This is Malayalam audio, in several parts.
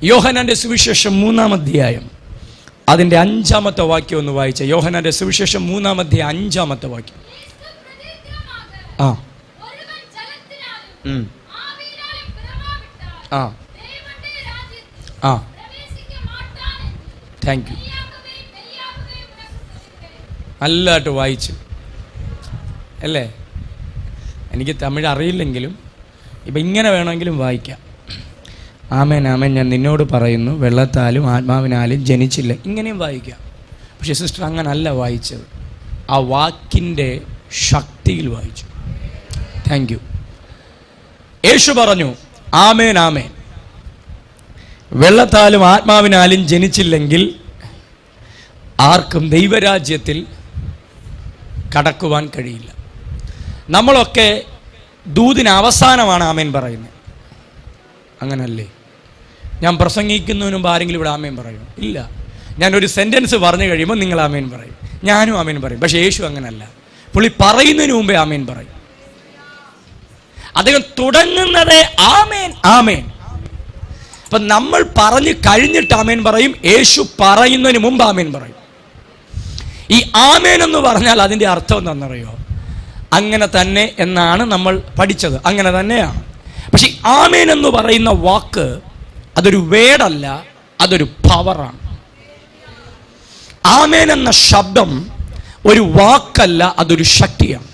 യോഹന്നാന്റെ സുവിശേഷം 3-ാം അധ്യായം അതിൻ്റെ 5-ാമത്തെ വാക്യം ഒന്ന് വായിച്ച. യോഹന്നാന്റെ സുവിശേഷം 3-ാം അധ്യായം 5-ാമത്തെ വാക്യം. Thank you. നല്ലതായിട്ട് വായിച്ചു അല്ലേ? എനിക്ക് തമിഴ് അറിയില്ലെങ്കിലും ഇപ്പം ഇങ്ങനെ വേണമെങ്കിലും വായിക്കാം. ആമേൻ ആമേൻ ഞാൻ നിന്നോട് പറയുന്നു, വെള്ളത്താലും ആത്മാവിനാലും ജനിച്ചില്ല. ഇങ്ങനെയും വായിക്കാം. പക്ഷെ സിസ്റ്റർ അങ്ങനല്ല വായിച്ചത്. ആ വാക്കിൻ്റെ ശക്തിയിൽ വായിച്ചു. Thank you. യേശു പറഞ്ഞു, ആമേൻ ആമേൻ, വെള്ളത്താലും ആത്മാവിനാലും ജനിച്ചില്ലെങ്കിൽ ആർക്കും ദൈവരാജ്യത്തിൽ കടക്കുവാൻ കഴിയില്ല. നമ്മളൊക്കെ ദൂതിന് അവസാനമാണ് ആമേൻ പറയുന്നത്. അങ്ങനല്ലേ? ഞാൻ പ്രസംഗിക്കുന്നതിന് മുമ്പ് ആരെങ്കിലും ഇവിടെ ആമേൻ പറയും? ഇല്ല. ഞാനൊരു സെൻറ്റൻസ് പറഞ്ഞു കഴിയുമ്പോൾ നിങ്ങൾ ആമേൻ പറയും, ഞാനും ആമേൻ പറയും. പക്ഷേ യേശു അങ്ങനല്ല. പുള്ളി പറയുന്നതിന് മുമ്പേ ആമേൻ പറയും. അദ്ദേഹം തുടങ്ങുന്നതേ ആമേൻ ആമേൻ. അപ്പം നമ്മൾ പറഞ്ഞു കഴിഞ്ഞിട്ട് ആമേൻ പറയും, യേശു പറയുന്നതിന് മുമ്പ് ആമേൻ പറയും. ഈ ആമേൻ എന്ന് പറഞ്ഞാൽ അതിൻ്റെ അർത്ഥം എന്താണെന്നറിയോ? അങ്ങനെ തന്നെ എന്നാണ് നമ്മൾ പഠിച്ചത്. അങ്ങനെ തന്നെയാണ്. പക്ഷെ ആമേൻ എന്ന് പറയുന്ന വാക്ക് അതൊരു വേർഡല്ല, അതൊരു പവറാണ്. ആമേൻ എന്ന ശബ്ദം ഒരു വാക്കല്ല, അതൊരു ശക്തിയാണ്.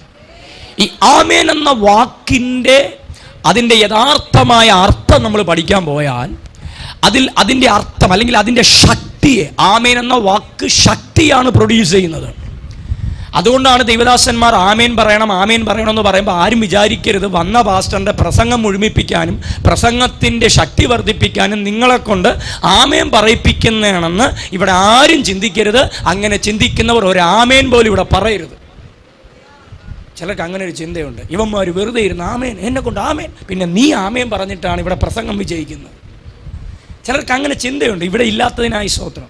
ഈ ആമേൻ എന്ന വാക്കിൻ്റെ അതിൻ്റെ യഥാർത്ഥമായ അർത്ഥം നമ്മൾ പഠിക്കാൻ പോയാൽ അതിൻ്റെ അർത്ഥം അല്ലെങ്കിൽ അതിൻ്റെ ശക്തിയെ, ആമേൻ എന്ന വാക്ക് ശക്തിയാണ് പ്രൊഡ്യൂസ് ചെയ്യുന്നത്. അതുകൊണ്ടാണ് ദൈവദാസന്മാർ ആമേൻ പറയണം ആമേൻ പറയണം എന്ന് പറയുമ്പോൾ ആരും വിചാരിക്കരുത് വന്ന പാസ്റ്ററിൻ്റെ പ്രസംഗം മുഴുമിപ്പിക്കാനും പ്രസംഗത്തിൻ്റെ ശക്തി വർദ്ധിപ്പിക്കാനും നിങ്ങളെ കൊണ്ട് ആമേൻ പറയിപ്പിക്കുന്നതാണെന്ന് ഇവിടെ ആരും ചിന്തിക്കരുത്. അങ്ങനെ ചിന്തിക്കുന്നവർ ഒരു ആമേൻ പോലും ഇവിടെ പറയരുത്. ചിലർക്ക് അങ്ങനെ ഒരു ചിന്തയുണ്ട്. ഇവന്മാർ വെറുതെ ഇരുന്ന് ആമേൻ, എന്നെ കൊണ്ട് ആമേൻ, പിന്നെ നീ ആമേൻ പറഞ്ഞിട്ടാണ് ഇവിടെ പ്രസംഗം വിജയിക്കുന്നത്. ചിലർക്ക് അങ്ങനെ ചിന്തയുണ്ട്. ഇവിടെ ഇല്ലാത്തതിനായി സ്തോത്രം.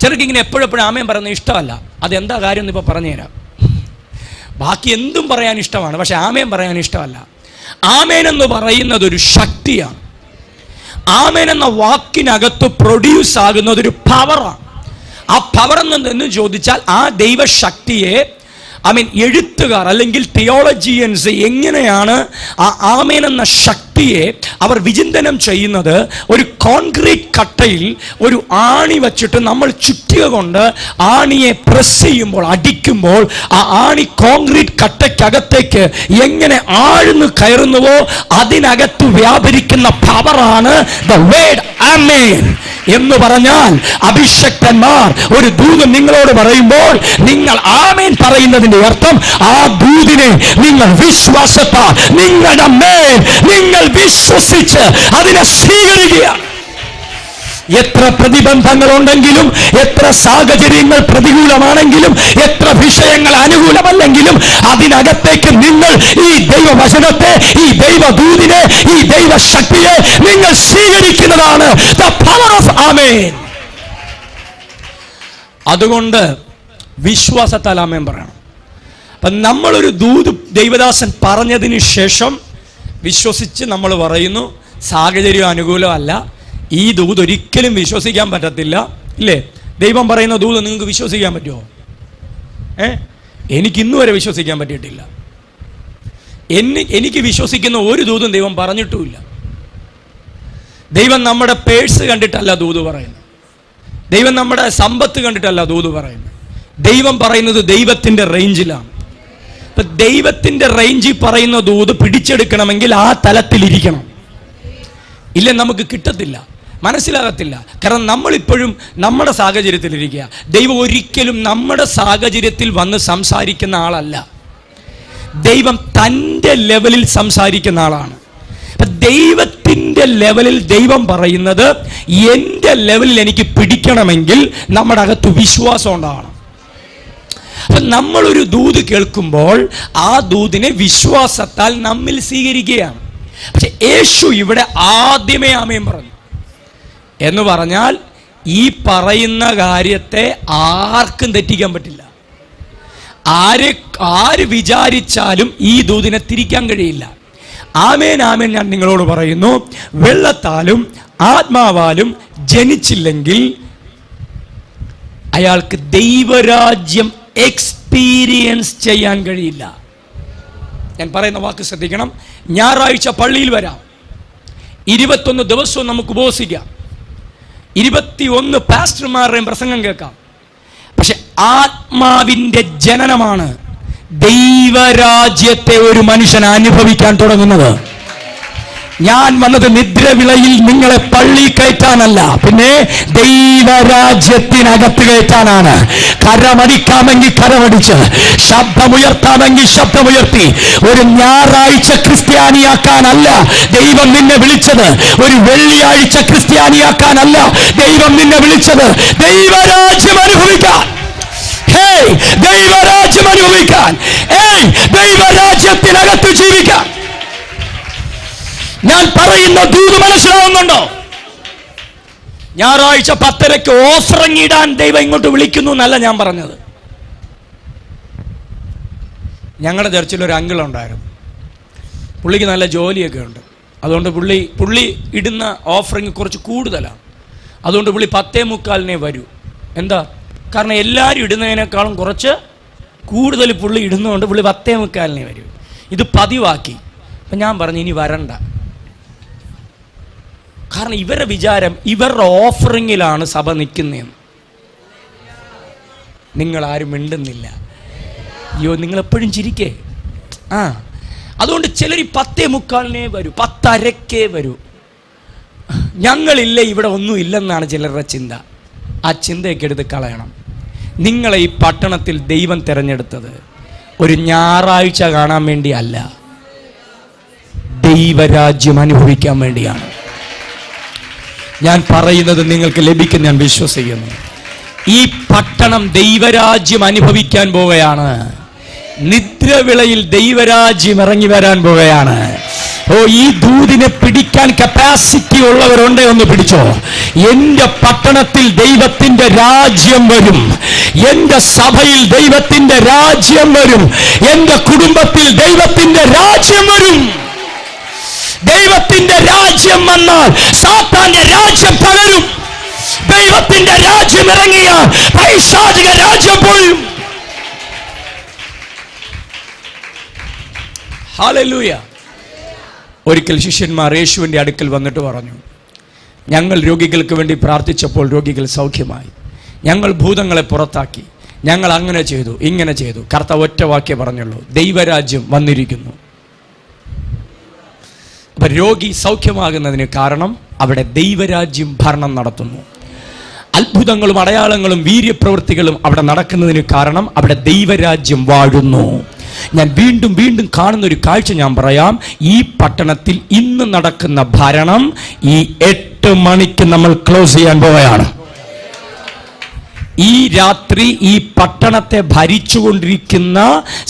ചിലർക്ക് ഇങ്ങനെ എപ്പോഴെപ്പോഴും ആമേൻ പറയുന്നത് ഇഷ്ടമല്ല. അതെന്താ കാര്യം എന്ന് ഇപ്പോൾ പറഞ്ഞുതരാം. ബാക്കി എന്തും പറയാൻ ഇഷ്ടമാണ്, പക്ഷെ ആമേൻ പറയാൻ ഇഷ്ടമല്ല. ആമേൻ എന്ന് പറയുന്നത് ഒരു ശക്തിയാണ്. ആമേൻ എന്ന വാക്കിനകത്ത് പ്രൊഡ്യൂസ് ആകുന്നത് ഒരു പവറാണ്. ആ പവർ എന്ന് ചോദിച്ചാൽ ആ ദൈവശക്തിയെ എഴുത്തുകാർ അല്ലെങ്കിൽ തിയോളജിയൻസ് എങ്ങനെയാണ് ആ ആമേൻ എന്ന ശക്തിയെ അവർ വിചിന്തനം ചെയ്യുന്നത്? ഒരു കോൺക്രീറ്റ് കട്ടയിൽ ഒരു ആണി വച്ചിട്ട് നമ്മൾ ചുറ്റിക കൊണ്ട് ആണിയെ പ്രസ് ചെയ്യുമ്പോൾ, അടിക്കുമ്പോൾ ആ ആണി കോൺക്രീറ്റ് കട്ടയ്ക്കകത്തേക്ക് എങ്ങനെ ആഴ്ന്നു കയറുന്നുവോ അതിനകത്ത് വ്യാപരിക്കുന്ന പവറാണ് ദ വേർഡ് ആമേൻ എന്ന് പറഞ്ഞാൽ. അഭിഷക്തന്മാർ ഒരു ദൂതൻ നിങ്ങളോട് പറയുമ്പോൾ നിങ്ങൾ ആമേൻ പറയുന്നതിന്റെ അർത്ഥം ആ ദൂതിനെ നിങ്ങൾ വിശ്വാസത്താൽ നിങ്ങളുടെ മേൽ നിങ്ങൾ വിശ്വസിച്ച് അതിനെ സ്വീകരിക്കുക. എത്ര പ്രതിബന്ധങ്ങളുണ്ടെങ്കിലും, എത്ര സാഹചര്യങ്ങൾ പ്രതികൂലമാണെങ്കിലും, എത്ര വിഷയങ്ങൾ അനുകൂലമല്ലെങ്കിലും അതിനകത്തേക്ക് നിങ്ങൾ ഈ ദൈവവചനത്തെ, ഈ ദൈവദൂതിനെ, ഈ ദൈവശക്തിയെ നിങ്ങൾ സ്വീകരിക്കുന്നതാണ് the power of ആമേൻ. അതുകൊണ്ട് വിശ്വാസത്താൽ ആമേൻ പറയണം. അപ്പം നമ്മളൊരു ദൂത് ദൈവദാസൻ പറഞ്ഞതിന് ശേഷം വിശ്വസിച്ച് നമ്മൾ പറയുന്നു, സാഹചര്യം അനുകൂലമല്ല, ഈ ദൂത് ഒരിക്കലും വിശ്വസിക്കാൻ പറ്റത്തില്ല. ഇല്ലേ? ദൈവം പറയുന്ന ദൂത് നിങ്ങൾക്ക് വിശ്വസിക്കാൻ പറ്റുമോ? എനിക്ക് ഇന്നു വരെ വിശ്വസിക്കാൻ പറ്റിയിട്ടില്ല. എനിക്ക് വിശ്വസിക്കുന്ന ഒരു ദൂതും ദൈവം പറഞ്ഞിട്ടുമില്ല. ദൈവം നമ്മുടെ പേഴ്സ് കണ്ടിട്ടല്ല ദൂത് പറയുന്നത്. ദൈവം നമ്മുടെ സമ്പത്ത് കണ്ടിട്ടല്ല ദൂത് പറയുന്നത്. ദൈവം പറയുന്നത് ദൈവത്തിൻ്റെ റേഞ്ചിലാണ്. ഇപ്പം ദൈവത്തിൻ്റെ റേഞ്ചിൽ പറയുന്ന ദൂത് പിടിച്ചെടുക്കണമെങ്കിൽ ആ തലത്തിലിരിക്കണം. ഇല്ല, നമുക്ക് കിട്ടത്തില്ല, മനസ്സിലാകത്തില്ല. കാരണം നമ്മളിപ്പോഴും നമ്മുടെ സാഹചര്യത്തിലിരിക്കുക. ദൈവം ഒരിക്കലും നമ്മുടെ സാഹചര്യത്തിൽ വന്ന് സംസാരിക്കുന്ന ആളല്ല. ദൈവം തൻ്റെ ലെവലിൽ സംസാരിക്കുന്ന ആളാണ്. അപ്പം ദൈവത്തിൻ്റെ ലെവലിൽ ദൈവം പറയുന്നത് എൻ്റെ ലെവലിൽ എനിക്ക് പിടിക്കണമെങ്കിൽ നമ്മുടെ അകത്ത് വിശ്വാസം ഉണ്ടാവണം. അപ്പം നമ്മളൊരു ദൂത് കേൾക്കുമ്പോൾ ആ ദൂതിനെ വിശ്വാസത്താൽ നമ്മിൽ സ്വീകരിക്കുകയാണ്. പക്ഷെ യേശു ഇവിടെ ആദ്യമേ ആമേൻ പറഞ്ഞു എന്ന് പറഞ്ഞാൽ ഈ പറയുന്ന കാര്യത്തെ ആർക്കും തെറ്റിക്കാൻ പറ്റില്ല. ആര് വിചാരിച്ചാലും ഈ ദൂതിനെ തിരിക്കാൻ കഴിയില്ല. ആമേൻ ആമേൻ ഞാൻ നിങ്ങളോട് പറയുന്നു, വെള്ളത്താലും ആത്മാവാലും ജനിച്ചില്ലെങ്കിൽ അയാൾക്ക് ദൈവരാജ്യം എക്സ്പീരിയൻസ് ചെയ്യാൻ കഴിയില്ല. ഞാൻ പറയുന്ന വാക്ക് ശ്രദ്ധിക്കണം. ഞായറാഴ്ച പള്ളിയിൽ വരാം, 21 ദിവസവും നമുക്ക് ഉപവസിക്കാം, 21 പാസ്റ്റർമാരുടെയും പ്രസംഗം കേൾക്കാം. പക്ഷെ ആത്മാവിന്റെ ജനനമാണ് ദൈവരാജ്യത്തെ ഒരു മനുഷ്യൻ അനുഭവിക്കാൻ തുടങ്ങുന്നത്. ഞാൻ വന്നത് നിദ്രവിളയിൽ നിങ്ങളെ പള്ളി കയറ്റാനല്ല, പിന്നെ ദൈവരാജ്യത്തിനകത്ത് കയറ്റാനാണ്. കരമടിക്കാമെങ്കിൽ കരമടിച്ച്, ശബ്ദമുയർത്താമെങ്കിൽ ശബ്ദമുയർത്തി. ഒരു ഞായറാഴ്ച ക്രിസ്ത്യാനിയാക്കാനല്ല ദൈവം നിന്നെ വിളിച്ചത്. ഒരു വെള്ളിയാഴ്ച ക്രിസ്ത്യാനിയാക്കാനല്ല ദൈവം നിന്നെ വിളിച്ചത്. ദൈവരാജ്യം അനുഭവിക്കാൻ, ദൈവരാജ്യം അനുഭവിക്കാൻ, ദൈവരാജ്യത്തിനകത്ത് ജീവിക്കാൻ. ഞാൻ പറയുന്ന ദൂത് മനസ്സിലാവുന്നുണ്ടോ? ഞായറാഴ്ച 10:30 ഓഫറിംഗ് ഇടാൻ ദൈവം ഇങ്ങോട്ട് വിളിക്കുന്നു എന്നല്ല ഞാൻ പറഞ്ഞത്. ഞങ്ങളുടെ ചർച്ചിൽ ഒരു അങ്കിൾ ഉണ്ടായിരുന്നു. പുള്ളിക്ക് നല്ല ജോലിയൊക്കെ ഉണ്ട്. അതുകൊണ്ട് പുള്ളി ഇടുന്ന ഓഫറിംഗ് കുറച്ച് കൂടുതലാണ്. അതുകൊണ്ട് പുള്ളി 10:45 വരൂ. എന്താ കാരണം? എല്ലാവരും ഇടുന്നതിനേക്കാളും കുറച്ച് കൂടുതൽ പുള്ളി ഇടുന്നതുകൊണ്ട് പുള്ളി 10:45 വരൂ. ഇത് പതിവാക്കി. അപ്പം ഞാൻ പറഞ്ഞു ഇനി വരണ്ട. കാരണം ഇവരുടെ വിചാരം ഇവരുടെ ഓഫറിങ്ങിലാണ് സഭ നിൽക്കുന്നതെന്ന്. നിങ്ങളാരും മിണ്ടുന്നില്ല. അയ്യോ, നിങ്ങളെപ്പോഴും ചിരിക്കേ. അതുകൊണ്ട് ചിലർ 10:45 വരൂ, 10:30 വരൂ. ഞങ്ങളില്ല, ഇവിടെ ഒന്നും ഇല്ലെന്നാണ് ചിലരുടെ ചിന്ത. ആ ചിന്തയൊക്കെ എടുത്ത് കളയണം. നിങ്ങളെ ഈ പട്ടണത്തിൽ ദൈവം തിരഞ്ഞെടുത്തത് ഒരു ഞായറാഴ്ച കാണാൻ വേണ്ടി അല്ല, ദൈവരാജ്യം അനുഭവിക്കാൻ വേണ്ടിയാണ്. ഞാൻ പറയുന്നത് നിങ്ങൾക്ക് ലഭിക്കും, ഞാൻ വിശ്വസിക്കുന്നു. ഈ പട്ടണം ദൈവരാജ്യം അനുഭവിക്കാൻ പോവുകയാണ്. നിദ്രവിളയിൽ ദൈവരാജ്യം ഇറങ്ങി വരാൻ പോവുകയാണ്. ഈ ദൂതിനെ പിടിക്കാൻ കപ്പാസിറ്റി ഉള്ളവരുണ്ടേ ഒന്ന് പിടിച്ചോ. എന്റെ പട്ടണത്തിൽ ദൈവത്തിന്റെ രാജ്യം വരും, എന്റെ സഭയിൽ ദൈവത്തിന്റെ രാജ്യം വരും, എന്റെ കുടുംബത്തിൽ ദൈവത്തിന്റെ രാജ്യം വരും. ദൈവത്തിന്റെ രാജ്യം വന്നാൽ സാത്താന്റെ രാജ്യം തകരും. ദൈവത്തിന്റെ രാജ്യം ഇറങ്ങിയാൽ പൈശാചിക രാജ്യം പൊളിയും. ഹല്ലേലൂയ. ഒരിക്കൽ ശിഷ്യന്മാർ യേശുവിൻ്റെ അടുക്കൽ വന്നിട്ട് പറഞ്ഞു, ഞങ്ങൾ രോഗികൾക്ക് വേണ്ടി പ്രാർത്ഥിച്ചപ്പോൾ രോഗികൾ സൗഖ്യമായി, ഞങ്ങൾ ഭൂതങ്ങളെ പുറത്താക്കി, ഞങ്ങൾ അങ്ങനെ ചെയ്തു ഇങ്ങനെ ചെയ്തു. കർത്താവ് ഒറ്റ വാക്യേ പറഞ്ഞുള്ളൂ, ദൈവരാജ്യം വന്നിരിക്കുന്നു. അപ്പം രോഗി സൗഖ്യമാകുന്നതിന് കാരണം അവിടെ ദൈവരാജ്യം ഭരണം നടത്തുന്നു. അത്ഭുതങ്ങളും അടയാളങ്ങളും വീര്യപ്രവൃത്തികളും അവിടെ നടക്കുന്നതിന് കാരണം അവിടെ ദൈവരാജ്യം വാഴുന്നു. ഞാൻ വീണ്ടും വീണ്ടും കാണുന്ന ഒരു കാഴ്ച ഞാൻ പറയാം. ഈ പട്ടണത്തിൽ ഇന്ന് നടക്കുന്ന ഭരണം ഈ 8 മണിക്ക് നമ്മൾ ക്ലോസ് ചെയ്യാൻ പോവുകയാണ്. ഈ രാത്രി ഈ പട്ടണത്തെ ഭരിച്ചുകൊണ്ടിരിക്കുന്ന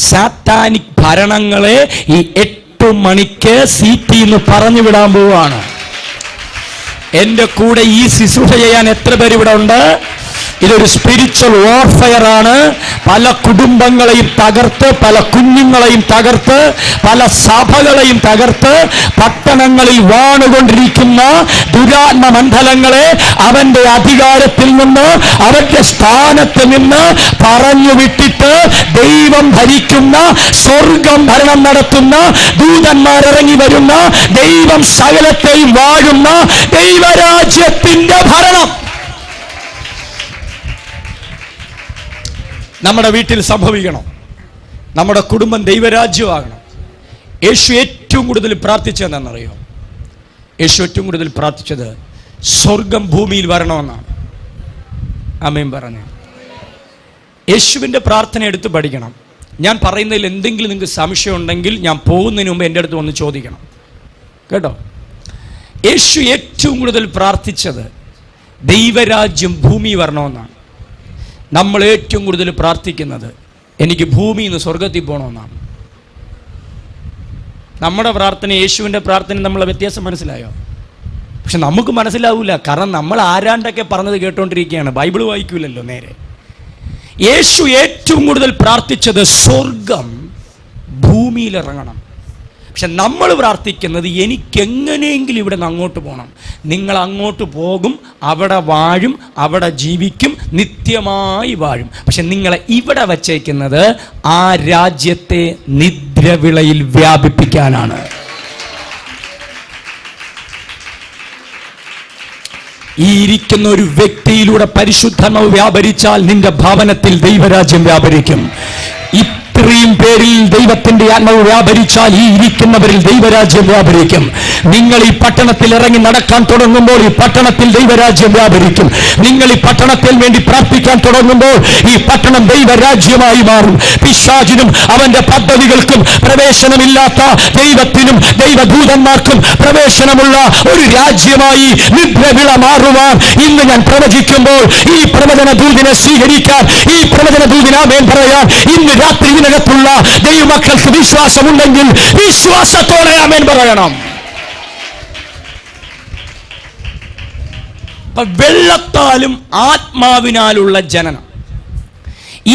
സാത്താനിക് ഭരണങ്ങളെ ഈ 8 മണിക്ക് സീറ്റിൽ നിന്ന് പറഞ്ഞു വിടാൻ പോവുകയാണ്. എൻ്റെ കൂടെ ഈ ശുശ്രൂഷ ചെയ്യാൻ എത്ര പേര് ഇവിടെ ഉണ്ട്? ഇതൊരു സ്പിരിച്വൽ വാർഫെയർ ആണ്. പല കുടുംബങ്ങളെയും തകർത്ത്, പല കുഞ്ഞുങ്ങളെയും തകർത്ത്, പല സഭകളെയും തകർത്ത്, പട്ടണങ്ങളിൽ വാണുകൊണ്ടിരിക്കുന്ന ദുരാത്മ മണ്ഡലങ്ങളെ അവന്റെ അധികാരത്തിൽ നിന്ന്, അവന്റെ സ്ഥാനത്ത് നിന്ന് പറഞ്ഞു വിട്ടിട്ട് ദൈവം ഭരിക്കുന്ന, സ്വർഗം ഭരണം നടത്തുന്ന, ദൂതന്മാരിറങ്ങി വരുന്ന, ദൈവം സകലത്തെയും വാഴുന്ന ദൈവരാജ്യത്തിന്റെ ഭരണം നമ്മുടെ വീട്ടിൽ സംഭവിക്കണം. നമ്മുടെ കുടുംബം ദൈവരാജ്യമാകണം. യേശു ഏറ്റവും കൂടുതൽ പ്രാർത്ഥിച്ചതെന്നറിയോ? യേശു ഏറ്റവും കൂടുതൽ പ്രാർത്ഥിച്ചത് സ്വർഗം ഭൂമിയിൽ വരണമെന്നാണ്. ആമേൻ പറഞ്ഞു. യേശുവിൻ്റെ പ്രാർത്ഥന എടുത്ത് പഠിക്കണം. ഞാൻ പറയുന്നതിൽ എന്തെങ്കിലും നിങ്ങൾക്ക് സംശയം ഉണ്ടെങ്കിൽ ഞാൻ പോകുന്നതിന് മുമ്പ് എൻ്റെ അടുത്ത് വന്ന് ചോദിക്കണം, കേട്ടോ. യേശു ഏറ്റവും കൂടുതൽ പ്രാർത്ഥിച്ചത് ദൈവരാജ്യം ഭൂമി വരണമെന്നാണ്. നമ്മൾ ഏറ്റവും കൂടുതൽ പ്രാർത്ഥിക്കുന്നത് എനിക്ക് ഭൂമിയിൽ നിന്ന് സ്വർഗത്തിൽ പോകണമെന്നാണ്. നമ്മുടെ പ്രാർത്ഥന യേശുവിൻ്റെ പ്രാർത്ഥന നമ്മളെ വ്യത്യാസം മനസ്സിലായോ? പക്ഷെ നമുക്ക് മനസ്സിലാവില്ല. കാരണം നമ്മൾ ആരാണ്ടൊക്കെ പറഞ്ഞത് കേട്ടോണ്ടിരിക്കുകയാണ്, ബൈബിൾ വായിക്കൂലല്ലോ നേരെ. യേശു ഏറ്റവും കൂടുതൽ പ്രാർത്ഥിച്ചത് സ്വർഗം ഭൂമിയിൽ ഇറങ്ങണം. പക്ഷെ നമ്മൾ പ്രാർത്ഥിക്കുന്നത് എനിക്കെങ്ങനെയെങ്കിലും ഇവിടെ നിന്ന് അങ്ങോട്ട് പോകണം. നിങ്ങൾ അങ്ങോട്ട് പോകും, അവിടെ വാഴും, അവിടെ ജീവിക്കും, നിത്യമായി വാഴും. പക്ഷെ നിങ്ങളെ ഇവിടെ വച്ചേക്കുന്നത് ആ രാജ്യത്തെ നിദ്രവിളയിൽ വ്യാപിപ്പിക്കാനാണ്. ഈ ഇരിക്കുന്ന ഒരു വ്യക്തിയിലൂടെ പരിശുദ്ധാത്മാവ് വ്യാപരിച്ചാൽ നിന്റെ ഭവനത്തിൽ ദൈവരാജ്യം വ്യാപരിക്കും. ഇത്രയും പേരിൽ ദൈവത്തിന്റെ ആത്മാവ് വ്യാപരിച്ചാൽ ഈ ഇരിക്കുന്നവരിൽ ദൈവരാജ്യം വ്യാപരിക്കും. നിങ്ങൾ ഈ പട്ടണത്തിൽ ഇറങ്ങി നടക്കാൻ തുടങ്ങുമ്പോൾ ഈ പട്ടണത്തിൽ ദൈവരാജ്യം വ്യാപരിക്കും. നിങ്ങൾ ഈ പട്ടണത്തിൽ വേണ്ടി പ്രാർത്ഥിക്കാൻ തുടങ്ങുമ്പോൾ ഈ പട്ടണം ദൈവരാജ്യമായി മാറും. പിശാചിനും അവന്റെ പദ്ധതികൾക്കും പ്രവേശനമില്ലാത്ത ദൈവത്തിനും ദൈവദൂതന്മാർക്കും പ്രവേശനമുള്ള ഒരു രാജ്യമായി നിദ്രവിള മാറുവാൻ ഇന്ന് ഞാൻ പ്രവചിക്കുമ്പോൾ ഈ പ്രവചന ദൂതിനെ സ്വീകരിക്കാൻ, ഈ പ്രവചന ദൂതിന് ആമേൻ പറയാൻ ഇന്ന് രാത്രി ഇതിനകത്തുള്ള ദൈവമക്കൾക്ക് വിശ്വാസമുണ്ടെങ്കിൽ വിശ്വാസത്തോടെ ആമേൻ പറയണം. വെള്ളത്താലും ആത്മാവിനാലുള്ള ജനനം,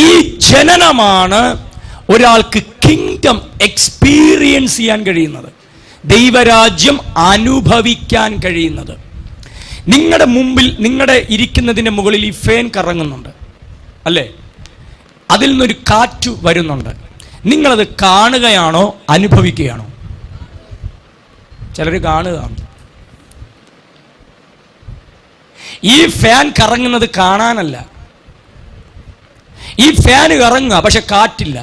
ഈ ജനനമാണ് ഒരാൾക്ക് കിങ്ഡം എക്സ്പീരിയൻസ് ചെയ്യാൻ കഴിയുന്നത്, ദൈവരാജ്യം അനുഭവിക്കാൻ കഴിയുന്നത്. നിങ്ങളുടെ മുമ്പിൽ, നിങ്ങളുടെ ഇരിക്കുന്നതിൻ്റെ മുകളിൽ ഈ ഫാൻ കറങ്ങുന്നുണ്ട് അല്ലേ? അതിൽ നിന്നൊരു കാറ്റ് വരുന്നുണ്ട്. നിങ്ങളത് കാണുകയാണോ അനുഭവിക്കുകയാണോ? ചിലർ കാണുകയാണ്. ഈ ഫാൻ കറങ്ങുന്നത് കാണാനല്ല, ഈ ഫാൻ കറങ്ങുക പക്ഷെ കാറ്റില്ല.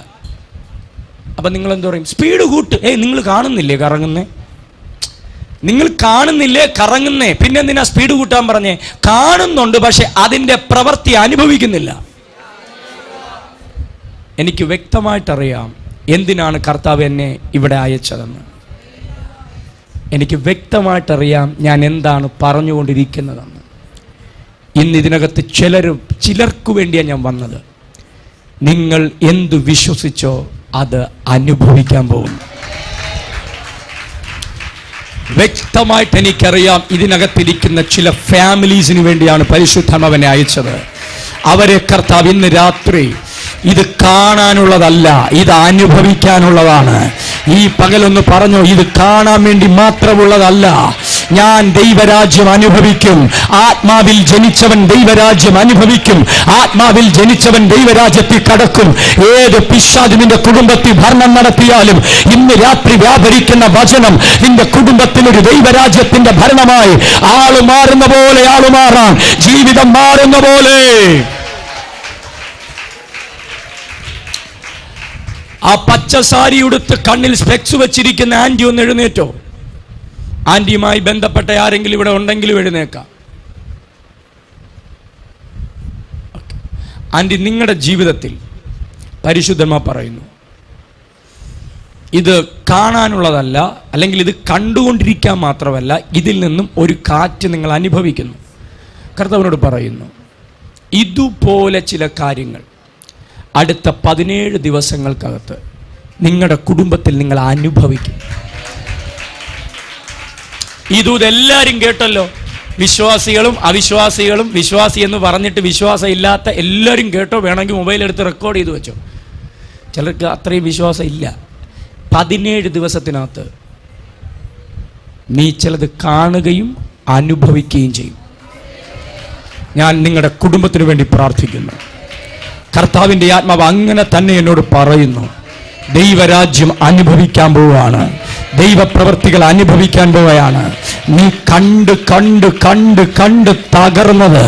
അപ്പൊ നിങ്ങൾ എന്താ പറയും? സ്പീഡ് കൂട്ട്. നിങ്ങൾ കാണുന്നില്ലേ കറങ്ങുന്നേ? നിങ്ങൾ കാണുന്നില്ലേ കറങ്ങുന്നേ? പിന്നെ എന്തിനാ സ്പീഡ് കൂട്ടാൻ പറഞ്ഞേ? കാണുന്നുണ്ട് പക്ഷെ അതിൻ്റെ പ്രവൃത്തി അനുഭവിക്കുന്നില്ല. എനിക്ക് വ്യക്തമായിട്ടറിയാം എന്തിനാണ് കർത്താവ് എന്നെ ഇവിടെ അയച്ചതെന്ന്. എനിക്ക് വ്യക്തമായിട്ടറിയാം ഞാൻ എന്താണ് പറഞ്ഞുകൊണ്ടിരിക്കുന്നതെന്ന്. ഇന്ന് ഇതിനകത്ത് ചിലർക്ക് വേണ്ടിയാണ് ഞാൻ വന്നത്. നിങ്ങൾ എന്തു വിശ്വസിച്ചോ അത് അനുഭവിക്കാൻ പോകുന്നു. വ്യക്തമായിട്ട് എനിക്കറിയാം ഇതിനകത്തിരിക്കുന്ന ചില ഫാമിലീസിന് വേണ്ടിയാണ് പരിശുദ്ധാത്മാവിനെ അയച്ചത്. അവരെ കർത്താവ് ഇന്ന് രാത്രി ഇത് കാണാനുള്ളതല്ല, ഇത് അനുഭവിക്കാനുള്ളതാണ്. ഈ പകലൊന്ന് പറഞ്ഞു, ഇത് കാണാൻ വേണ്ടി മാത്രമുള്ളതല്ല. ഞാൻ ദൈവരാജ്യം അനുഭവിക്കും. ആത്മാവിൽ ജനിച്ചവൻ ദൈവരാജ്യം അനുഭവിക്കും. ആത്മാവിൽ ജനിച്ചവൻ ദൈവരാജ്യത്തിൽ കടക്കും. ഏത് പിശാച് നിന്റെ കുടുംബത്തിൽ ഭരണം നടത്തിയാലും ഇന്ന് രാത്രി വ്യാപരിക്കുന്ന വചനം നിന്റെ കുടുംബത്തിൽ ഒരു ദൈവരാജ്യത്തിന്റെ ഭരണമായി ആള് മാറുന്ന പോലെ ആള് മാറാൻ, ജീവിതം മാറുന്ന പോലെ. ആ പച്ച സാരി ഉടുത്ത് കണ്ണിൽ സ്പെക്സ് വെച്ചിരിക്കുന്ന ആന്റി ഒന്ന് എഴുന്നേറ്റോ? ആന്റിയുമായി ബന്ധപ്പെട്ട ആരെങ്കിലും ഇവിടെ ഉണ്ടെങ്കിലും എഴുന്നേക്കാം. ആന്റി, നിങ്ങളുടെ ജീവിതത്തിൽ പരിശുദ്ധന്മാർ പറയുന്നു ഇത് കാണാനുള്ളതല്ല, അല്ലെങ്കിൽ ഇത് കണ്ടുകൊണ്ടിരിക്കാൻ മാത്രമല്ല, ഇതിൽ നിന്നും ഒരു കാറ്റ് നിങ്ങൾ അനുഭവിക്കുന്നു. കർത്താവിനോട് പറയുന്നു, ഇതുപോലെ ചില കാര്യങ്ങൾ അടുത്ത 17 ദിവസങ്ങൾക്കകത്ത് നിങ്ങളുടെ കുടുംബത്തിൽ നിങ്ങൾ അനുഭവിക്കും. ഇതെല്ലാവരും കേട്ടല്ലോ, വിശ്വാസികളും അവിശ്വാസികളും. വിശ്വാസി എന്ന് പറഞ്ഞിട്ട് വിശ്വാസം ഇല്ലാത്ത എല്ലാവരും കേട്ടോ. വേണമെങ്കിൽ മൊബൈൽ എടുത്ത് റെക്കോർഡ് ചെയ്ത് വെച്ചോ. ചിലർക്ക് അത്രയും വിശ്വാസം ഇല്ല. 17 ദിവസത്തിനകത്ത് നീ ചിലത് കാണുകയും അനുഭവിക്കുകയും ചെയ്യും. ഞാൻ നിങ്ങളുടെ കുടുംബത്തിന് വേണ്ടി പ്രാർത്ഥിക്കുന്നു. കർത്താവിൻ്റെ ആത്മാവ് അങ്ങനെ തന്നെ എന്നോട് പറയുന്നു. ദൈവരാജ്യം അനുഭവിക്കാൻ പോവുകയാണ്, ദൈവപ്രവൃത്തികൾ അനുഭവിക്കാൻ പോവുകയാണ്. നീ കണ്ട് കണ്ട് കണ്ട് കണ്ട് തകർന്നത്,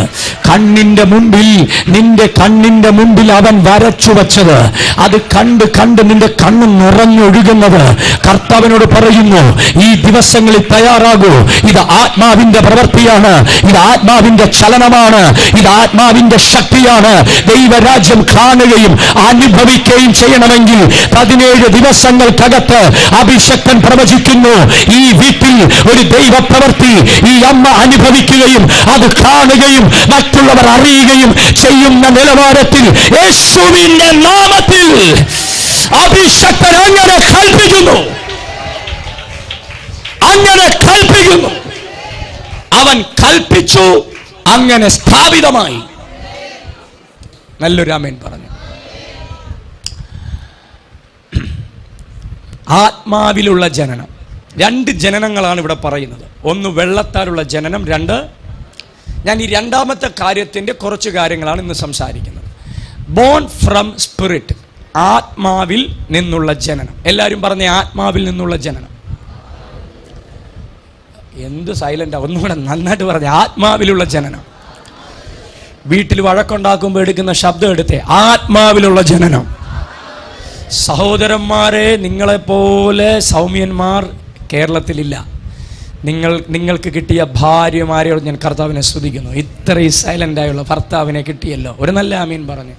കണ്ണിന്റെ മുമ്പിൽ, നിന്റെ കണ്ണിന്റെ മുമ്പിൽ അവൻ വരച്ചു വച്ചത്, അത് കണ്ട് കണ്ട് നിന്റെ കണ്ണ് നിറഞ്ഞൊഴുകുന്നത്. കർത്താവിനോട് പറയുന്നു, ഈ ദിവസങ്ങളിൽ തയ്യാറാകൂ. ഇത് ആത്മാവിന്റെ പ്രവൃത്തിയാണ്, ഇത് ആത്മാവിന്റെ ചലനമാണ്, ഇത് ആത്മാവിന്റെ ശക്തിയാണ്. ദൈവരാജ്യം കാണുകയും അനുഭവിക്കുകയും ചെയ്യണമെങ്കിൽ 17 ദിവസങ്ങൾക്കകത്ത് അഭിഷക്തൻ പ്രവചിക്കുന്നു, ഈ വീട്ടിൽ ഒരു ദൈവപ്രവൃത്തി ഈ അമ്മ അനുഭവിക്കുകയും അത് കാണുകയും മറ്റുള്ളവർ അറിയുകയും ചെയ്യുന്ന നിലവാരത്തിൽ യേശുവിന്റെ നാമത്തിൽ അഭിഷക്തൻ അങ്ങനെ കൽപ്പിക്കുന്നു, അങ്ങനെ കൽപ്പിക്കുന്നു. അവൻ കൽപ്പിച്ചു, അങ്ങനെ സ്ഥാപിതമായി. നല്ലൊരു ആമേൻ പറഞ്ഞു. ആത്മാവിലുള്ള ജനനം. 2 ജനനങ്ങളാണ് ഇവിടെ പറയുന്നത്. ഒന്ന് വെള്ളത്താലുള്ള ജനനം, 2 ഞാൻ ഈ രണ്ടാമത്തെ കാര്യത്തിൻ്റെ കുറച്ച് കാര്യങ്ങളാണ് ഇന്ന് സംസാരിക്കുന്നത്. ബോൺ ഫ്രം സ്പിരിറ്റ്, ആത്മാവിൽ നിന്നുള്ള ജനനം. എല്ലാവരും പറഞ്ഞ ആത്മാവിൽ നിന്നുള്ള ജനനം. എന്ത് സൈലൻ്റാ, ഒന്നുകൂടെ നന്നായിട്ട് പറഞ്ഞ ആത്മാവിലുള്ള ജനനം. വീട്ടിൽ വഴക്കുണ്ടാക്കുമ്പോൾ എടുക്കുന്ന ശബ്ദം എടുത്തേ, ആത്മാവിലുള്ള ജനനം. സഹോദരന്മാരെ, നിങ്ങളെപ്പോലെ സൗമ്യന്മാർ കേരളത്തിലില്ല. നിങ്ങൾക്ക് കിട്ടിയ ഭാര്യമാരെയോട് ഞാൻ കർത്താവിനെ സ്തുതിക്കുന്നു. ഇത്രയും സൈലൻ്റായുള്ള ഭർത്താവിനെ കിട്ടിയല്ലോ. ഒരു നല്ല ആമീൻ പറഞ്ഞു.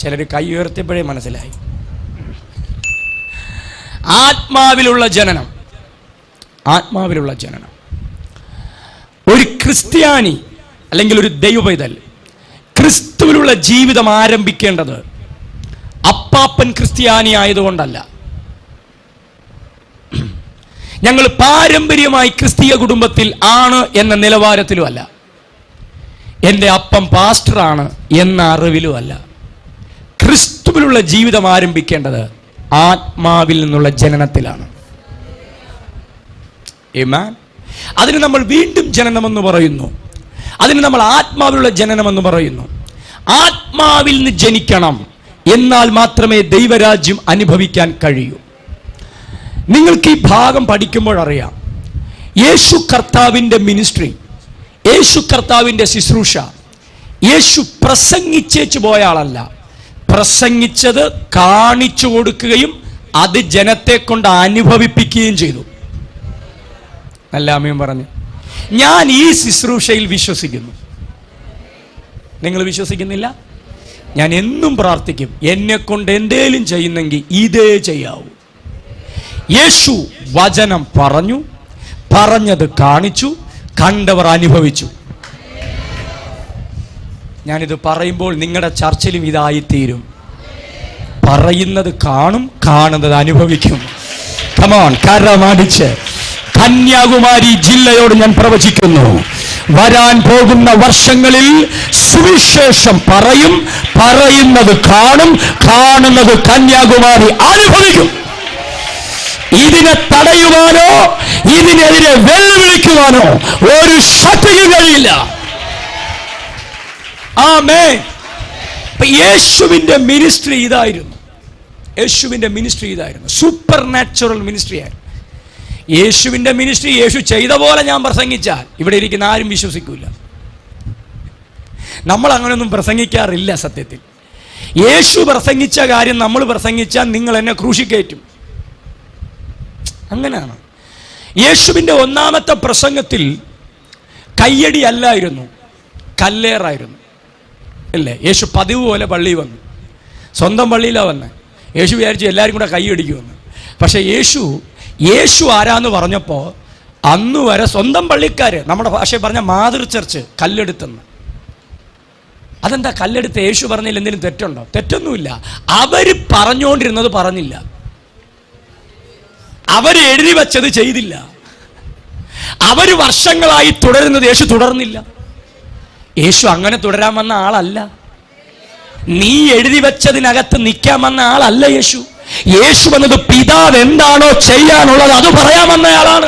ചിലർ കൈ ഉയർത്തിയപ്പോഴേ മനസ്സിലായി. ആത്മാവിലുള്ള ജനനം, ആത്മാവിലുള്ള ജനനം. ഒരു ക്രിസ്ത്യാനി അല്ലെങ്കിൽ ഒരു ദൈവപൈതൽ ക്രിസ്തുവിലുള്ള ജീവിതം ആരംഭിക്കേണ്ടത് അപ്പാപ്പൻ ക്രിസ്ത്യാനി ആയതുകൊണ്ടല്ല. ഞങ്ങൾ പാരമ്പര്യമായി ക്രിസ്തീയ കുടുംബത്തിൽ ആണ് എന്ന നിലവാരത്തിലും അല്ല. എൻ്റെ അപ്പം പാസ്റ്ററാണ് എന്ന അറിവിലും അല്ല. ക്രിസ്തുവിലുള്ള ജീവിതം ആരംഭിക്കേണ്ടത് ആത്മാവിൽ നിന്നുള്ള ജനനത്തിലാണ്. ആമേൻ. അതിന് നമ്മൾ വീണ്ടും ജനനമെന്ന് പറയുന്നു. അതിന് നമ്മൾ ആത്മാവിലുള്ള ജനനമെന്ന് പറയുന്നു. ആത്മാവിൽ നിന്ന് ജനിക്കണം, എന്നാൽ മാത്രമേ ദൈവരാജ്യം അനുഭവിക്കാൻ കഴിയൂ. നിങ്ങൾക്ക് ഈ ഭാഗം പഠിക്കുമ്പോഴറിയാം, യേശു കർത്താവിൻ്റെ മിനിസ്ട്രി, യേശു കർത്താവിൻ്റെ ശുശ്രൂഷ, യേശു പ്രസംഗിച്ചേച്ചു പോയ ആളല്ല. പ്രസംഗിച്ചത് കാണിച്ചു കൊടുക്കുകയും അത് ജനത്തെ കൊണ്ട് അനുഭവിപ്പിക്കുകയും ചെയ്തു. നല്ല ആമേൻ പറഞ്ഞു. ഞാൻ ഈ ശുശ്രൂഷയിൽ വിശ്വസിക്കുന്നു. നിങ്ങൾ വിശ്വസിക്കുന്നില്ല? ഞാൻ എന്നും പ്രാർത്ഥിക്കും, എന്നെ കൊണ്ട് എന്തേലും ചെയ്യുന്നെങ്കിൽ ഇതേ ചെയ്യാവൂ. യേശു വചനം പറഞ്ഞു, പറഞ്ഞത് കാണിച്ചു, കണ്ടവർ അനുഭവിച്ചു. ഞാനിത് പറയുമ്പോൾ നിങ്ങളുടെ ചർച്ചിലും ഇതായിത്തീരും. പറയുന്നത് കാണും, കാണുന്നത് അനുഭവിക്കും. കമോൺ, കരമടിച്ച് കന്യാകുമാരി ജില്ലയോട് ഞാൻ പ്രവചിക്കുന്നു, വരാൻ പോകുന്ന വർഷങ്ങളിൽ സുവിശേഷം പറയും, പറയുന്നത് കാണും, കാണുന്നത് കന്യാകുമാരി അനുഭവിക്കും. ഇതിനെ തടയുവാനോ ഇതിനെതിരെ വെല്ലുവിളിക്കുവാനോ ഒരു ശക്തിക്കും കഴിയില്ല. ആമേൻ. യേശുവിന്റെ മിനിസ്ട്രി ഇതായിരുന്നു. യേശുവിന്റെ മിനിസ്ട്രി ഇതായിരുന്നു. സൂപ്പർ നാച്ചുറൽ മിനിസ്ട്രി ആയിരുന്നു യേശുവിന്റെ മിനിസ്ട്രി. യേശു ചെയ്ത പോലെ ഞാൻ പ്രസംഗിച്ചാൽ ഇവിടെ ഇരിക്കുന്ന ആരും വിശ്വസിക്കൂല. നമ്മൾ അങ്ങനെയൊന്നും പ്രസംഗിക്കാറില്ല. സത്യത്തിൽ യേശു പ്രസംഗിച്ച കാര്യം നമ്മൾ പ്രസംഗിച്ചാൽ നിങ്ങൾ എന്നെ ക്രൂശിക്കയറ്റും. അങ്ങനെയാണ്. യേശുവിൻ്റെ ഒന്നാമത്തെ പ്രസംഗത്തിൽ കയ്യടി അല്ലായിരുന്നു, കല്ലേറായിരുന്നു. അല്ലേ? യേശു പതിവ് പോലെ പള്ളിയിൽ വന്നു. സ്വന്തം പള്ളിയിലാണ് വന്നത്. യേശു വിചാരിച്ചു എല്ലാവരും കൂടെ കൈയടിക്കുമെന്ന്. പക്ഷേ യേശു ആരാന്ന് പറഞ്ഞപ്പോൾ അന്ന് വരെ സ്വന്തം പള്ളിക്കാർ, നമ്മുടെ ഭാഷയിൽ പറഞ്ഞ മാതൃ ചർച്ച്, കല്ലെടുത്തെന്ന്. അതെന്താ കല്ലെടുത്ത്? യേശു പറഞ്ഞതിൽ എന്തെങ്കിലും തെറ്റുണ്ടോ? തെറ്റൊന്നുമില്ല. അവർ പറഞ്ഞുകൊണ്ടിരുന്നത് പറഞ്ഞില്ല, അവർ എഴുതി വച്ചത് ചെയ്തില്ല, അവർ വർഷങ്ങളായി തുടരുന്നത് യേശു തുടർന്നില്ല. യേശു അങ്ങനെ തുടരാൻ വന്ന ആളല്ല. നീ എഴുതി വെച്ചതിനകത്ത് നിൽക്കാൻ വന്ന ആളല്ല യേശു. യേശു വന്നത് പിതാവ് എന്താണോ ചെയ്യാനുള്ളത് അത് പറയാൻ വന്നയാളാണ്.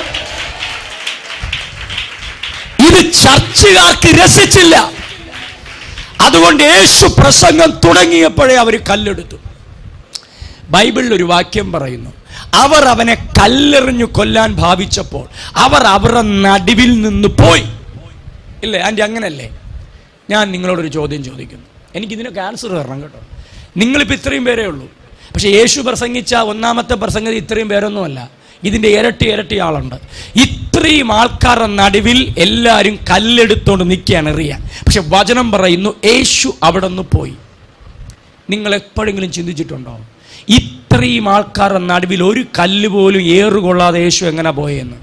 ഇത് ചർച്ചുകാർക്ക് രസിച്ചില്ല. അതുകൊണ്ട് യേശു പ്രസംഗം തുടങ്ങിയപ്പോഴേ അവർ കല്ലെടുത്തു. ബൈബിളിൽ ഒരു വാക്യം പറയുന്നു, അവർ അവനെ കല്ലെറിഞ്ഞു കൊല്ലാൻ ഭാവിച്ചപ്പോൾ അവർ അവരുടെ നടുവിൽ നിന്ന് പോയി. ഇല്ലേ ആൻറ്റി? അങ്ങനല്ലേ? ഞാൻ നിങ്ങളോടൊരു ചോദ്യം ചോദിക്കുന്നു, എനിക്കിതിനൊക്കെ ആൻസർ തരണം കേട്ടോ. നിങ്ങളിപ്പോൾ ഇത്രയും പേരേ ഉള്ളൂ. പക്ഷേ യേശു പ്രസംഗിച്ച ഒന്നാമത്തെ പ്രസംഗത്തിൽ ഇത്രയും പേരൊന്നുമല്ല, ഇതിൻ്റെ ഇരട്ടി ആളുണ്ട്. ഇത്രയും ആൾക്കാരുടെ നടുവിൽ എല്ലാവരും കല്ലെടുത്തോണ്ട് നിൽക്കുകയാണ്, എറിയാൻ. പക്ഷെ വചനം പറയുന്നു യേശു അവിടെ നിന്ന് പോയി. നിങ്ങൾ എപ്പോഴെങ്കിലും ചിന്തിച്ചിട്ടുണ്ടോ ഇത്രയും ആൾക്കാരുടെ നടുവിൽ ഒരു കല്ല് പോലും ഏറുകൊള്ളാതെ യേശു എങ്ങനെ പോയെന്ന്?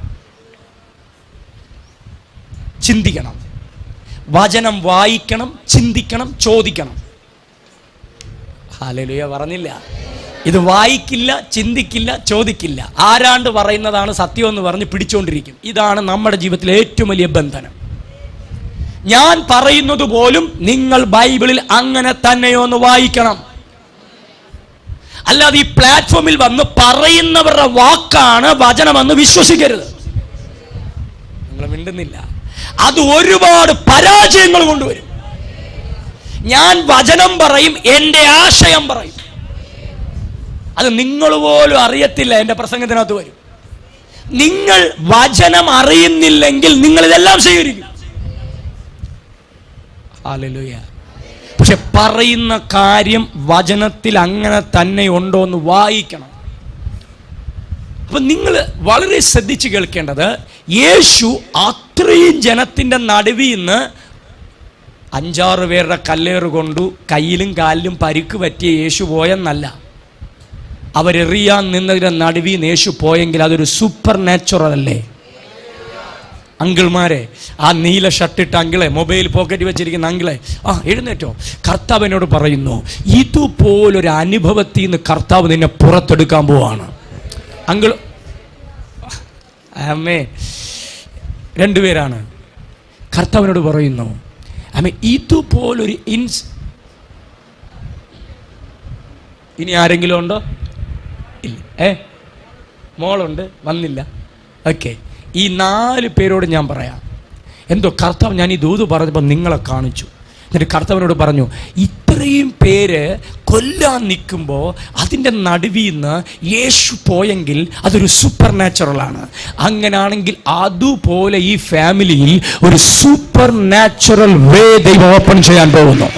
ചിന്തിക്കണം. വചനം വായിക്കണം, ചിന്തിക്കണം, ചോദിക്കണം. ഹല്ലേലൂയ പറഞ്ഞില്ല. ഇത് വായിക്കില്ല, ചിന്തിക്കില്ല, ചോദിക്കില്ല, ആരാണ്ട് പറയുന്നതാണ് സത്യമെന്ന് പറഞ്ഞ് പിടിച്ചുകൊണ്ടിരിക്കും. ഇതാണ് നമ്മുടെ ജീവിതത്തിലെ ഏറ്റവും വലിയ ബന്ധനം. ഞാൻ പറയുന്നത് പോലും നിങ്ങൾ ബൈബിളിൽ അങ്ങനെ തന്നെയോ എന്ന് വായിക്കണം. അല്ലാതെ ഈ പ്ലാറ്റ്ഫോമിൽ വന്ന് പറയുന്നവരുടെ വാക്കാണ് വചനമെന്ന് വിശ്വസിക്കരുത്. നിങ്ങൾ മിണ്ടുന്നില്ല. അത് ഒരുപാട് പരാജയങ്ങൾ കൊണ്ടുവരും. ഞാൻ വചനം പറയും, എൻ്റെ ആശയം പറയും, അത് നിങ്ങൾ പോലും അറിയത്തില്ല. എൻ്റെ പ്രസംഗത്തിനകത്ത് വരും. നിങ്ങൾ വചനം അറിയുന്നില്ലെങ്കിൽ നിങ്ങൾ ഇതെല്ലാം സ്വീകരിക്കും. ഹല്ലേലൂയ. പക്ഷെ പറയുന്ന കാര്യം വചനത്തിൽ അങ്ങനെ തന്നെ ഉണ്ടോ എന്ന് വായിക്കണം. അപ്പൊ നിങ്ങൾ വളരെ ശ്രദ്ധിച്ച് കേൾക്കേണ്ടത്, യേശു അത്രയും ജനത്തിന്റെ നടുവിൽ നിന്ന് 5-6 പേരുടെ കല്ലേറ് കൊണ്ടു കയ്യിലും കാലിലും പരിക്ക് പറ്റിയ യേശു പോയെന്നല്ല. അവരെറിയാൻ നിന്നതിന്റെ നടുവിൽ നിന്ന് യേശു പോയെങ്കിൽ അതൊരു സൂപ്പർ നാച്ചുറൽ അല്ലേ? അങ്കിൾമാരെ, ആ നീല ഷർട്ടിട്ട് അങ്കിളെ, മൊബൈൽ പോക്കറ്റ് വെച്ചിരിക്കുന്ന അങ്കിളെ, എഴുന്നേറ്റോ. കർത്താവ് എന്നോട് പറയുന്നു, ഇതുപോലൊരു അനുഭവത്തിൽ നിന്ന് കർത്താവ് നിന്നെ പുറത്തെടുക്കാൻ പോവാണ്. അങ്കിൾ, അമ്മേ, 2 പേരാണ്. കർത്താവിനോട് പറയുന്നു, അമ്മേ, ഇതുപോലൊരു ഇനി ആരെങ്കിലും ഉണ്ടോ? ഇല്ല. മോളുണ്ട്, വന്നില്ല. ഓക്കെ, ഈ 4 പേരോട് ഞാൻ പറയാം. എന്തോ കർത്താവ്, ഞാൻ ഈ ദൂത് പറഞ്ഞപ്പോൾ നിങ്ങളെ കാണിച്ചു. എന്നിട്ട് കർത്താവിനോട് പറഞ്ഞു, ഇത്രയും പേര് കൊല്ലാൻ നിൽക്കുമ്പോൾ അതിൻ്റെ നടുവിൽ നിന്ന് യേശു പോയെങ്കിൽ അതൊരു സൂപ്പർ നാച്ചുറലാണ്. അങ്ങനാണെങ്കിൽ അതുപോലെ ഈ ഫാമിലിയിൽ ഒരു സൂപ്പർ നാച്ചുറൽ വേ ദൈവം ഓപ്പൺ ചെയ്യാൻ പോകുന്നു.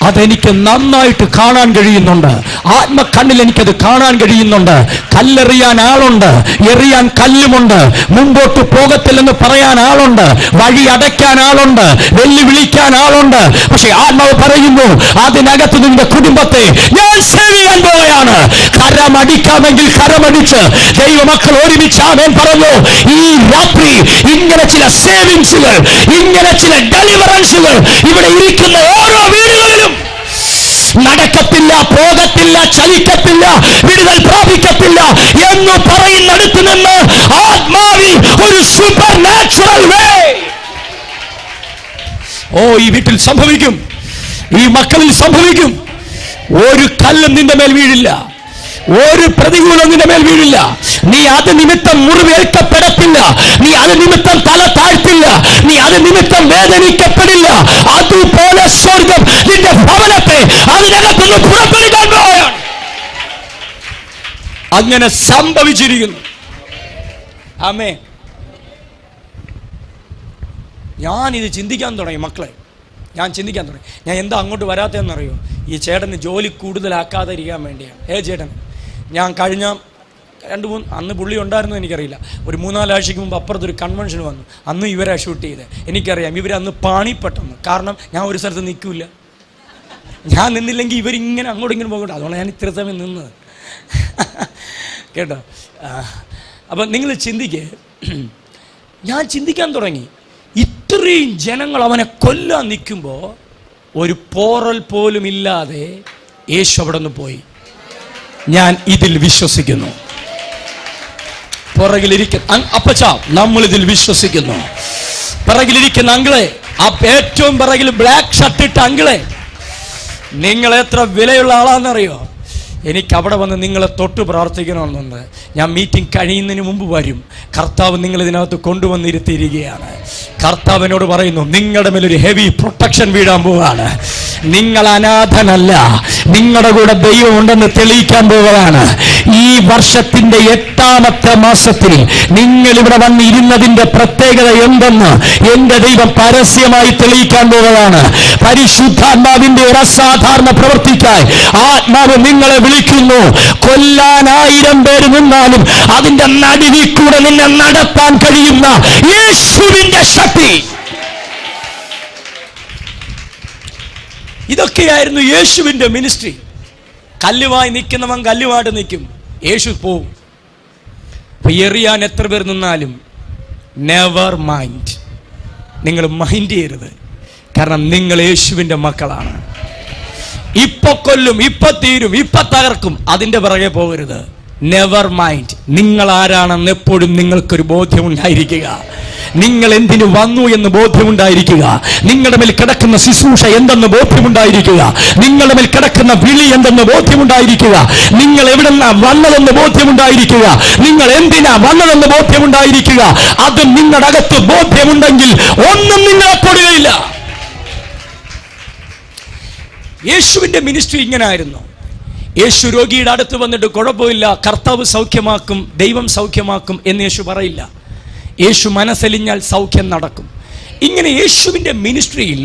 അതെനിക്ക് നന്നായിട്ട് കാണാൻ കഴിയുന്നുണ്ട്. ആത്മകണ്ണിൽ എനിക്കത് കാണാൻ കഴിയുന്നുണ്ട്. കല്ലെറിയാൻ ആളുണ്ട്, എറിയാൻ കല്ലുമുണ്ട്, മുമ്പോട്ട് പോകത്തില്ലെന്ന് പറയാൻ ആളുണ്ട്, വഴി അടയ്ക്കാൻ ആളുണ്ട്, വെല്ലുവിളിക്കാൻ ആളുണ്ട്. പക്ഷെ ആത്മാവ് പറയുന്നു, അതിനകത്ത് നിന്റെ കുടുംബത്തെ ഞാൻ സേവ് ചെയ്യാൻ പോവുകയാണ്. കരമടിക്കാമെങ്കിൽ കരമടിച്ച് ദൈവമക്കൾ ഒരുമിച്ച് ആമേൻ പറഞ്ഞു. ഈ രാത്രി ഇങ്ങനെ ചില സേവിങ്സുകൾ, ഇങ്ങനെ ചില ഡെലിവറൻസുകൾ ഇവിടെ ഇരിക്കുന്ന ഓരോ വീടുകളിലും നടക്കത്തില്ല, പോകത്തില്ല, ചലിക്കത്തില്ല, വിടുതൽ പ്രാപിക്കത്തില്ല എന്ന് പറയുന്നിടത്ത് നിന്ന് ആത്മാവിൽ ഒരു സൂപ്പർ നാച്ചുറൽ വേ ഈ വീട്ടിൽ സംഭവിക്കും, ഈ മക്കളിൽ സംഭവിക്കും. ഒരു കല്ലും നിന്റെ മേൽ വീഴില്ല, ഒരു പ്രതികൂലം നിന്റെ മേൽ വീഴില്ല. നീ അത് നിമിത്തം മുറിവേൽക്കപ്പെടത്തില്ല, നീ അത് നിമിത്തം തല താഴ്ത്തില്ല, നീ അത് നിമിത്തം വേദനിക്കപ്പെടില്ല. അതുപോലെ സ്വർഗം നിന്റെ ഭവനത്തെ അതിനകത്തുനിന്ന് പുറപ്പെടുക്കാൻ പോവുകയാണ്. അങ്ങനെ സംഭവിച്ചിരിക്കുന്നു. ആമേൻ. ഞാനിത് ചിന്തിക്കാൻ തുടങ്ങി മക്കളെ, ഞാൻ ചിന്തിക്കാൻ തുടങ്ങി. ഞാൻ എന്താ അങ്ങോട്ട് വരാത്തതെന്നറിയോ? ഈ ചേട്ടന് ജോലി കൂടുതലാക്കാതെ ഇരിക്കാൻ വേണ്ടിയാണ്. ചേട്ടൻ, ഞാൻ കഴിഞ്ഞ 2-3 അന്ന് പുള്ളി ഉണ്ടായിരുന്നു എനിക്കറിയില്ല, ഒരു 3-4 ആഴ്ചയ്ക്ക് മുമ്പ് അപ്പുറത്തൊരു കൺവെൻഷൻ വന്നു. അന്ന് ഇവരെ ഷൂട്ട് ചെയ്ത്. എനിക്കറിയാം ഇവരന്ന് പാണിപ്പെട്ടെന്ന്. കാരണം ഞാൻ ഒരു സ്ഥലത്ത് നിൽക്കില്ല, ഞാൻ നിന്നില്ലെങ്കിൽ ഇവരിങ്ങനെ അങ്ങോട്ടും ഇങ്ങനെ പോകട്ടെ. അതുകൊണ്ട് ഞാൻ ഇത്ര സമയം നിന്നത് കേട്ടോ. അപ്പം നിങ്ങൾ ചിന്തിക്കേ, ഞാൻ ചിന്തിക്കാൻ തുടങ്ങി, ഇത്രയും ജനങ്ങൾ അവനെ കൊല്ലാൻ നിൽക്കുമ്പോൾ ഒരു പോറൽ പോലും ഇല്ലാതെ യേശു അവിടെ നിന്ന് പോയി. ഞാൻ ഇതിൽ വിശ്വസിക്കുന്നു. പുറകിലിരിക്കുന്ന അപ്പച്ചാ, നമ്മൾ ഇതിൽ വിശ്വസിക്കുന്നു. പിറകിലിരിക്കുന്ന അങ്കിളെ, ആ ഏറ്റവും പിറകിൽ ബ്ലാക്ക് ഷർട്ടിട്ട അങ്കിളെ, നിങ്ങൾ എത്ര വിലയുള്ള ആളാണെന്നറിയോ? എനിക്ക് അവിടെ വന്ന് നിങ്ങളെ തൊട്ട് പ്രാർത്ഥിക്കണമെന്നുണ്ട്. ഞാൻ മീറ്റിംഗ് കഴിയുന്നതിന് മുമ്പ് വരും. കർത്താവ് നിങ്ങൾ ഇതിനകത്ത് കൊണ്ടുവന്നിരുത്തിയിരിക്കുകയാണ്. കർത്താവിനോട് പറയുന്നു, നിങ്ങളുടെ മേലൊരു ഹെവി പ്രൊട്ടക്ഷൻ വീഴാൻ പോവുകയാണ്. നിങ്ങൾ അനാഥനല്ല, നിങ്ങളുടെ കൂടെ ദൈവം ഉണ്ടെന്ന് തെളിയിക്കാൻ പോവുകയാണ്. ഈ വർഷത്തിന്റെ 8ാമത്തെ മാസത്തിൽ നിങ്ങൾ ഇവിടെ വന്നിരുന്നതിന്റെ പ്രത്യേകത എന്തെന്ന് എന്റെ ദൈവം പരസ്യമായി തെളിയിക്കാൻ പോവുകയാണ്. പരിശുദ്ധാത്മാവിന്റെ ഒരു അസാധാരണ പ്രവൃത്തിക്കായി ആത്മാവ് നിങ്ങളെ വിളിക്കുന്നു. കൊല്ലാൻ 1000 പേര് നിന്നാലും അതിന്റെ നടുവിൽ കൂടെ നിന്നെ നടത്താൻ കഴിയുന്ന യേശുവിന്റെ ശക്തി. ഇതൊക്കെയായിരുന്നു യേശുവിന്റെ മിനിസ്ട്രി. കല്ലുമായി നിൽക്കുന്നവൻ കല്ലുമായിട്ട് നിൽക്കും, യേശു പോവും. അപ്പൊ എറിയാൻ എത്ര പേർ നിന്നാലും നെവർ മൈൻഡ്, നിങ്ങൾ മൈൻഡ് ചെയ്യരുത്. കാരണം നിങ്ങൾ യേശുവിന്റെ മക്കളാണ്. ഇപ്പൊ കൊല്ലും, ഇപ്പൊ തീരും, ഇപ്പൊ തകർക്കും, അതിന്റെ പിറകെ പോകരുത്. Never mind. നിങ്ങൾ ആരാണെന്ന് എപ്പോഴും നിങ്ങൾക്കൊരു ബോധ്യം ഉണ്ടായിരിക്കുക. നിങ്ങൾ എന്തിനു വന്നു എന്ന് ബോധ്യമുണ്ടായിരിക്കുക. നിങ്ങളുടെ മേൽ കിടക്കുന്ന ശുശ്രൂഷ എന്തെന്ന് ബോധ്യമുണ്ടായിരിക്കുക. നിങ്ങളുടെ മേൽ കിടക്കുന്ന വിളി എന്തെന്ന് ബോധ്യമുണ്ടായിരിക്കുക. നിങ്ങൾ എവിടെന്നാ വന്നതെന്ന് ബോധ്യമുണ്ടായിരിക്കുക. നിങ്ങൾ എന്തിനാ വന്നതെന്ന് ബോധ്യമുണ്ടായിരിക്കുക. അത് നിങ്ങളുടെ അകത്ത് ബോധ്യമുണ്ടെങ്കിൽ ഒന്നും നിങ്ങളെ തൊടുകയില്ല. യേശുവിന്റെ മിനിസ്ട്രി ഇങ്ങനെ ആയിരുന്നു. യേശു രോഗിയുടെ അടുത്ത് വന്നിട്ട് കുഴപ്പമില്ല, കർത്താവ് സൗഖ്യമാക്കും, ദൈവം സൗഖ്യമാക്കും എന്ന് യേശു പറയില്ല. യേശു മനസ്സലിഞ്ഞാൽ സൗഖ്യം നടക്കും. ഇങ്ങനെ യേശുവിൻ്റെ മിനിസ്ട്രിയിൽ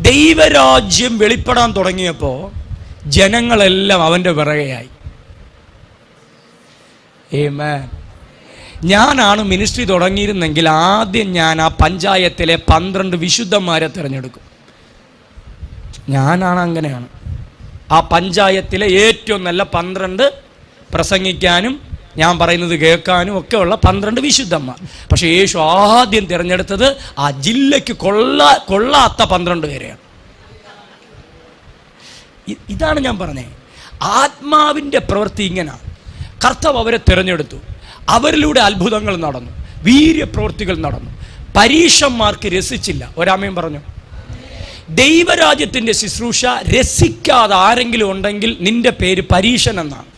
ദൈവരാജ്യം വെളിപ്പെടാൻ തുടങ്ങിയപ്പോൾ ജനങ്ങളെല്ലാം അവൻ്റെ പിറകെയായി. ആമേൻ. ഞാനാണ് മിനിസ്ട്രി തുടങ്ങിയിരുന്നെങ്കിൽ ആദ്യം ഞാൻ ആ പഞ്ചായത്തിലെ 12 വിശുദ്ധന്മാരെ തിരഞ്ഞെടുക്കും. ഞാനാണ് അങ്ങനെയാണ്. ആ പഞ്ചായത്തിലെ ഏറ്റവും നല്ല 12 പ്രസംഗിക്കാനും ഞാൻ പറയുന്നത് കേൾക്കാനും ഒക്കെ ഉള്ള 12 വിശുദ്ധന്മാർ. പക്ഷെ യേശു ആദ്യം തിരഞ്ഞെടുത്തത് ആ ജില്ലയ്ക്ക് കൊള്ളാത്ത 12 പേരെയാണ്. ഇതാണ് ഞാൻ പറഞ്ഞത്. ആത്മാവിൻ്റെ പ്രവൃത്തി ഇങ്ങനെയാണ്. കർത്താവ് അവരെ തിരഞ്ഞെടുത്തു. അവരിലൂടെ അത്ഭുതങ്ങൾ നടന്നു, വീര്യപ്രവൃത്തികൾ നടന്നു. പരീശന്മാർക്ക് രസിച്ചില്ല. ഒരാമയും പറഞ്ഞു. ദൈവരാജ്യത്തിൻ്റെ ശുശ്രൂഷ രസിക്കാതെ ആരെങ്കിലും ഉണ്ടെങ്കിൽ നിന്റെ പേര് പരീശൻ എന്നാണ്.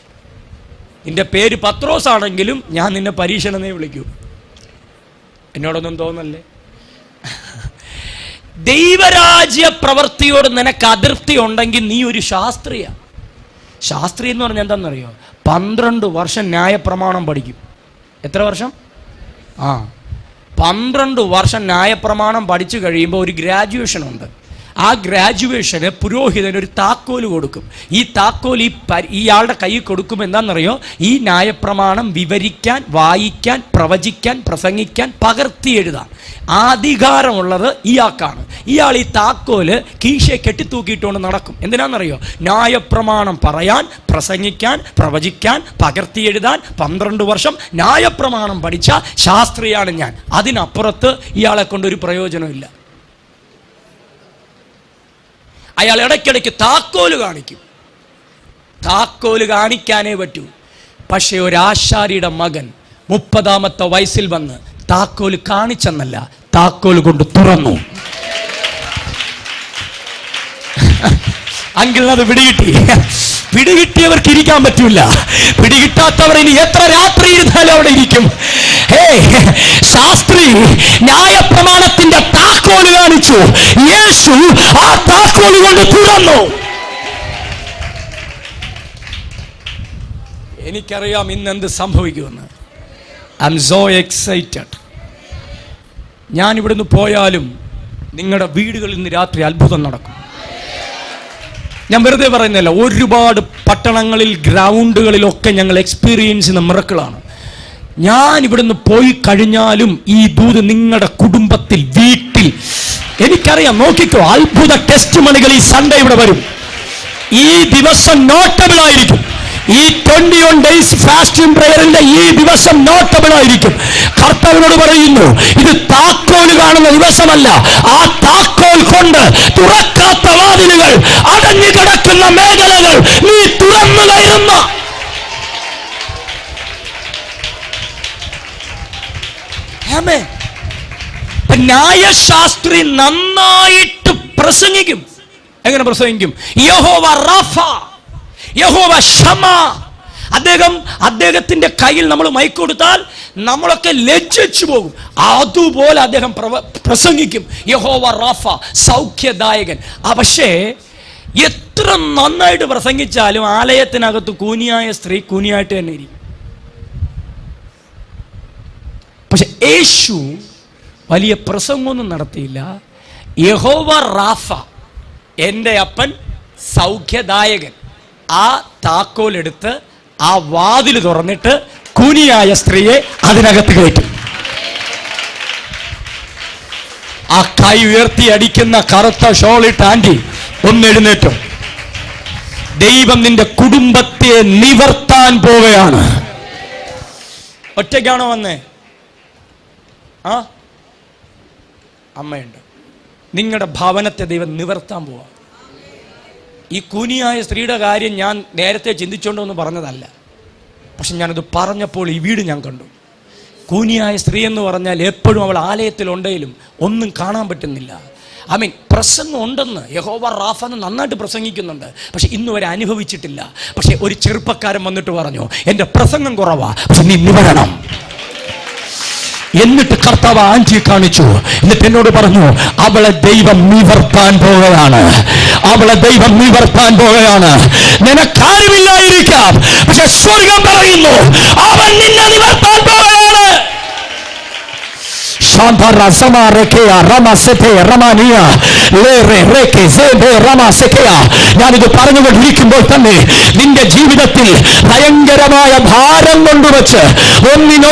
നിന്റെ പേര് പത്രോസ് ആണെങ്കിലും ഞാൻ നിന്നെ പരീശൻ എന്നേ വിളിക്കൂ. എന്നോടൊന്നും തോന്നല്ലേ? ദൈവരാജ്യ പ്രവൃത്തിയോട് നിനക്ക് അതൃപ്തി ഉണ്ടെങ്കിൽ നീ ഒരു ശാസ്ത്രീയ. ശാസ്ത്രി എന്ന് പറഞ്ഞാൽ എന്താണെന്നറിയോ? 12 വർഷം ന്യായപ്രമാണം പഠിക്കും. എത്ര വർഷം? 12 വർഷം ന്യായപ്രമാണം പഠിച്ചു കഴിയുമ്പോൾ ഒരു ഗ്രാജുവേഷൻ ഉണ്ട്. ആ ഗ്രാജുവേഷന് പുരോഹിതന് ഒരു താക്കോല് കൊടുക്കും. ഈ താക്കോൽ ഇയാളുടെ കയ്യിൽ കൊടുക്കും. എന്താണെന്നറിയോ? ഈ ന്യായപ്രമാണം വിവരിക്കാൻ, വായിക്കാൻ, പ്രവചിക്കാൻ, പ്രസംഗിക്കാൻ, പകർത്തി എഴുതാൻ അധികാരമുള്ളത് ഇയാൾക്കാണ്. ഇയാൾ ഈ താക്കോല് കീശയെ കെട്ടിത്തൂക്കിയിട്ടുകൊണ്ട് നടക്കും. എന്തിനാണെന്നറിയോ? ന്യായപ്രമാണം പറയാൻ, പ്രസംഗിക്കാൻ, പ്രവചിക്കാൻ, പകർത്തി എഴുതാൻ 12 വർഷം ന്യായപ്രമാണം പഠിച്ച ശാസ്ത്രിയാണ് ഞാൻ. അതിനപ്പുറത്ത് ഇയാളെ കൊണ്ടൊരു പ്രയോജനമില്ല. അയാൾ ഇടയ്ക്കിടയ്ക്ക് താക്കോല് കാണിക്കും. താക്കോല് കാണിക്കാനേ പറ്റൂ. പക്ഷേ ഒരാശാരിയുടെ മകൻ 30ാമത്തെ വയസ്സിൽ വന്ന് താക്കോല് കാണിച്ചെന്നല്ല, താക്കോല് കൊണ്ട് തുറന്നു. അങ്കിളിനത് പിടികിട്ടി. പിടികിട്ടിയവർക്ക് ഇരിക്കാൻ പറ്റൂല. പിടികിട്ടാത്തവർ ഇനി എത്ര രാത്രി ഇരുന്നാലും അവിടെ ഇരിക്കും. ശാസ്ത്രി ന്യായപ്രമാണത്തിന്റെ താക്കോല് കാണിച്ചു. യേശു ആ താക്കോല് കൊണ്ട് തുറന്നു. എനിക്കറിയാം ഇന്നെന്ത് സംഭവിക്കുമെന്ന്. I am so excited. ഞാൻ ഇവിടുന്ന് പോയാലും നിങ്ങളുടെ വീടുകളിൽ ഇന്ന് രാത്രി അത്ഭുതം നടക്കും. ഞാൻ വെറുതെ പറയുന്നില്ല. ഒരുപാട് പട്ടണങ്ങളിൽ, ഗ്രൗണ്ടുകളിലൊക്കെ ഞങ്ങൾ എക്സ്പീരിയൻസ് ചെയ്യുന്ന മിറക്കിളാണ്. ഞാൻ ഇവിടുന്ന് പോയി കഴിഞ്ഞാലും ഈ ദൂത് നിങ്ങളുടെ കുടുംബത്തിൽ, വീട്ടിൽ, എനിക്കറിയാം. നോക്കിക്കോ, അത്ഭുത ടെസ്റ്റ് മണികൾ ഈ സൺഡേ ഇവിടെ വരും. ഈ ദിവസം നോട്ടബിൾ ആയിരിക്കും. ഈ 21 ഡേയ്സ് ഫാസ്റ്റിംഗ് പ്രയറിന്റെ ഈ ദിവസം നോട്ടബിൾ ആയിരിക്കും. കർത്താവിനോട് പറയുന്നു, ഇത് താക്കോല് കാണുന്ന ദിവസമല്ല. ആ താക്കോൽ കൊണ്ട് തുറക്കാത്ത വാതിലുകൾ, അടഞ്ഞു കിടക്കുന്ന മേഖലകൾ നീ തുറന്നു കയറുന്ന. ന്യായശാസ്ത്രി നന്നായിട്ട് പ്രസംഗിക്കും. എങ്ങനെ പ്രസംഗിക്കും? യഹോവ റാഫ, യഹോവ ഷമ. അദ്ദേഹത്തിന്റെ കയ്യിൽ നമ്മൾ മൈക്ക് കൊടുത്താൽ നമ്മളൊക്കെ ലജ്ജിച്ചു പോകും. അതുപോലെ അദ്ദേഹം പ്രസംഗിക്കും. യഹോവ റാഫ, സൗഖ്യദായകൻ. പക്ഷേ എത്ര നന്നായിട്ട് പ്രസംഗിച്ചാലും ആലയത്തിനകത്ത് കൂനിയായ സ്ത്രീ കൂനിയായിട്ട് തന്നെ ഇരിക്കും. പക്ഷെ യേശു വലിയ പ്രസംഗമൊന്നും നടത്തിയില്ല. യഹോവ റാഫ, എൻ്റെ അപ്പൻ സൗഖ്യദായകൻ. ആ താക്കോലെടുത്ത് ആ വാതിൽ തുറന്നിട്ട് കൂനിയായ സ്ത്രീയെ അതിനകത്ത് കയറ്റും. ആ കൈ ഉയർത്തി അടിക്കുന്ന കറുത്ത ഷോളിട്ട് ആന്റി ഒന്നെഴുന്നേറ്റും. ദൈവം നിന്റെ കുടുംബത്തെ നിവർത്താൻ പോവുകയാണ്. ഒറ്റയ്ക്കാണോ വന്നേ? അമ്മയുണ്ട്. നിങ്ങളുടെ ഭവനത്തെ ദൈവം നിവർത്താൻ പോവാ. ഈ കൂനിയായ സ്ത്രീയുടെ കാര്യം ഞാൻ നേരത്തെ ചിന്തിച്ചോണ്ടോന്ന് പറഞ്ഞതല്ല. പക്ഷെ ഞാനത് പറഞ്ഞപ്പോൾ ഈ വീട് ഞാൻ കണ്ടു. കൂനിയായ സ്ത്രീ എന്ന് പറഞ്ഞാൽ എപ്പോഴും അവൾ ആലയത്തിലുണ്ടെങ്കിലും ഒന്നും കാണാൻ പറ്റുന്നില്ല. പ്രസംഗം ഉണ്ടെന്ന്, യഹോവ റാഫ എന്ന് നന്നായിട്ട് പ്രസംഗിക്കുന്നുണ്ട്, പക്ഷെ ഇന്ന് വരെ അനുഭവിച്ചിട്ടില്ല. പക്ഷെ ഒരു ചെറുപ്പക്കാരൻ വന്നിട്ട് പറഞ്ഞു, എൻ്റെ പ്രസംഗം കുറവാ, പക്ഷെ നീ നിവരണം. എന്നിട്ട് കർത്താവ് ആൻറ്റിയെ കാണിച്ചു. എന്നിട്ട് എന്നോട് പറഞ്ഞു, അവളെ ദൈവം നിവർത്താൻ പോവുകയാണ്, അവളെ ദൈവം നിവർത്താൻ പോവുകയാണ്. നിനക്കാരുമില്ലായിരിക്കാം, പക്ഷെ സ്വർഗം പറയുന്നു അവൻ നിന്നെ നിവർത്താൻ പോവുകയാണ്. ഞാനിത് പറഞ്ഞുകൊണ്ടിരിക്കുമ്പോൾ തന്നെ നിന്റെ ജീവിതത്തിൽ ഭയങ്കരമായ ഭാരം കൊണ്ടുവച്ച് ഒന്നിന്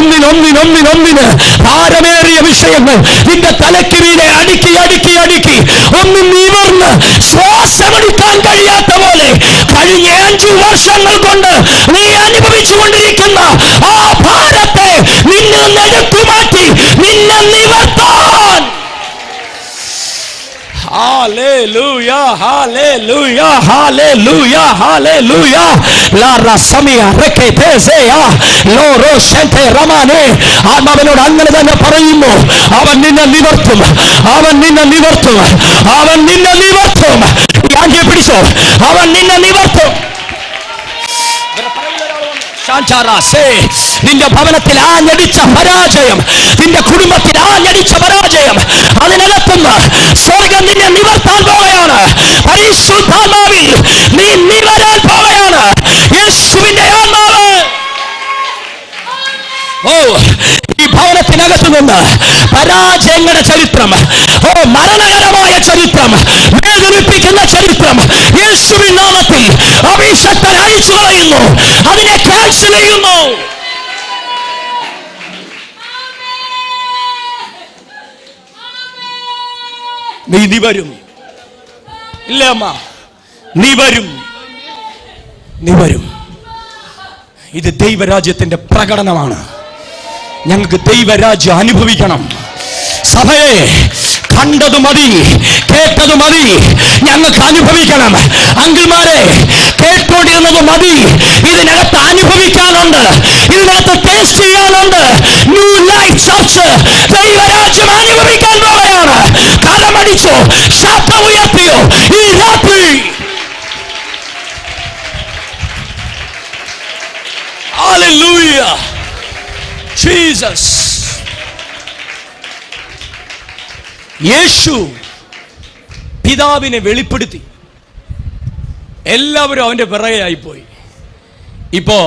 ഭാരമേറിയ വിഷയങ്ങൾ നിന്റെ തലയ്ക്ക് മീതെ അടുക്കി അടുക്കി അടുക്കി ഒന്ന് നിവർന്ന് ശ്വാസമെടുക്കാൻ കഴിയാത്ത പോലെ കഴിഞ്ഞ 5 വർഷങ്ങൾ കൊണ്ട് നീ അനുഭവിച്ചു കൊണ്ടിരിക്കുന്ന ആ ഭാരത്തെ നിന്നിൽ നിന്ന് എടുത്തുമാറ്റി നിന്നെ നിവർത്താൻ. Hallelujah, hallelujah, hallelujah, hallelujah. La rasamia reketezea loro shente ramane. ആത്മാവിനോട് അങ്ങനെ തന്നെ പറയുന്നു, അവൻ നിന്നെ നിവർത്തും, അവൻ നിന്നെ നിവർത്തും, അവൻ നിന്നെ നിവർത്തും. ആകെ പിടിച്ചോ, അവൻ നിന്നെ നിവർത്തും. നിന്റെ ഭവനത്തിൽ ആഞ്ഞടിച്ച പരാജയം, നിന്റെ കുടുംബത്തിൽ ആഞ്ഞടിച്ച പരാജയം, അതിനകത്തുനിന്ന് സ്വർഗം നിന്നെ നിവർത്താൻ പോവുകയാണ്. പരിശുദ്ധാത്മാവിൽ നീ നിവരാൻ പോവുകയാണ്. യേശുവിന്റെ ആത്മാവ് ഈ ഭവനത്തിനകത്തു നിന്ന് പരാജയങ്ങളുടെ ചരിത്രം, മരണകരമായ ചരിത്രം, വേദനിപ്പിക്കുന്ന ചരിത്രം യേശുവിൻ നാമത്തിൽ അഭിഷക്തൻ അഴിച്ചു കളയുന്നു, അതിനെ ക്യാൻസൽ ചെയ്യുന്നു. നീ വരും, ഇല്ല അമ്മ, നീ വരും, നീ വരും. ഇത് ദൈവരാജ്യത്തിന്റെ പ്രകടനമാണ്. ഞങ്ങൾക്ക് ദൈവരാജ്യം അനുഭവിക്കണം. സഭയെ കണ്ടത് മതി, കേട്ടത് മതി, ഞങ്ങൾക്ക് അനുഭവിക്കണം. അങ്കിൾമാരെ, കേട്ടോണ്ടിരുന്നത് മതി, ഇതിനകത്ത് അനുഭവിക്കാനുണ്ട്, ഇതിനകത്ത് ടേസ്റ്റ് ചെയ്യാനുണ്ട്. ന്യൂ ലൈഫ് ചർച്ച് ദൈവരാജ്യം അനുഭവിക്കാൻ പോവുകയാണ്. കരമടിച്ചോ, ശബ്ദം ഉയർത്തിയോ ഈ രാത്രി. Hallelujah, Jesus. യേശു പിതാവിനെ വെളിപ്പെടുത്തി, എല്ലാവരും അവന്റെ പിറകെയായിപ്പോയി. ഇപ്പോ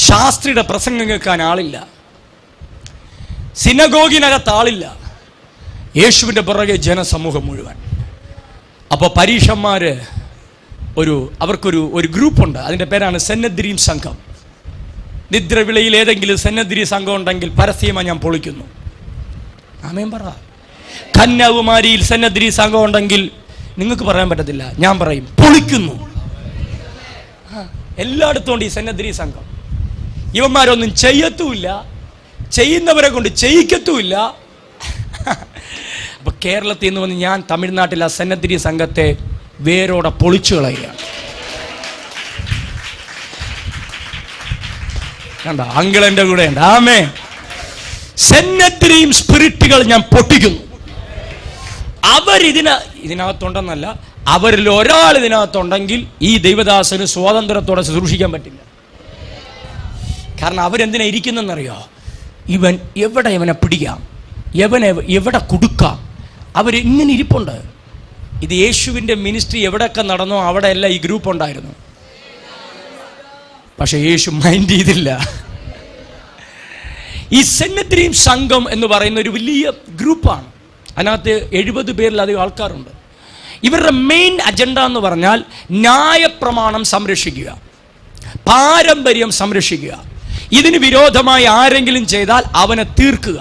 ശാസ്ത്രിയുടെ പ്രസംഗം കേൾക്കാൻ ആളില്ല, സിനഗോഗിനകത്ത് ആളില്ല, യേശുവിന്റെ പിറകെ ജനസമൂഹം മുഴുവൻ. അപ്പോൾ പരീക്ഷന്മാര് അവർക്കൊരു ഗ്രൂപ്പുണ്ട്, അതിന്റെ പേരാണ് സെന്നദ്രീം സംഘം. നിദ്രവിളയിൽ ഏതെങ്കിലും സെന്നദ്രി സംഘം ഉണ്ടെങ്കിൽ പരസ്യമായി ഞാൻ പൊളിക്കുന്നു. ആമേൻ പറ. കന്യാകുമാരിയിൽ സെന്നദ്രി സംഘം ഉണ്ടെങ്കിൽ നിങ്ങൾക്ക് പറയാൻ പറ്റത്തില്ല, ഞാൻ പറയും പൊളിക്കുന്നു. എല്ലായിടത്തും ഉണ്ട് ഈ സെന്നദ്രി സംഘം. ഇവന്മാരൊന്നും ചെയ്യത്തുമില്ല, ചെയ്യുന്നവരെ കൊണ്ട് ചെയ്യിക്കത്തുമില്ല. അപ്പൊ കേരളത്തിൽ നിന്ന് വന്ന് ഞാൻ തമിഴ്നാട്ടിൽ ആ സെന്നദ്രി സംഘത്തെ വേരോടെ പൊളിച്ചു കളയുകയാണ്. കണ്ട, അങ്കിൾ എൻ്റെ കൂടെ ഉണ്ട്. ആമേ. സെന്നദ്രീം സ്പിരിറ്റുകൾ ഞാൻ പൊട്ടിക്കുന്നു. ഇതിനകത്തുണ്ടെന്നല്ല, അവരിൽ ഒരാൾ ഇതിനകത്തുണ്ടെങ്കിൽ ഈ ദൈവദാസന് സ്വാതന്ത്ര്യത്തോടെ ശുശ്രൂഷിക്കാൻ പറ്റില്ല. കാരണം അവരെന്തിനാ ഇരിക്കുന്നെന്നറിയോ? ഇവൻ എവിടെ ഇവനെ പിടിക്കാം, എവിടെ കൊടുക്കാം, അവരിങ്ങനെ ഇരിപ്പുണ്ട്. ഇത് യേശുവിൻ്റെ മിനിസ്ട്രി എവിടെയൊക്കെ നടന്നോ അവിടെയെല്ലാം ഈ ഗ്രൂപ്പ് ഉണ്ടായിരുന്നു. പക്ഷെ യേശു മൈൻഡ് ചെയ്തില്ല. ഈ സെന്നദ്രീം സംഘം എന്ന് പറയുന്ന ഒരു വലിയ ഗ്രൂപ്പാണ്. അതിനകത്ത് 70 പേരിലധികം ആൾക്കാരുണ്ട്. ഇവരുടെ മെയിൻ അജണ്ട എന്ന് പറഞ്ഞാൽ ന്യായപ്രമാണം സംരക്ഷിക്കുക, പാരമ്പര്യം സംരക്ഷിക്കുക, ഇതിന് വിരോധമായി ആരെങ്കിലും ചെയ്താൽ അവനെ തീർക്കുക.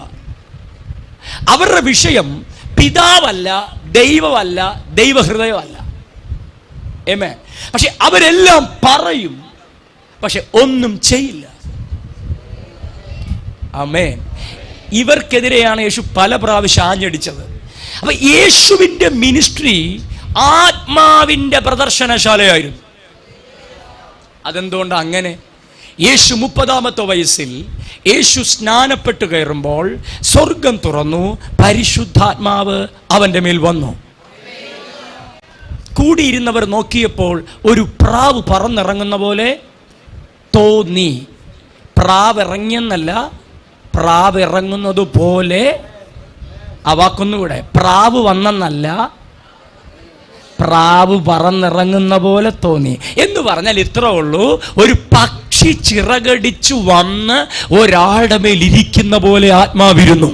അവരുടെ വിഷയം പിതാവല്ല, ദൈവമല്ല, ദൈവഹൃദയമല്ല. ഏമേ. പക്ഷെ അവരെല്ലാം പറയും, പക്ഷെ ഒന്നും ചെയ്യില്ല. ആമേൻ. ഇവർക്കെതിരെയാണ് യേശു പല പ്രാവശ്യം ആഞ്ഞടിച്ചത്. അപ്പൊ യേശുവിന്റെ മിനിസ്ട്രി ആത്മാവിന്റെ പ്രദർശനശാലയായിരുന്നു. അതെന്തുകൊണ്ട് അങ്ങനെ? യേശു 30-ാമത്തെ വയസ്സിൽ യേശു സ്നാനപ്പെട്ട് കയറുമ്പോൾ സ്വർഗം തുറന്നു, പരിശുദ്ധാത്മാവ് അവന്റെ മേൽ വന്നു. കൂടിയിരുന്നവർ നോക്കിയപ്പോൾ ഒരു പ്രാവ് പറന്നിറങ്ങുന്ന പോലെ തോന്നി. പ്രാവ് ഇറങ്ങിയെന്നല്ല, പ്രാവ് ഇറങ്ങുന്നത് പോലെ. ആ വാക്കൊന്നുകൂടെ, പ്രാവ് വന്നെന്നല്ല, പ്രാവ് പറന്നിറങ്ങുന്ന പോലെ തോന്നി എന്ന് പറഞ്ഞാൽ ഇത്ര ഉള്ളൂ, ഒരു പക്ഷി ചിറകടിച്ചു വന്ന് ഒരാളുടെ മേൽ ഇരിക്കുന്ന പോലെ ആത്മാവിരുന്നു.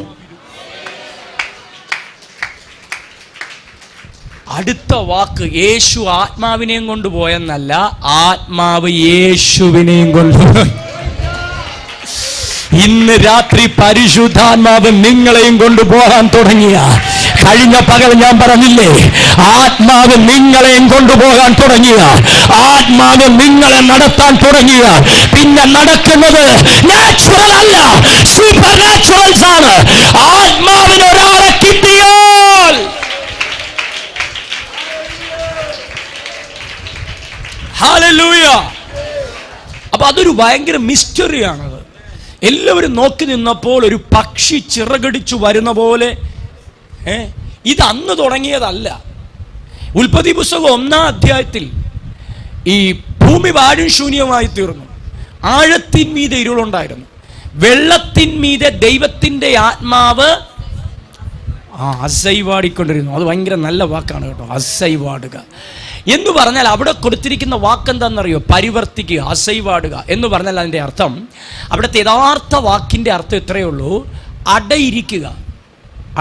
അടുത്ത വാക്ക്, യേശു ആത്മാവിനെയും കൊണ്ടുപോയെന്നല്ല, ആത്മാവ് യേശുവിനെയും കൊണ്ടുപോയി. ഇന്ന് രാത്രി പരിശുദ്ധാത്മാവ് നിങ്ങളെയും കൊണ്ടുപോകാൻ തുടങ്ങിയ, കഴിഞ്ഞ പകൽ ഞാൻ പറഞ്ഞില്ലേ, ആത്മാവ് നിങ്ങളെയും കൊണ്ടുപോകാൻ തുടങ്ങിയ, ആത്മാവ് നിങ്ങളെ നടത്താൻ തുടങ്ങിയ, പിന്നെ നടക്കുന്നത് നാച്ചുറൽ അല്ല, സൂപ്പർ നാച്ചുറൽസ് ആണ്. ആത്മാവിന് ഒരാളെ കിട്ടിയാൽ ഹല്ലേലൂയ. അപ്പൊ അതൊരു ഭയങ്കര മിസ്റ്ററിയാണത്. എല്ലാവരും നോക്കി നിന്നപ്പോൾ ഒരു പക്ഷി ചിറകടിച്ചു വരുന്ന പോലെ. ഇത് അന്ന് തുടങ്ങിയതല്ല. ഉൽപ്പത്തി പുസ്തകം 1-ാം അധ്യായത്തിൽ ഈ ഭൂമി വാഴും ശൂന്യമായി തീർന്നു. ആഴത്തിന്മീതെ ഇരുളുണ്ടായിരുന്നു, വെള്ളത്തിന്മീതെ ദൈവത്തിന്റെ ആത്മാവ് അസൈവാടിക്കൊണ്ടിരുന്നു. അത് ഭയങ്കര നല്ല വാക്കാണ് കേട്ടോ, അസൈവാടുക എന്ന് പറഞ്ഞാൽ അവിടെ കൊടുത്തിരിക്കുന്ന വാക്കെന്താണെന്നറിയോ? പരിവർത്തിക്കുക, അസൈവാടുക എന്ന് പറഞ്ഞാൽ അതിൻ്റെ അർത്ഥം, അവിടുത്തെ യഥാർത്ഥ വാക്കിൻ്റെ അർത്ഥം ഇത്രയേ ഉള്ളൂ, അടയിരിക്കുക.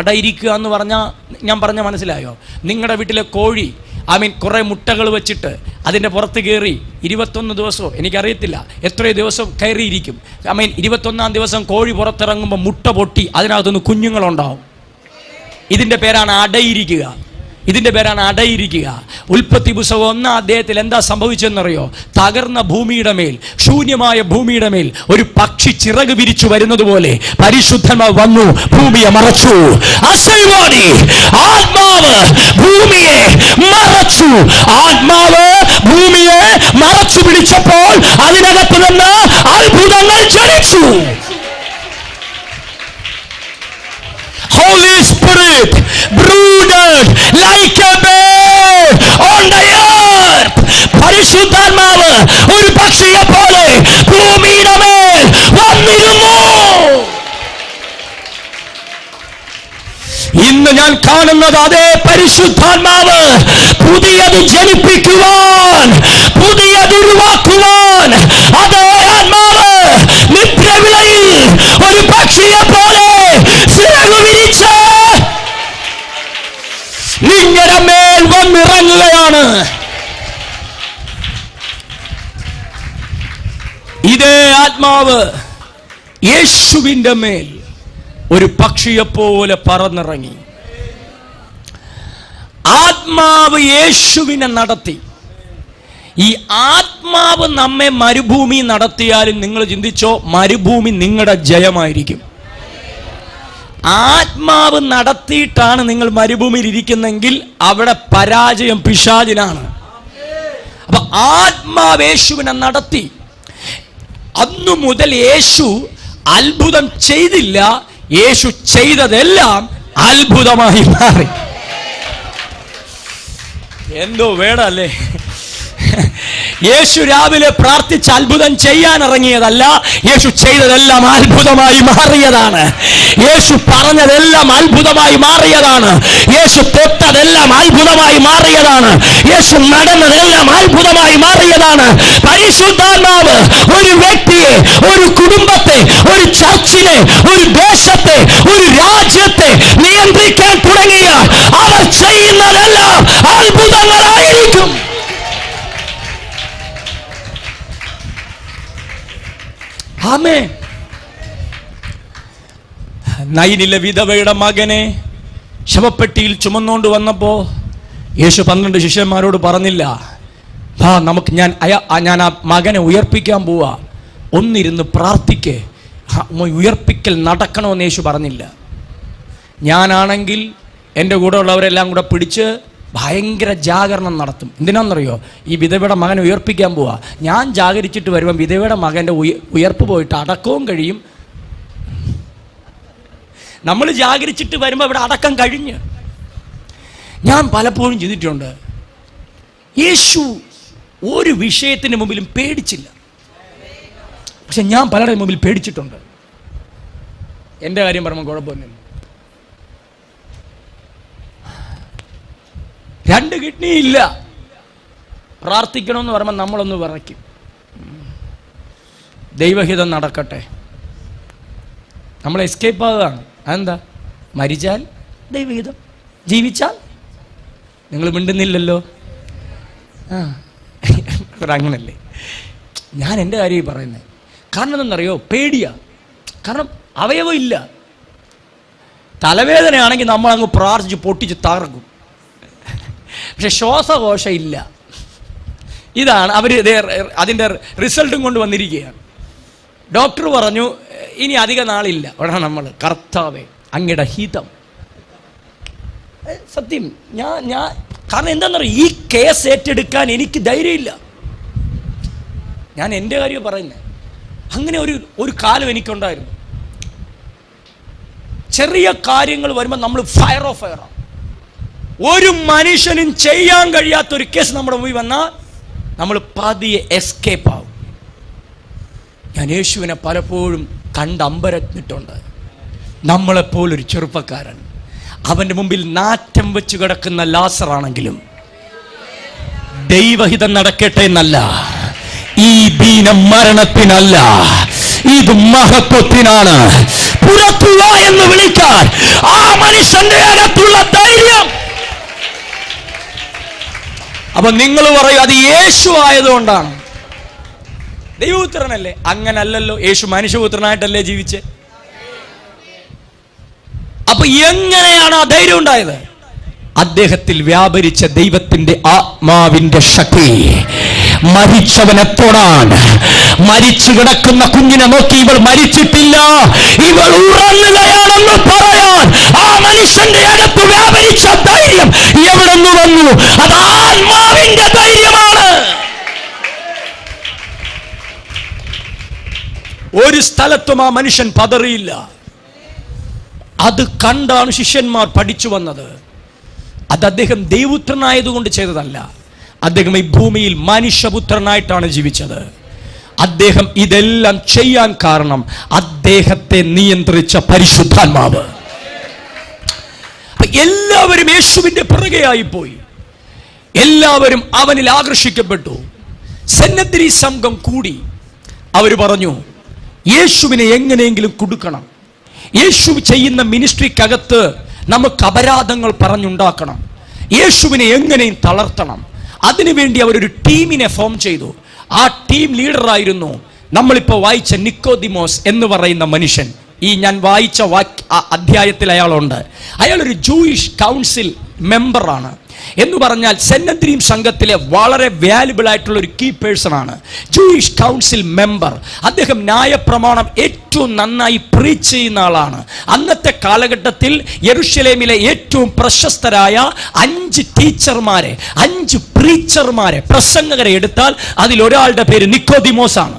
അടയിരിക്കുക എന്ന് പറഞ്ഞാൽ ഞാൻ പറഞ്ഞ മനസ്സിലായോ? നിങ്ങളുടെ വീട്ടിലെ കോഴി കുറേ മുട്ടകൾ വെച്ചിട്ട് അതിൻ്റെ പുറത്ത് കയറി 21 ദിവസമോ എനിക്കറിയത്തില്ല എത്രയോ ദിവസം കയറിയിരിക്കും. 21-ാം ദിവസം കോഴി പുറത്തിറങ്ങുമ്പോൾ മുട്ട പൊട്ടി അതിനകത്തുനിന്ന് കുഞ്ഞുങ്ങളുണ്ടാവും. ഇതിൻ്റെ പേരാണ് അടയിരിക്കുക. ഇതിൻ്റെ പേരാണ് അടയിരിക്കുക. ഉൽപ്പത്തി പുസ്തകം 1-ാം അധ്യായത്തിൽ എന്താ സംഭവിച്ചെന്നറിയോ? തകർന്ന ഭൂമിയുടെ മേൽ, ശൂന്യമായ ഭൂമിയുടെ മേൽ ഒരു പക്ഷി ചിറക് വിരിച്ചു വരുന്നത് പോലെ പരിശുദ്ധന്മാർ വന്നു, ഭൂമിയെ മറച്ചു. അസൈവാടി, ആത്മാവ് ഭൂമിയെ മറച്ചു. ആത്മാവ് ഭൂമിയെ മറച്ചു പിടിച്ചപ്പോൾ അതിനകത്ത് നിന്ന് അത്ഭുതങ്ങൾ ജനിച്ചു. Holy Spirit brooded like a bird on the earth. പരിശുദ്ധാത്മാവ് ഒരു പക്ഷിയെ പോലെ ഭൂമിയുടെ മേൽ വന്നിരുന്നു. ഇന്ന് ഞാൻ കാണുന്നത് അതേ പരിശുദ്ധാത്മാവ് പുതിയത് ജനിപ്പിക്കുവാൻ, പുതിയത് ഉരുവാക്കുവാൻ അതേ ആത്മാവ് നിദ്രവിളയിൽ ഒരു പക്ഷിയെ പോലെ ചിറകു വിരിച്ച് നിങ്ങളുടെ മേൽ വന്നിറങ്ങുകയാണ്. ഇതേ ആത്മാവ് യേശുവിൻ്റെ മേൽ ഒരു പക്ഷിയെപ്പോലെ പറന്നിറങ്ങി. ആത്മാവ് യേശുവിനെ നടത്തി. ഈ ആത്മാവ് നമ്മെ മരുഭൂമി നടത്തിയാലും നിങ്ങൾ ചിന്തിച്ചോ, മരുഭൂമി നിങ്ങളുടെ ജയമായിരിക്കും. ആത്മാവ് നടത്തിയിട്ടാണ് നിങ്ങൾ മരുഭൂമിയിൽ ഇരിക്കുന്നെങ്കിൽ അവിടെ പരാജയം പിശാചിനാണ്. അപ്പൊ ആത്മാവ് യേശുവിനെ നടത്തി. അന്നു മുതൽ യേശു അത്ഭുതം ചെയ്തില്ല, യേശു ചെയ്തതെല്ലാം അത്ഭുതമായി മാറി. എന്തോ വേടല്ലേ? യേശു രാവിലെ പ്രാർത്ഥിച്ച് അത്ഭുതം ചെയ്യാൻ ഇറങ്ങിയതല്ല, യേശു ചെയ്തതെല്ലാം അത്ഭുതമായി മാറിയതാണ്. യേശു പറഞ്ഞതെല്ലാം അത്ഭുതമായി മാറിയതാണ്. യേശു തൊട്ടതെല്ലാം അത്ഭുതമായി മാറിയതാണ്. യേശു നടന്നതെല്ലാം അത്ഭുതമായി മാറിയതാണ്. പരിശുദ്ധാത്മാവ് ഒരു വ്യക്തിയെ, ഒരു കുടുംബത്തെ, ഒരു ചർച്ചിനെ, ഒരു ദേശത്തെ, ഒരു രാജ്യത്തെ നിയന്ത്രിക്കാൻ തുടങ്ങിയാൽ അവർ ചെയ്യുന്നതെല്ലാം അത്ഭുതങ്ങളായിരിക്കും. ആമേൻ. നൈനിലെ വിധവയുടെ മകനെ ശവപ്പെട്ടിയിൽ ചുമന്നുകൊണ്ട് വന്നപ്പോ യേശു 12 ശിഷ്യന്മാരോട് പറഞ്ഞില്ല, ഞാൻ ആ മകനെ ഉയർപ്പിക്കാൻ പോവാ, ഒന്നിരുന്ന് പ്രാർത്ഥിക്കേ, ഉയർപ്പിക്കൽ നടക്കണമെന്ന് യേശു പറഞ്ഞില്ല. ഞാനാണെങ്കിൽ എൻ്റെ കൂടെ ഉള്ളവരെല്ലാം കൂടെ പിടിച്ച് ഭയങ്കര ജാഗരണം നടത്തും. എന്തിനാണെന്നറിയോ? ഈ വിധവയുടെ മകൻ ഉയർപ്പിക്കാൻ പോവാ. ഞാൻ ജാഗരിച്ചിട്ട് വരുമ്പം വിധവയുടെ മകൻ്റെ ഉയർപ്പ് പോയിട്ട് അടക്കവും കഴിയും. നമ്മൾ ജാഗരിച്ചിട്ട് വരുമ്പോൾ ഇവിടെ അടക്കം കഴിഞ്ഞ്. ഞാൻ പലപ്പോഴും ചെയ്തിട്ടുണ്ട്. യേശു ഒരു വിഷയത്തിന് മുമ്പിലും പേടിച്ചില്ല. പക്ഷെ ഞാൻ പലരുടെ മുമ്പിൽ പേടിച്ചിട്ടുണ്ട്. എൻ്റെ കാര്യം പറയുമ്പോൾ കുഴപ്പമൊന്നുമില്ല. 2 കിഡ്നി ഇല്ല, പ്രാർത്ഥിക്കണമെന്ന് പറയുമ്പോൾ നമ്മളൊന്ന് വിറയ്ക്കും. ദൈവഹിതം നടക്കട്ടെ, നമ്മൾ എസ്കേപ്പ് ആകുകയാണ്. അതെന്താ? മരിച്ചാൽ ദൈവഹിതം, ജീവിച്ചാൽ നിങ്ങൾ മിണ്ടുന്നില്ലല്ലോ. അങ്ങനല്ലേ? ഞാൻ എൻ്റെ കാര്യം പറയുന്നത്. കാരണം എന്തെന്നറിയോ? പേടിയാ. കാരണം അവയവം ഇല്ല. തലവേദനയാണെങ്കിൽ നമ്മളങ്ങ് പ്രാർത്ഥിച്ച് പൊട്ടിച്ച് തകർക്കും. പക്ഷെ ശ്വാസകോശം ഇല്ല. ഇതാണ് അവർ അതിൻ്റെ റിസൾട്ടും കൊണ്ട് വന്നിരിക്കുകയാണ്. ഡോക്ടർ പറഞ്ഞു ഇനി അധിക നാളില്ല. ഉടനെ നമ്മൾ കർത്താവേ അങ്ങയുടെ ഹിതം. സത്യം ഞാൻ കാരണം എന്താണെന്നറിയോ? ഈ കേസ് ഏറ്റെടുക്കാൻ എനിക്ക് ധൈര്യമില്ല. ഞാൻ എൻ്റെ കാര്യം പറയുന്നത്. അങ്ങനെ ഒരു കാലം എനിക്കുണ്ടായിരുന്നു. ചെറിയ കാര്യങ്ങൾ വരുമ്പോൾ നമ്മൾ ഫയറാണ്. ഒരു മനുഷ്യനും ചെയ്യാൻ കഴിയാത്തൊരു കേസ് നമ്മുടെ മുമ്പിൽ വന്നാൽ നമ്മൾ പതിയെ എസ്കേപ്പ് ആവും. ഞാൻ യേശുവിനെ പലപ്പോഴും കണ്ടമ്പരന്നിട്ടുണ്ട്. നമ്മളെപ്പോലൊരു ചെറുപ്പക്കാരൻ, അവൻ്റെ മുമ്പിൽ നാറ്റം വെച്ച് കിടക്കുന്ന ലാസറാണെങ്കിലും ദൈവഹിതം നടക്കട്ടെ എന്നല്ല, ഈ ദീനം മരണത്തിനല്ല, ഇത് മഹത്വത്തിനാണ്. പുറത്തുവാ എന്ന് വിളിക്കാൻ ആ മനുഷ്യന്റെ അകത്തുള്ള ധൈര്യം. അപ്പൊ നിങ്ങൾ പറയും അത് യേശു ആയതുകൊണ്ടാണ്. ദൈവപുത്രനല്ലേ? അങ്ങനല്ലല്ലോ. യേശു മനുഷ്യപുത്രനായിട്ടല്ലേ ജീവിച്ചേ? അപ്പൊ എങ്ങനെയാണ് ആ ധൈര്യം ഉണ്ടായത്? അദ്ദേഹത്തിൽ വ്യാപരിച്ച ദൈവത്തിന്റെ ആത്മാവിന്റെ ശക്തി. മരിച്ചവനെ തൊടാൻ, മരിച്ചു കിടക്കുന്ന കുഞ്ഞിനെ നോക്കി ഇവൾ മരിച്ചിട്ടില്ല, ഇവൾ ഉറങ്ങുകയാണെന്ന് പറയാൻ ആ മനുഷ്യന്റെ അകത്ത് വ്യാപരിച്ച ധൈര്യം എവിടെ നിന്ന് വന്നു? അത് ആത്മാവിന്റെ ധൈര്യമാണ്. ഒരു സ്ഥലത്തും ആ മനുഷ്യൻ പതറിയില്ല. അത് കണ്ടാണ് ശിഷ്യന്മാർ പഠിച്ചു വന്നത്. അത് അദ്ദേഹം ദൈവപുത്രനായതുകൊണ്ട് ചെയ്തതല്ല. അദ്ദേഹം ഈ ഭൂമിയിൽ മനുഷ്യപുത്രനായിട്ടാണ് ജീവിച്ചത്. അദ്ദേഹം ഇതെല്ലാം ചെയ്യാൻ കാരണം അദ്ദേഹത്തെ നിയന്ത്രിച്ച പരിശുദ്ധാത്മാവ്. എല്ലാവരും യേശുവിന്റെ പിറകെയായി പോയി. എല്ലാവരും അവനിൽ ആകർഷിക്കപ്പെട്ടു. സെന്നദ്രി സംഘം കൂടി. അവർ പറഞ്ഞു യേശുവിനെ എങ്ങനെയെങ്കിലും കൊടുക്കണം. യേശു ചെയ്യുന്ന മിനിസ്ട്രിക്കകത്ത് നമുക്ക് അപരാധങ്ങൾ പറഞ്ഞുണ്ടാക്കണം. യേശുവിനെ എങ്ങനെയും തളർത്തണം. അതിനുവേണ്ടി അവരൊരു ടീമിനെ ഫോം ചെയ്തു. ആ ടീം ലീഡറായിരുന്നു നമ്മളിപ്പോൾ വായിച്ച നിക്കോദിമോസ് എന്ന് പറയുന്ന മനുഷ്യൻ. ഈ ഞാൻ വായിച്ച അധ്യായത്തിൽ അയാളുണ്ട്. അയാളൊരു ജൂയിഷ് കൗൺസിൽ മെമ്പറാണ്. എന്ന് പറഞ്ഞാൽ സെന്നദ്രീം സംഘത്തിലെ വളരെ വാല്യുബിൾ ആയിട്ടുള്ള ഒരു കീ പേഴ്സൺ ആണ്. Jewish council member. അദ്ദേഹം ന്യായപ്രമാണം ഏറ്റവും നന്നായി പ്രീച്ച് ചെയ്യുന്ന ആളാണ്. അന്നത്തെ കാലഘട്ടത്തിൽ യെരുശലേമിലെ ഏറ്റവും പ്രശസ്തരായ 5 ടീച്ചർമാരെ, 5 പ്രീച്ചർമാരെ, പ്രസംഗകരെ എടുത്താൽ അതിലൊരാളുടെ പേര് നിക്കോദിമോസ് ആണ്.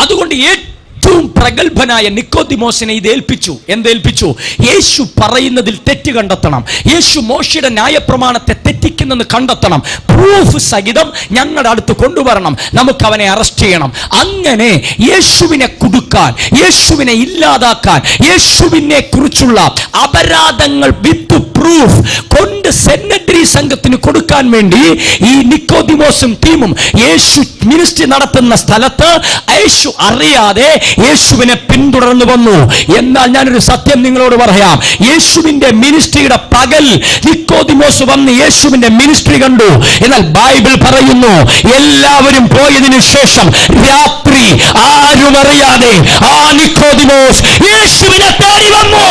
അതുകൊണ്ട് ഏറ്റവും പ്രഗത്ഭനായ നിക്കോദിമോസിനെ ഇത് ഏൽപ്പിച്ചു. എന്തേൽപ്പിച്ചു? യേശു പറയുന്നതിൽ തെറ്റ് കണ്ടെത്തണം. യേശു മോശയുടെ ന്യായപ്രമാണത്തെ തെറ്റിക്കുന്നെന്ന് കണ്ടെത്തണം. പ്രൂഫ് സഹിതം ഞങ്ങളുടെ അടുത്ത് കൊണ്ടുവരണം. നമുക്ക് അവനെ അറസ്റ്റ് ചെയ്യണം. അങ്ങനെ യേശുവിനെ കുടുക്കാൻ, യേശുവിനെ ഇല്ലാതാക്കാൻ, യേശുവിനെ കുറിച്ചുള്ള അപരാധങ്ങൾ വിത്ത് പ്രൂഫ് കൊണ്ട് സെന്നദ്രി സംഘത്തിന് കൊടുക്കാൻ വേണ്ടി ഈ നിക്കോദിമോസും ടീമും യേശു മിനിസ്ട്രി നടത്തുന്ന സ്ഥലത്ത് യേശു അറിയാതെ യേശുവിനെ പിന്തുടർന്നു വന്നു. എന്നാൽ ഞാനൊരു സത്യം നിങ്ങളോട് പറയാം. യേശുവിന്റെ മിനിസ്ട്രിയുടെ പകൽ നിക്കോദിമോസ് വന്ന് യേശുവിന്റെ മിനിസ്ട്രി കണ്ടു. എന്നാൽ ബൈബിൾ പറയുന്നു എല്ലാവരും പോയതിനു ശേഷം രാത്രി ആരും അറിയാതെ ആ നിക്കോദിമോസ് യേശുവിനെ തേടി വന്നു.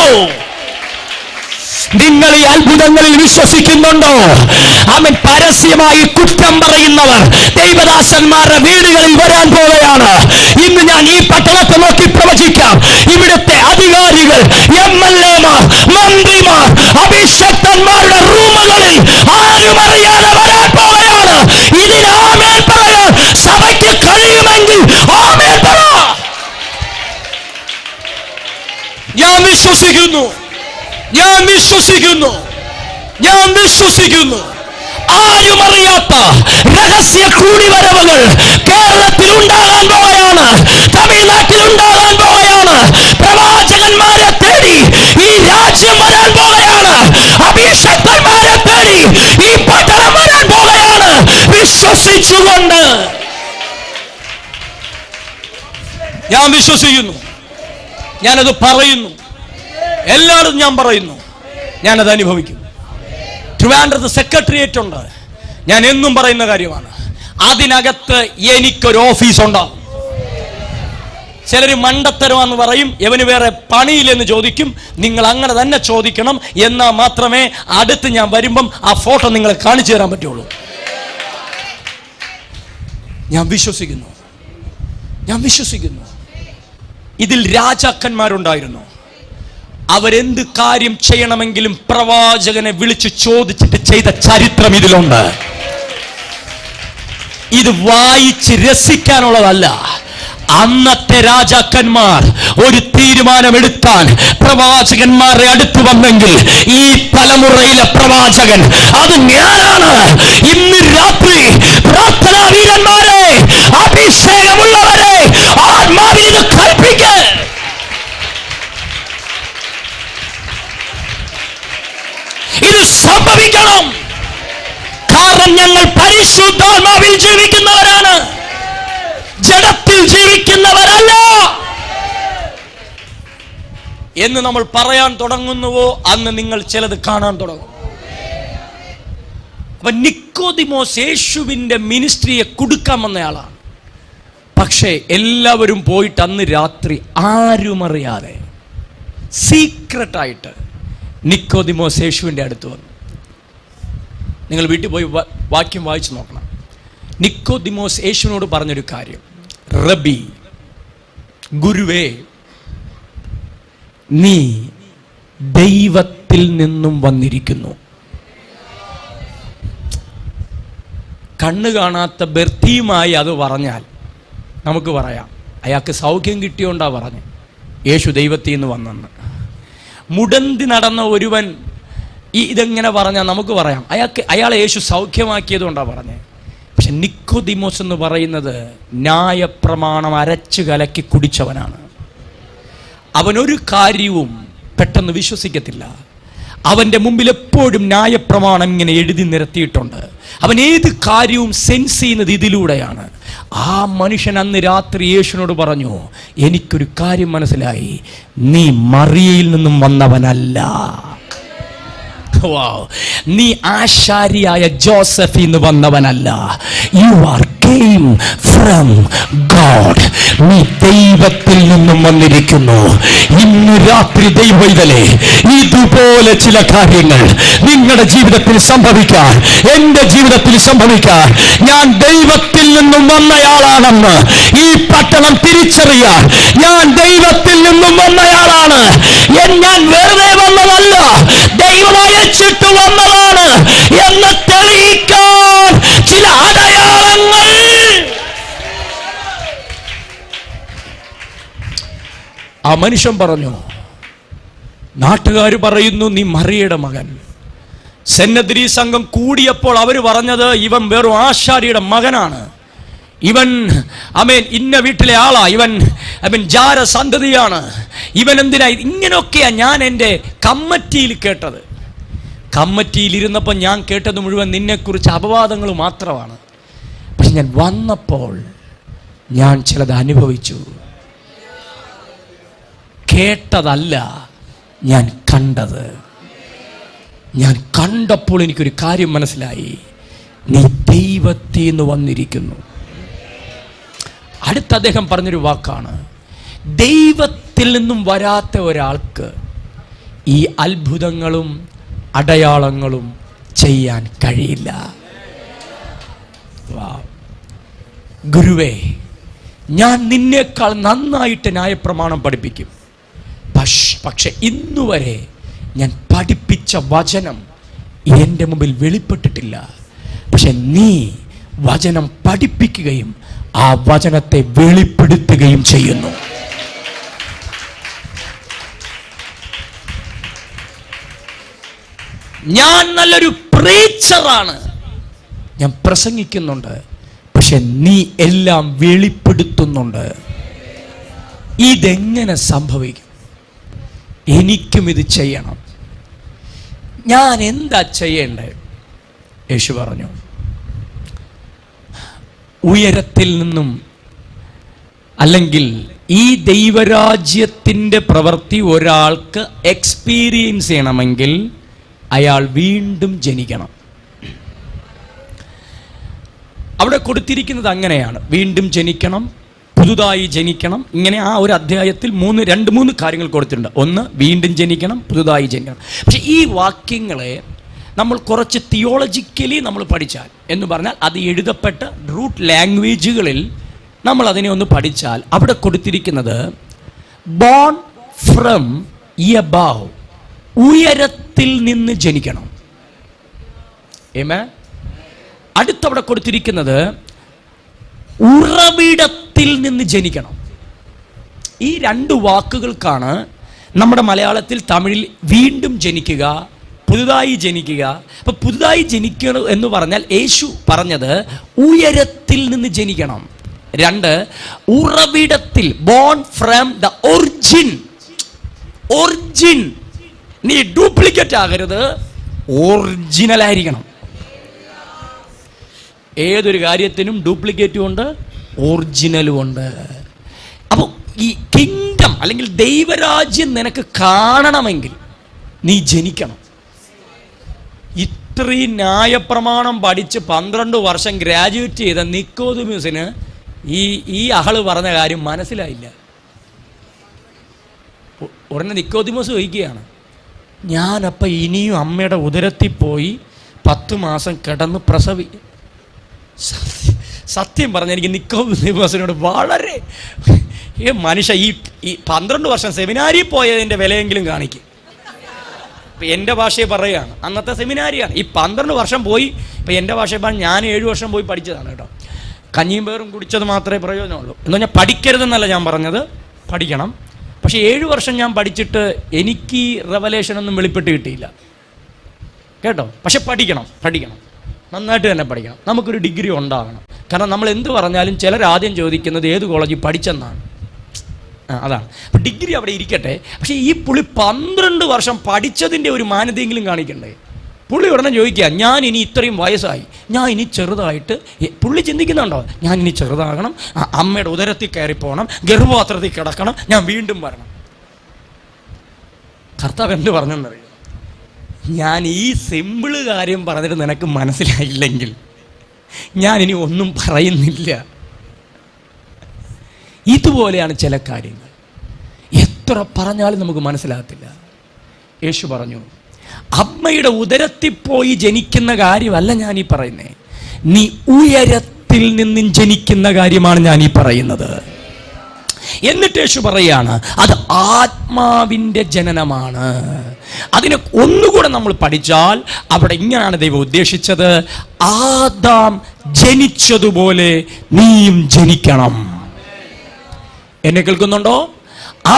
നിങ്ങൾ ഈ അത്ഭുതങ്ങളിൽ വിശ്വസിക്കുന്നുണ്ടോ? അവൻ പരസ്യമായി കുറ്റം പറയുന്നവർ ദൈവദാസന്മാരുടെ വീടുകളിൽ വരാൻ പോവുകയാണ്. ഇന്ന് ഞാൻ ഈ പട്ടണത്തെ നോക്കി പ്രവചിക്കാം. ഇവിടുത്തെ അധികാരികൾ, MLA മാർ, മന്ത്രിമാർ, അഭിഷക്തന്മാരുടെ റൂമുകളിൽ ആരും അറിയാതെ വരാൻ പോവുകയാണ്. ഇതിന് ആമേൻ പറയാൻ സഭയ്ക്ക് കഴിയുമെങ്കിൽ ആമേൻ പറ. ഞാൻ വിശ്വസിക്കുന്നു, ഞാൻ വിശ്വസിക്കുന്നു, ഞാൻ വിശ്വസിക്കുന്നു. ആരും അറിയാത്ത രഹസ്യ കൂടിവരവുകൾ കേരളത്തിൽ ഉണ്ടാകാൻ പോവുകയാണ്, തമിഴ്നാട്ടിൽ ഉണ്ടാകാൻ പോവുകയാണ്. പ്രവാചകന്മാരെ തേടി ഈ രാജ്യം വരാൻ പോവുകയാണ്, അഭിഷക്തന്മാരെ തേടി ഈ പട്ടണം വരാൻ പോവുകയാണ്. വിശ്വസിച്ചുകൊണ്ട് ഞാൻ വിശ്വസിക്കുന്നു, ഞാനത് പറയുന്നു, എല്ലായിടും ഞാൻ പറയുന്നു, ഞാനത് അനുഭവിക്കുന്നു. ട്രിവാൻഡ്രത്ത് സെക്രട്ടേറിയറ്റ് ഉണ്ട്, ഞാൻ എന്നും പറയുന്ന കാര്യമാണ്. അതിനകത്ത് എനിക്കൊരു ഓഫീസ് ഉണ്ടാവും. ചിലർ മണ്ടത്തരമാണെന്ന് പറയും, എവന് വേറെ പണിയില്ലെന്ന് ചോദിക്കും. നിങ്ങൾ അങ്ങനെ തന്നെ ചോദിക്കണം, എന്നാൽ മാത്രമേ അടുത്ത് ഞാൻ വരുമ്പം ആ ഫോട്ടോ നിങ്ങളെ കാണിച്ചു തരാൻ പറ്റുള്ളൂ. ഞാൻ വിശ്വസിക്കുന്നു, ഞാൻ വിശ്വസിക്കുന്നു. ഇതിൽ രാജാക്കന്മാരുണ്ടായിരുന്നു. അവരെന്ത് കാര്യം ചെയ്യണമെങ്കിലും പ്രവാചകനെ വിളിച്ച് ചോദിച്ചിട്ട് ചെയ്ത ചരിത്രം ഇതിലുണ്ട്. ഇത് വായിച്ച് രസിക്കാനുള്ളതല്ല. അന്നത്തെ രാജാക്കന്മാർ ഒരു തീരുമാനമെടുത്താൽ പ്രവാചകന്മാരെ അടുത്ത് വന്നെങ്കിൽ ഈ തലമുറയിലെ പ്രവാചകൻ അത് ഞാനാണ്. ഇന്ന് രാത്രി പ്രാർത്ഥനാ വീരന്മാരെ, അഭിഷേകമുള്ളവരെ, ആത്മാവിൽ ഇത് കൽപ്പിക്ക. ഇത് സംഭവിക്കണം. കാരണം ഞങ്ങൾ പരിശുദ്ധാത്മാവിൽ ജീവിക്കുന്നവരാണ്, ജഡത്തിൽ ജീവിക്കുന്നവരല്ല എന്ന് നമ്മൾ പറയാൻ തുടങ്ങുന്നുവോ അന്ന് നിങ്ങൾ ചിലത് കാണാൻ തുടങ്ങും. അപ്പൊ നിക്കോദിമോസ് യേശുവിന്റെ മിനിസ്ട്രിയെ കൊടുക്കാൻ വന്നയാളാണ്. പക്ഷേ എല്ലാവരും പോയിട്ട് അന്ന് രാത്രി ആരും അറിയാതെ സീക്രട്ടായിട്ട് നിക്കോദിമോസ് യേശുവിന്റെ അടുത്ത് വന്നു. നിങ്ങൾ വീട്ടിൽ പോയി വാക്യം വായിച്ചു നോക്കണം. നിക്കോദിമോസ് യേശുവിനോട് പറഞ്ഞൊരു കാര്യം, റബി, ഗുരുവേ, നീ ദൈവത്തിൽ നിന്നും വന്നിരിക്കുന്നു. കണ്ണ് കാണാത്ത ബർത്തിയുമായി അത് പറഞ്ഞാൽ നമുക്ക് പറയാം അയാൾക്ക് സൗഖ്യം കിട്ടിയോണ്ടാ പറഞ്ഞ് യേശു ദൈവത്തിൽ നിന്ന് വന്നെന്ന്. മുടന്തി നടന്ന ഒരുവൻ ഇതെങ്ങനെ പറഞ്ഞാൽ നമുക്ക് പറയാം അയാളെ യേശു സൗഖ്യമാക്കിയത് കൊണ്ടാണ് പറഞ്ഞത്. പക്ഷെ നിക്കോദിമോസ് എന്ന് പറയുന്നത് ന്യായപ്രമാണം അരച്ചു കലക്കി കുടിച്ചവനാണ്. അവനൊരു കാര്യവും പെട്ടെന്ന് വിശ്വസിക്കത്തില്ല. അവൻ്റെ മുമ്പിൽ എപ്പോഴും ന്യായപ്രമാണം ഇങ്ങനെ എഴുതി നിരത്തിയിട്ടുണ്ട്. അവൻ ഏത് കാര്യവും സെൻസ് ചെയ്യുന്നത് ഇതിലൂടെയാണ്. ആ മനുഷ്യൻ അന്ന് രാത്രി യേശുവിനോട് പറഞ്ഞു, എനിക്കൊരു കാര്യം മനസ്സിലായി, നീ മറിയയിൽ നിന്നും വന്നവനല്ല. നീ ആശാരിയായ ജോസഫിൽ നിന്ന് വന്നവനല്ല. You are came from God. നീ ദൈവത്തിൽ നിന്നും വന്നിരിക്കുന്നു. ഇന്ന് രാത്രി ദൈവമേ, ഇതുപോലെ ചില കാര്യങ്ങൾ നിങ്ങളുടെ ജീവിതത്തിൽ സംഭവിക്കാൻ, എൻ്റെ ജീവിതത്തിൽ സംഭവിക്കാൻ, ഞാൻ ദൈവത്തിൽ നിന്നും വന്നയാളാണെന്ന് ഈ പട്ടണം തിരിച്ചറിയാൻ, ഞാൻ ദൈവത്തിൽ നിന്നും വന്നയാളാണ്, ഞാൻ വെറുതെ വന്നതല്ല, ദൈവം അയച്ചിട്ട് വന്നതാണ് എന്ന് തെളിയിക്കാൻ ചില അടയാളങ്ങൾ. ആ മനുഷ്യൻ പറഞ്ഞു, നാട്ടുകാർ പറയുന്നു നീ മറിയയുടെ മകൻ. സെന്നദ്രി സംഘം കൂടിയപ്പോൾ അവർ പറഞ്ഞത് ഇവൻ വെറും ആശാരിയുടെ മകനാണ്, ഇവൻ ഇന്ന വീട്ടിലെ ആളാ, ഇവൻ ജാരസന്തതിയാണ്, ഇവൻ എന്തിനാ. ഇങ്ങനെയൊക്കെയാ ഞാൻ എൻ്റെ കമ്മിറ്റിയിൽ കേട്ടത്. കമ്മിറ്റിയിൽ ഇരുന്നപ്പോൾ ഞാൻ കേട്ടത് മുഴുവൻ നിന്നെക്കുറിച്ച് അപവാദങ്ങൾ മാത്രമാണ്. പക്ഷെ ഞാൻ വന്നപ്പോൾ ഞാൻ ചിലത് അനുഭവിച്ചു. കേട്ടതല്ല, ഞാൻ കണ്ടത്. ഞാൻ കണ്ടപ്പോൾ എനിക്കൊരു കാര്യം മനസ്സിലായി, നീ ദൈവത്തിൽ നിന്ന് വന്നിരിക്കുന്നു. അടുത്ത അദ്ദേഹം പറഞ്ഞൊരു വാക്കാണ്, ദൈവത്തിൽ നിന്നും വരാത്ത ഒരാൾക്ക് ഈ അത്ഭുതങ്ങളും അടയാളങ്ങളും ചെയ്യാൻ കഴിയില്ല. ഗുരുവേ, ഞാൻ നിന്നേക്കാൾ നന്നായിട്ട് ന്യായപ്രമാണം പഠിപ്പിക്കും. പക്ഷെ ഇന്നുവരെ ഞാൻ പഠിപ്പിച്ച വചനം എൻ്റെ മുമ്പിൽ വെളിപ്പെട്ടിട്ടില്ല. പക്ഷെ നീ വചനം പഠിപ്പിക്കുകയും ആ വചനത്തെ വെളിപ്പെടുത്തുകയും ചെയ്യുന്നു. ഞാൻ നല്ലൊരു പ്രീച്ചറാണ്, ഞാൻ പ്രസംഗിക്കുന്നുണ്ട്, പക്ഷെ നീ എല്ലാം വെളിപ്പെടുത്തുന്നുണ്ട്. ഇതെങ്ങനെ സംഭവിക്കും? എനിക്കും ഇത് ചെയ്യണം. ഞാൻ എന്താ ചെയ്യേണ്ടത്? യേശു പറഞ്ഞു, ഉയരത്തിൽ നിന്നും, അല്ലെങ്കിൽ ഈ ദൈവരാജ്യത്തിൻ്റെ പ്രവൃത്തി ഒരാൾക്ക് എക്സ്പീരിയൻസ് ചെയ്യണമെങ്കിൽ അയാൾ വീണ്ടും ജനിക്കണം. അവിടെ കൊടുത്തിരിക്കുന്നത് അങ്ങനെയാണ്, വീണ്ടും ജനിക്കണം, പുതുതായി ജനിക്കണം. ഇങ്ങനെ ആ ഒരു അധ്യായത്തിൽ 2-3 കാര്യങ്ങൾ കൊടുത്തിട്ടുണ്ട്. ഒന്ന്, വീണ്ടും ജനിക്കണം, പുതുതായി ജനിക്കണം. പക്ഷെ ഈ വാക്യങ്ങളെ നമ്മൾ കുറച്ച് തിയോളജിക്കലി നമ്മൾ പഠിച്ചാൽ, എന്ന് പറഞ്ഞാൽ അത് എഴുതപ്പെട്ട റൂട്ട് ലാംഗ്വേജുകളിൽ നമ്മൾ അതിനെ ഒന്ന് പഠിച്ചാൽ, അവിടെ കൊടുത്തിരിക്കുന്നത് ബോൺ ഫ്രം എബവ്, ഉയരത്തിൽ നിന്ന് ജനിക്കണം. അടുത്തവിടെ കൊടുത്തിരിക്കുന്നത് ഉറവിടത്തിൽ നിന്ന് ജനിക്കണം. ഈ 2 വാക്കുകൾക്കാണ് നമ്മുടെ മലയാളത്തിൽ, തമിഴിൽ വീണ്ടും ജനിക്കുക, പുതുതായി ജനിക്കുക. അപ്പൊ പുതുതായി ജനിക്കണം എന്ന് പറഞ്ഞാൽ യേശു പറഞ്ഞത് ഉയരത്തിൽ നിന്ന് ജനിക്കണം. 2, ഉറവിടത്തിൽ, ബോൺ ഫ്രം ദ ഒറിജിൻ. നീ ഡ്യൂപ്ലിക്കേറ്റ് ആകരുത്, ഒറിജിനൽ ആയിരിക്കണം. ഏതൊരു കാര്യത്തിനും ഡ്യൂപ്ലിക്കേറ്റും ഉണ്ട്, ഒറിജിനലും ഉണ്ട്. അപ്പോൾ ഈ കിങ്ഡം അല്ലെങ്കിൽ ദൈവരാജ്യം നിനക്ക് കാണണമെങ്കിൽ നീ ജനിക്കണം. ഇത്രയും ന്യായപ്രമാണം പഠിച്ച് 12 വർഷം ഗ്രാജുവേറ്റ് ചെയ്ത നിക്കോദിമോസിന് ഈ ആള് പറഞ്ഞ കാര്യം മനസ്സിലായില്ല. ഉടനെ നിക്കോദിമോസ് ചോദിക്കുകയാണ്, ഞാനപ്പം ഇനിയും അമ്മയുടെ ഉദരത്തിൽ പോയി 10 മാസം കിടന്ന് സത്യം പറഞ്ഞ എനിക്ക് നിക്കോദിമോസിനോട് വളരെ മനുഷ്യ ഈ 12 വർഷം സെമിനാരിൽ പോയതിൻ്റെ വിലയെങ്കിലും കാണിക്കും. ഇപ്പം എൻ്റെ ഭാഷയെ പറയുകയാണ്, അന്നത്തെ സെമിനാരിയാണ്. ഈ 12 വർഷം പോയി, ഇപ്പം എൻ്റെ ഭാഷയെ പറഞ്ഞാൽ ഞാൻ 7 വർഷം പോയി പഠിച്ചതാണ് കേട്ടോ. കഞ്ഞിയും പേറും കുടിച്ചത് മാത്രമേ പ്രയോജനമുള്ളൂ. എന്ന് പറഞ്ഞാൽ പഠിക്കരുതെന്നല്ല ഞാൻ പറഞ്ഞത്, പഠിക്കണം. പക്ഷേ 7 വർഷം ഞാൻ പഠിച്ചിട്ട് എനിക്ക് റെവലേഷനൊന്നും വെളിപ്പെട്ട് കിട്ടിയില്ല കേട്ടോ. പക്ഷെ പഠിക്കണം, നന്നായിട്ട് തന്നെ പഠിക്കണം. നമുക്കൊരു ഡിഗ്രി ഉണ്ടാകണം. കാരണം നമ്മൾ എന്ത് പറഞ്ഞാലും ചിലർ ആദ്യം ചോദിക്കുന്നത് ഏത് കോളേജിൽ പഠിച്ചെന്നാണ്. അതാണ്. അപ്പം ഡിഗ്രി അവിടെ ഇരിക്കട്ടെ, പക്ഷേ ഈ പുള്ളി 12 വർഷം പഠിച്ചതിൻ്റെ ഒരു മാന്യതയെങ്കിലും കാണിക്കണ്ടേ? പുള്ളി ഉടനെ ചോദിക്കുക, ഞാൻ ഇനി ഇത്രയും വയസ്സായി, ഞാൻ ഇനി ചെറുതായിട്ട്, പുള്ളി ചിന്തിക്കുന്നുണ്ടോ, ഞാൻ ഇനി ചെറുതാകണം, അമ്മയുടെ ഉദരത്തിൽ കയറിപ്പോകണം, ഗർഭപാത്രത്തിൽ കിടക്കണം, ഞാൻ വീണ്ടും വരണം. കർത്താവ് എന്ത് പറഞ്ഞെന്നറിയാം? ഞാൻ ഈ സിമ്പിള് കാര്യം പറഞ്ഞിട്ട് നിനക്ക് മനസ്സിലായില്ലെങ്കിൽ ഞാൻ ഇനി ഒന്നും പറയുന്നില്ല. ഇതുപോലെയാണ് ചില കാര്യങ്ങൾ, എത്ര പറഞ്ഞാലും നമുക്ക് മനസ്സിലാകത്തില്ല. യേശു പറഞ്ഞു, അമ്മയുടെ ഉദരത്തിൽ പോയി ജനിക്കുന്ന കാര്യമല്ല ഞാൻ ഈ പറയുന്നേ, നീ ഉയരത്തിൽ നിന്നും ജനിക്കുന്ന കാര്യമാണ് ഞാൻ ഈ പറയുന്നത്. എന്നിട്ട് യേശു പറയാണ്, അത് ആത്മാവിൻ്റെ ജനനമാണ്. അതിനെ ഒന്നുകൂടെ നമ്മൾ പഠിച്ചാൽ അവിടെ ഇങ്ങനെയാണ് ദൈവം ഉദ്ദേശിച്ചത്, ആദാം ജനിച്ചതുപോലെ നീയും ജനിക്കണം. എന്നെ കേൾക്കുന്നുണ്ടോ?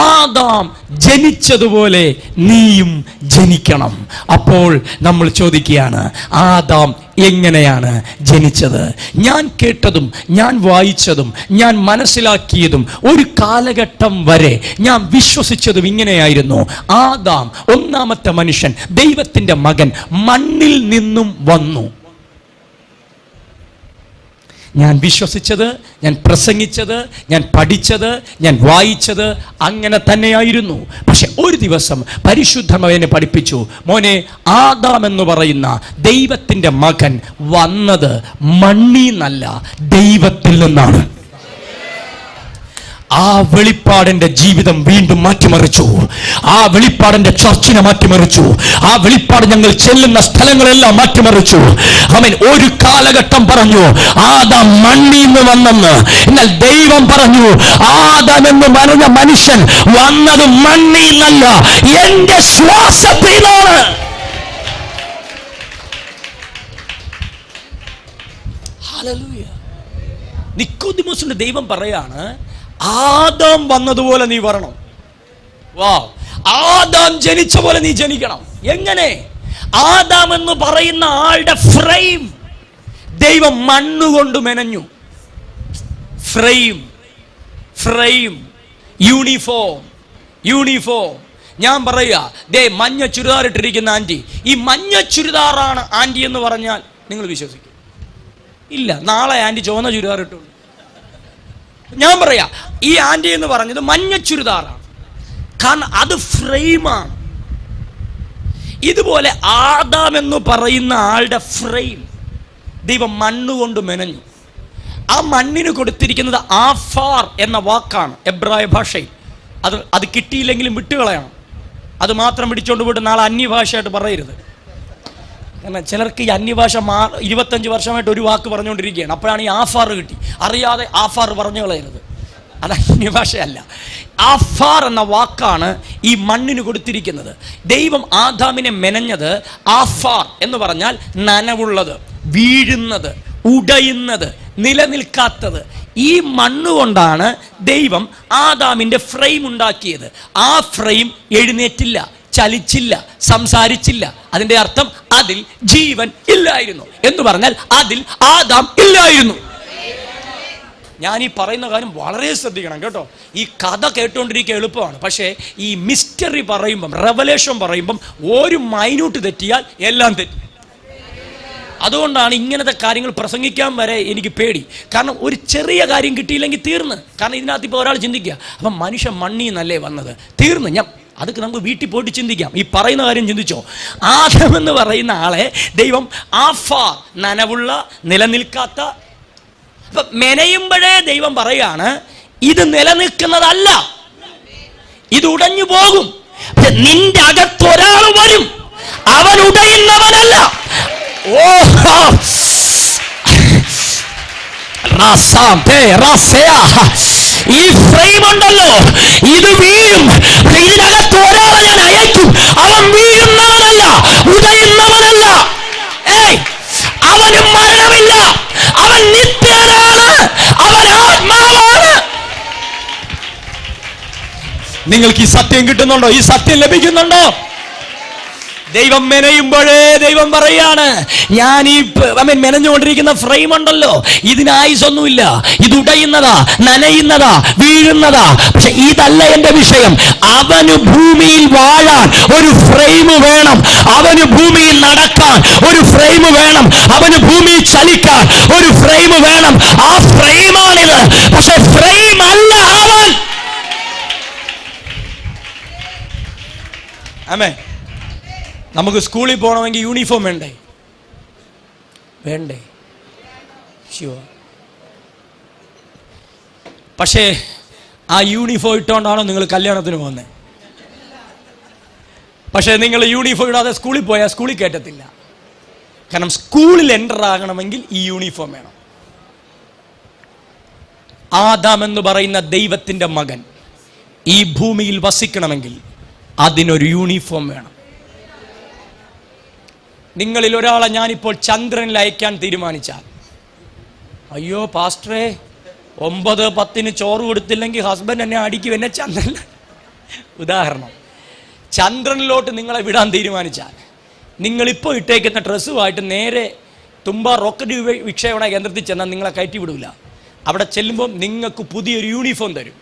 ആദാം ജനിച്ചതുപോലെ നീയും ജനിക്കണം. അപ്പോൾ നമ്മൾ ചോദിക്കുകയാണ്, ആദാം എങ്ങനെയാണ് ജനിച്ചത്? ഞാൻ കേട്ടതും ഞാൻ വായിച്ചതും ഞാൻ മനസ്സിലാക്കിയതും ഒരു കാലഘട്ടം വരെ ഞാൻ വിശ്വസിച്ചതും ഇങ്ങനെയായിരുന്നു. ആദാം, ഒന്നാമത്തെ മനുഷ്യൻ, ദൈവത്തിൻ്റെ മകൻ, മണ്ണിൽ നിന്നും വന്നു. ഞാൻ വിശ്വസിച്ചത്, ഞാൻ പ്രസംഗിച്ചത്, ഞാൻ പഠിച്ചത്, ഞാൻ വായിച്ചത് അങ്ങനെ തന്നെയായിരുന്നു. പക്ഷെ ഒരു ദിവസം പരിശുദ്ധമവനെ പഠിപ്പിച്ചു, മോനെ, ആദാം എന്ന് പറയുന്ന ദൈവത്തിൻ്റെ മകൻ വന്നത് മണ്ണിൽ നിന്നല്ല, ദൈവത്തിൽ നിന്നാണ്. ആ വെളിപ്പാടിന്റെ ജീവിതം വീണ്ടും മാറ്റിമറിച്ചു. ആ വെളിപ്പാടിന്റെ ചർച്ചിനെ മാറ്റിമറിച്ചു. ആ വെളിപ്പാട് ഞങ്ങൾ ചെല്ലുന്ന സ്ഥലങ്ങളെല്ലാം മാറ്റിമറിച്ചു. അവൻ ഒരു കാലഘട്ടം പറഞ്ഞു ആദാം മണ്ണിൽ നിന്ന് വന്നെന്ന്. എന്നാൽ ദൈവം പറഞ്ഞു ആദാം എന്ന് പറഞ്ഞ മനുഷ്യൻ വന്നത് മണ്ണിൽ നിന്നല്ല, എന്റെ ശ്വാസത്തിലാണ്. ഹല്ലേലൂയ. നിക്കോദിമോസിന്റെ ദൈവം പറയാണ്, ആദാം വന്നതുപോലെ നീ വരണം. വാ, ആദാം ജനിച്ച പോലെ നീ ജനിക്കണം. എങ്ങനെ? ആദാം എന്ന് പറയുന്ന ആളുടെ ഫ്രെയിം ദൈവം മണ്ണുകൊണ്ട് മെനഞ്ഞു. Frame uniform. ഞാൻ പറയുക, ദേ മഞ്ഞ ചുരിദാർ ഇട്ടിരിക്കുന്ന ആന്റി, ഈ മഞ്ഞ ചുരിദാറാണ് ആന്റി എന്ന് പറഞ്ഞാൽ നിങ്ങൾ വിശ്വസിക്കും? ഇല്ല. നാളെ ആന്റി ചുവന്ന ചുരിദാർ ഇട്ടു. ഞാൻ പറയാ, ഈ ആന്റി എന്ന് പറഞ്ഞത് മഞ്ഞ ചുരിദാറാണ്, കാരണം അത് ഫ്രെയിമാണ്. ഇതുപോലെ ആദാം എന്ന് പറയുന്ന ആളുടെ ഫ്രെയിം ദൈവം മണ്ണുകൊണ്ട് മെനഞ്ഞു. ആ മണ്ണിന് കൊടുത്തിരിക്കുന്നത് ആഫാർ എന്ന വാക്കാണ് എബ്രായ ഭാഷയിൽ. അത് കിട്ടിയില്ലെങ്കിലും വിട്ടുകളയണം. അത് മാത്രം പിടിച്ചോണ്ട് പോയിട്ട് നാളെ അന്യഭാഷയായിട്ട് പറയരുത്. കാരണം ചിലർക്ക് ഈ അന്യഭാഷ 25 വർഷമായിട്ട് ഒരു വാക്ക് പറഞ്ഞുകൊണ്ടിരിക്കുകയാണ്. അപ്പോഴാണ് ഈ ആഫാർ കിട്ടി. അറിയാതെ ആഫാർ പറഞ്ഞു കളയരുത്. അത് അന്യഭാഷയല്ല. ആഫാർ എന്ന വാക്കാണ് ഈ മണ്ണിന് കൊടുത്തിരിക്കുന്നത്. ദൈവം ആദാമിനെ മെനഞ്ഞത് ആഫാർ എന്ന് പറഞ്ഞാൽ നനവുള്ളത്, വീഴുന്നത്, ഉടയുന്നത്, നിലനിൽക്കാത്തത്. ഈ മണ്ണുകൊണ്ടാണ് ദൈവം ആദാമിന്റെ ഫ്രെയിം ഉണ്ടാക്കിയത്. ആ ഫ്രെയിം എഴുന്നേറ്റില്ല, ചലിച്ചില്ല, സംസാരിച്ചില്ല. അതിന്റെ അർത്ഥം അതിൽ ജീവൻ ഇല്ലായിരുന്നു എന്ന് പറഞ്ഞാൽ അതിൽ ആദാം ഇല്ലായിരുന്നു. ഞാൻ ഈ പറയുന്ന കാര്യം വളരെ ശ്രദ്ധിക്കണം കേട്ടോ. ഈ കഥ കേട്ടുകൊണ്ടിരിക്കുക എളുപ്പമാണ്, പക്ഷേ ഈ മിസ്റ്ററി പറയുമ്പം, റെവലേഷൻ പറയുമ്പം ഒരു മൈന്യൂട്ട് തെറ്റിയാൽ എല്ലാം തെറ്റി. അതുകൊണ്ടാണ് ഇങ്ങനത്തെ കാര്യങ്ങൾ പ്രസംഗിക്കാൻ വരെ എനിക്ക് പേടി. കാരണം ഒരു ചെറിയ കാര്യം കിട്ടിയില്ലെങ്കിൽ തീർന്ന്. കാരണം ഇതിനകത്ത് ഇപ്പോൾ ഒരാൾ ചിന്തിക്കുക, അപ്പം മനുഷ്യൻ മണ്ണിൽ നിന്നല്ലേ വന്നത്, തീർന്ന്. അതൊക്കെ നമുക്ക് വീട്ടിൽ പോയിട്ട് ചിന്തിക്കാം. ഈ പറയുന്ന കാര്യം ചിന്തിച്ചോ. ആദം എന്ന് പറയുന്ന ആളെ ദൈവം ആഫാർ, നനവുള്ള, നിലനിൽക്കാത്ത. ഇപ്പം മെനയുമ്പോഴേ ദൈവം പറയാണ്, ഇത് നിലനിൽക്കുന്നതല്ല, ഇത് ഉടഞ്ഞു പോകും. നിന്റെ അകത്ത് ഒരാൾ വരും, അവൻ ഉടയുന്നവനല്ല. ഈ ഫ്രെയിം ഉണ്ടല്ലോ, ഇത് വീഴും. ഇതിനകത്ത് ഒരാളെ ഞാൻ അയക്കും, അവൻ വീഴുന്നവനല്ല, ഉടയുന്നവനല്ല. അവന് മരണമില്ല, അവൻ നിത്യനാണ്, അവൻ ആത്മാവാണ്. നിങ്ങൾക്ക് ഈ സത്യം കിട്ടുന്നുണ്ടോ? ഈ സത്യം ലഭിക്കുന്നുണ്ടോ? ദൈവം മെനയുമ്പോഴേ ദൈവം പറയാണ്, ഞാൻ ഈ മെനഞ്ഞുകൊണ്ടിരിക്കുന്ന ഫ്രെയിം ഉണ്ടല്ലോ, ഇതിന് ആയുസൊന്നുമില്ല, ഇത് ഉടയുന്നതാ, നനയുന്നതാ, വീഴുന്നതാ. പക്ഷെ ഇതല്ല എന്റെ വിഷയം. അവന് ഭൂമിയിൽ വാഴാൻ ഒരു ഫ്രെയിം വേണം, അവന് ഭൂമിയിൽ നടക്കാൻ ഒരു ഫ്രെയിം വേണം, അവന് ഭൂമിയിൽ ചലിക്കാൻ ഒരു ഫ്രെയിം വേണം. ആ ഫ്രെയിമാണിത്. പക്ഷെ ഫ്രെയിം അല്ല അവൻ. ആമേൻ. നമുക്ക് സ്കൂളിൽ പോകണമെങ്കിൽ യൂണിഫോം വേണ്ടേ? പക്ഷേ ആ യൂണിഫോം ഇട്ടുകൊണ്ടാണോ നിങ്ങൾ കല്യാണത്തിന് പോകുന്നത്? പക്ഷേ നിങ്ങൾ യൂണിഫോം ഇടാതെ സ്കൂളിൽ പോയാൽ സ്കൂളിൽ കയറ്റത്തില്ല. കാരണം സ്കൂളിൽ എൻ്റർ ആകണമെങ്കിൽ ഈ യൂണിഫോം വേണം. ആദാം എന്ന് പറയുന്ന ദൈവത്തിൻ്റെ മകൻ ഈ ഭൂമിയിൽ വസിക്കണമെങ്കിൽ അതിനൊരു യൂണിഫോം വേണം. നിങ്ങളിൽ ഒരാളെ ഞാനിപ്പോൾ ചന്ദ്രനിൽ അയക്കാൻ തീരുമാനിച്ചാൽ, അയ്യോ പാസ്റ്ററെ 9-10 ചോറ് കൊടുത്തില്ലെങ്കിൽ ഹസ്ബൻഡ് എന്നെ അടിക്കും, എന്നെ ചന്ദ്രനിൽ. ഉദാഹരണം, ചന്ദ്രനിലോട്ട് നിങ്ങളെ വിടാൻ തീരുമാനിച്ചാൽ നിങ്ങളിപ്പോൾ ഇട്ടേക്കുന്ന ഡ്രസ്സുമായിട്ട് നേരെ തുമ്പ റോക്കറ്റ് വിക്ഷേപണ കേന്ദ്രത്തിൽ ചെന്നാൽ നിങ്ങളെ കയറ്റി വിടില്ല. അവിടെ ചെല്ലുമ്പോൾ നിങ്ങൾക്ക് പുതിയൊരു യൂണിഫോം തരും.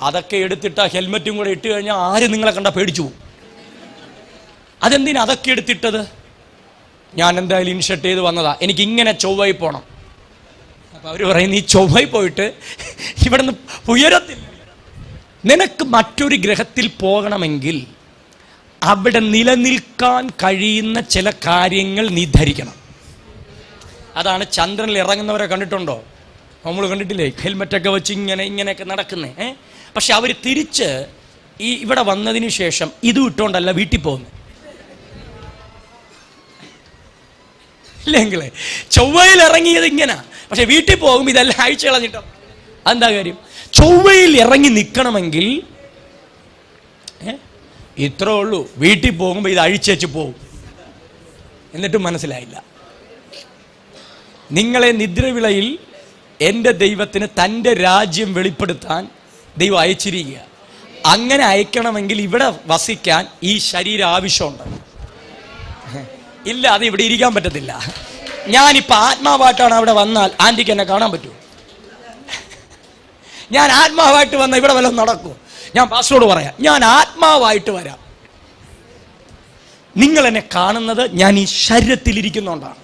അതൊക്കെ എടുത്തിട്ട് ഹെൽമെറ്റും കൂടെ ഇട്ട് കഴിഞ്ഞാൽ ആരും നിങ്ങളെ കണ്ടാൽ പേടിച്ചു പോകും. അതെന്തിനാ അതൊക്കെ എടുത്തിട്ടത്? ഞാൻ എന്തായാലും ഇൻഷർട്ട് ചെയ്ത് വന്നതാ, എനിക്ക് ഇങ്ങനെ ചൊവ്വായി പോകണം. അപ്പം അവർ പറയും, നീ ചൊവ്വായി പോയിട്ട് ഇവിടെ നിന്ന് ഉയരത്തില്ല. നിനക്ക് മറ്റൊരു ഗ്രഹത്തിൽ പോകണമെങ്കിൽ അവിടെ നിലനിൽക്കാൻ കഴിയുന്ന ചില കാര്യങ്ങൾ നീ ധരിക്കണം. അതാണ് ചന്ദ്രനിൽ ഇറങ്ങുന്നവരെ കണ്ടിട്ടുണ്ടോ? നമ്മൾ കണ്ടിട്ടില്ലേ? ഹെൽമെറ്റൊക്കെ വെച്ച് ഇങ്ങനെയൊക്കെ നടക്കുന്നേ. പക്ഷെ അവർ തിരിച്ച് ഇവിടെ വന്നതിന് ശേഷം ഇതും ഇട്ടുകൊണ്ടല്ല വീട്ടിൽ പോകുന്നത്. ഇല്ലെങ്കിലേ ചൊവ്വയിൽ ഇറങ്ങിയത് ഇങ്ങനെ, പക്ഷെ വീട്ടിൽ പോകും ഇതെല്ലാം അഴിച്ചു കളഞ്ഞിട്ടോ. അതെന്താ കാര്യം? ചൊവ്വയിൽ ഇറങ്ങി നിൽക്കണമെങ്കിൽ ഇത്രേ ഉള്ളൂ. വീട്ടിൽ പോകുമ്പോൾ ഇത് അഴിച്ചേച്ച് പോകും. എന്നിട്ടും മനസ്സിലായില്ല. നിങ്ങളെ നിദ്രവിളയിൽ എൻ്റെ ദൈവത്തിന് തൻ്റെ രാജ്യം വെളിപ്പെടുത്താൻ ദൈവം അയച്ചിരിക്കുക. അങ്ങനെ അയക്കണമെങ്കിൽ ഇവിടെ വസിക്കാൻ ഈ ശരീരം ആവശ്യമുണ്ട്. ഇല്ല, അത് ഇവിടെ ഇരിക്കാൻ പറ്റത്തില്ല. ഞാനിപ്പോൾ ആത്മാവായിട്ടാണ് അവിടെ വന്നാൽ ആൻറ്റിക്ക് എന്നെ കാണാൻ പറ്റുമോ? ഞാൻ ആത്മാവായിട്ട് വന്നാൽ ഇവിടെ വല്ലതും നടക്കുമോ? ഞാൻ പാസ്റ്ററോട് പറയാം, ഞാൻ ആത്മാവായിട്ട് വരാം. നിങ്ങൾ എന്നെ കാണുന്നത് ഞാൻ ഈ ശരീരത്തിലിരിക്കുന്നതുകൊണ്ടാണ്.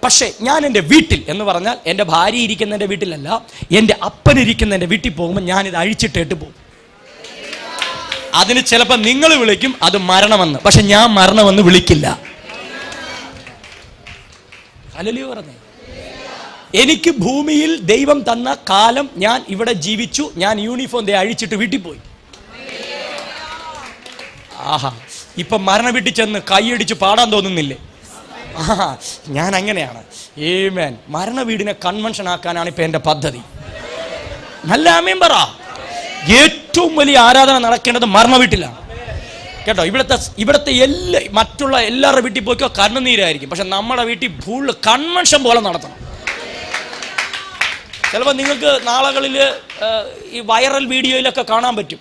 പക്ഷേ ഞാൻ എൻ്റെ വീട്ടിൽ എന്ന് പറഞ്ഞാൽ എൻ്റെ ഭാര്യ ഇരിക്കുന്ന എൻ്റെ വീട്ടിലല്ല, എൻ്റെ അപ്പനിരിക്കുന്ന എൻ്റെ വീട്ടിൽ പോകുമ്പോൾ ഞാനിത് അഴിച്ചിട്ടേട്ട് പോകും. അതിന് ചിലപ്പോൾ നിങ്ങൾ വിളിക്കും അത് മരണമെന്ന്, പക്ഷെ ഞാൻ മരണമെന്ന് വിളിക്കില്ല. ഹല്ലേലൂയ പറഞ്ഞേ. എനിക്ക് ഭൂമിയിൽ ദൈവം തന്ന കാലം ഞാൻ ഇവിടെ ജീവിച്ചു. ഞാൻ യൂണിഫോം അഴിച്ചിട്ട് വീട്ടിൽ പോയി. ആഹാ, ഇപ്പൊ മരണ വീട്ടിൽ ചെന്ന് കൈയടിച്ച് പാടാൻ തോന്നുന്നില്ലേ? ഞാൻ അങ്ങനെയാണ്. ആമേൻ. മരണ വീടിനെ കൺവെൻഷൻ ആക്കാനാണ് ഇപ്പൊ എന്റെ പദ്ധതി. നല്ല ആമേൻ പറ. ഏറ്റവും വലിയ ആരാധന നടക്കേണ്ടത് മരണ വീട്ടിലാണ് കേട്ടോ. ഇവിടുത്തെ മറ്റുള്ള എല്ലാവരുടെ വീട്ടിൽ പോയിക്കോ കണ്ണുനീരായിരിക്കും, പക്ഷെ നമ്മുടെ വീട്ടിൽ ഫുൾ കൺവെൻഷൻ പോലെ നടത്തണം. ചിലപ്പോൾ നിങ്ങൾക്ക് നാളുകളിൽ ഈ വൈറൽ വീഡിയോയിലൊക്കെ കാണാൻ പറ്റും,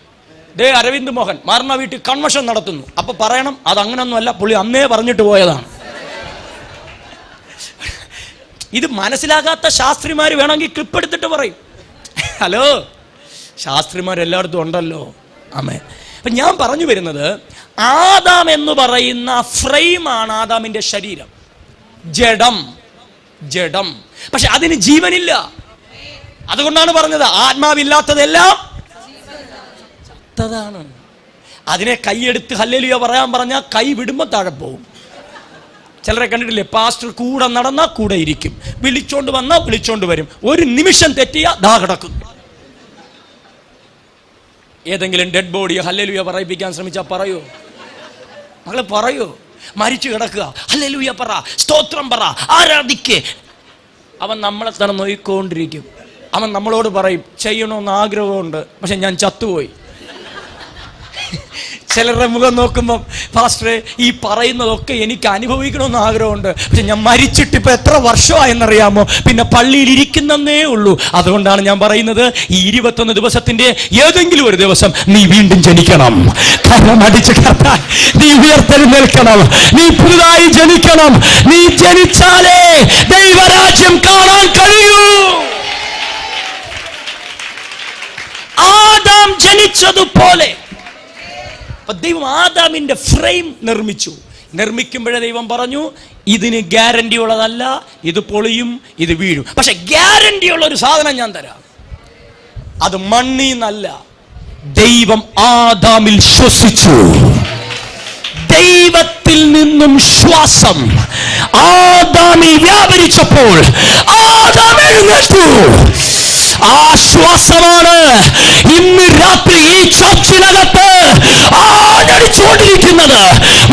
ദേ അരവിന്ദ് മോഹൻ മരണ വീട്ടിൽ കൺവെൻഷൻ നടത്തുന്നു. അപ്പൊ പറയണം അത് അങ്ങനൊന്നുമല്ല, പുള്ളി അന്നേ പറഞ്ഞിട്ട് പോയതാണ്. ഇത് മനസ്സിലാകാത്ത ശാസ്ത്രിമാർ വേണമെങ്കിൽ ക്ലിപ്പ് എടുത്തിട്ട് പറയും. ഹലോ, ശാസ്ത്രിമാർ എല്ലായിടത്തും ഉണ്ടല്ലോ. ആമേൻ. അപ്പൊ ഞാൻ പറഞ്ഞു വരുന്നത്, ആദാം എന്ന് പറയുന്ന ഫ്രെയിമാണ് ആദാമിന്റെ ശരീരം. ജഡം. പക്ഷെ അതിന് ജീവനില്ല. അതുകൊണ്ടാണ് പറഞ്ഞത് ആത്മാവില്ലാത്തതെല്ലാം ചത്തതാണ്. അതിനെ കൈയെടുത്ത് ഹല്ലേലൂയ പറയാൻ പറഞ്ഞാൽ കൈ വിടുമ്പോൾ താഴെ പോകും. ചിലരെ കണ്ടിട്ടില്ലേ, പാസ്റ്റർ കൂടെ നടന്നാൽ കൂടെ ഇരിക്കും, വിളിച്ചോണ്ട് വന്നാൽ വിളിച്ചോണ്ട് വരും. ഒരു നിമിഷം തെറ്റിയാ ദാ കിടക്കും. ഏതെങ്കിലും ഡെഡ് ബോഡിയെ ഹല്ലേലൂയ പറയിപ്പിക്കാൻ ശ്രമിച്ചാൽ പറയോ? മകളെ പറയോ? മരിച്ചു കിടക്കുക, ഹല്ലേലൂയ പറ, സ്തോത്രം പറ, ആരാധിക്ക്. അവൻ നമ്മളെ തന്നെ നോയിക്കൊണ്ടിരിക്കും. അവൻ നമ്മളോട് പറയും ചെയ്യണമെന്ന് ആഗ്രഹമുണ്ട്, പക്ഷെ ഞാൻ ചത്തുപോയി. ചിലരുടെ മുഖം നോക്കുമ്പം പാസ്റ്ററെ ഈ പറയുന്നതൊക്കെ എനിക്ക് അനുഭവിക്കണമെന്ന് ആഗ്രഹമുണ്ട്, പക്ഷെ ഞാൻ മരിച്ചിട്ട് ഇപ്പൊ എത്ര വർഷമായെന്നറിയാമോ, പിന്നെ പള്ളിയിൽ ഇരിക്കുന്നേ ഉള്ളൂ. അതുകൊണ്ടാണ് ഞാൻ പറയുന്നത്, ഈ 21 ദിവസത്തിന്റെ ഏതെങ്കിലും ഒരു ദിവസം നീ വീണ്ടും ജനിക്കണം. കാരണം അടിച്ചു കയറാൻ നീ ഉയർത്തെഴുന്നേൽക്കണം. നീ പുതുതായി ജനിക്കണം. നീ ജനിച്ചാലേ ദൈവരാജ്യം കാണാൻ കഴിയൂ. ആദാം ജനിച്ചതുപോലെ ദൈവം ആദാമിന്റെ ഫ്രെയിം നിർമ്മിക്കുമ്പോഴേ ദൈവം പറഞ്ഞു ഇതിന് ഗ്യാരണ്ടി ഉള്ളതല്ല, ഇത് പൊളിയും, ഇത് വീഴും. പക്ഷെ ഗ്യാരണ്ടി ഉള്ള ഒരു സാധനം ഞാൻ തരാം, അത് മണ്ണീന്നല്ല. ദൈവം ആദാമിൽ ശ്വസിച്ചു. ദൈവത്തിൽ നിന്നും ശ്വാസം ആദാമിൽ വ്യാപരിച്ചപ്പോൾ ആദാം എഴുന്നേറ്റു. ആ ശ്വാസമാണ് ഇന്ന് രാത്രി ഈ ചർച്ചിനകത്ത് ആഞ്ഞടിച്ചുകൊണ്ടിരിക്കുന്നത്.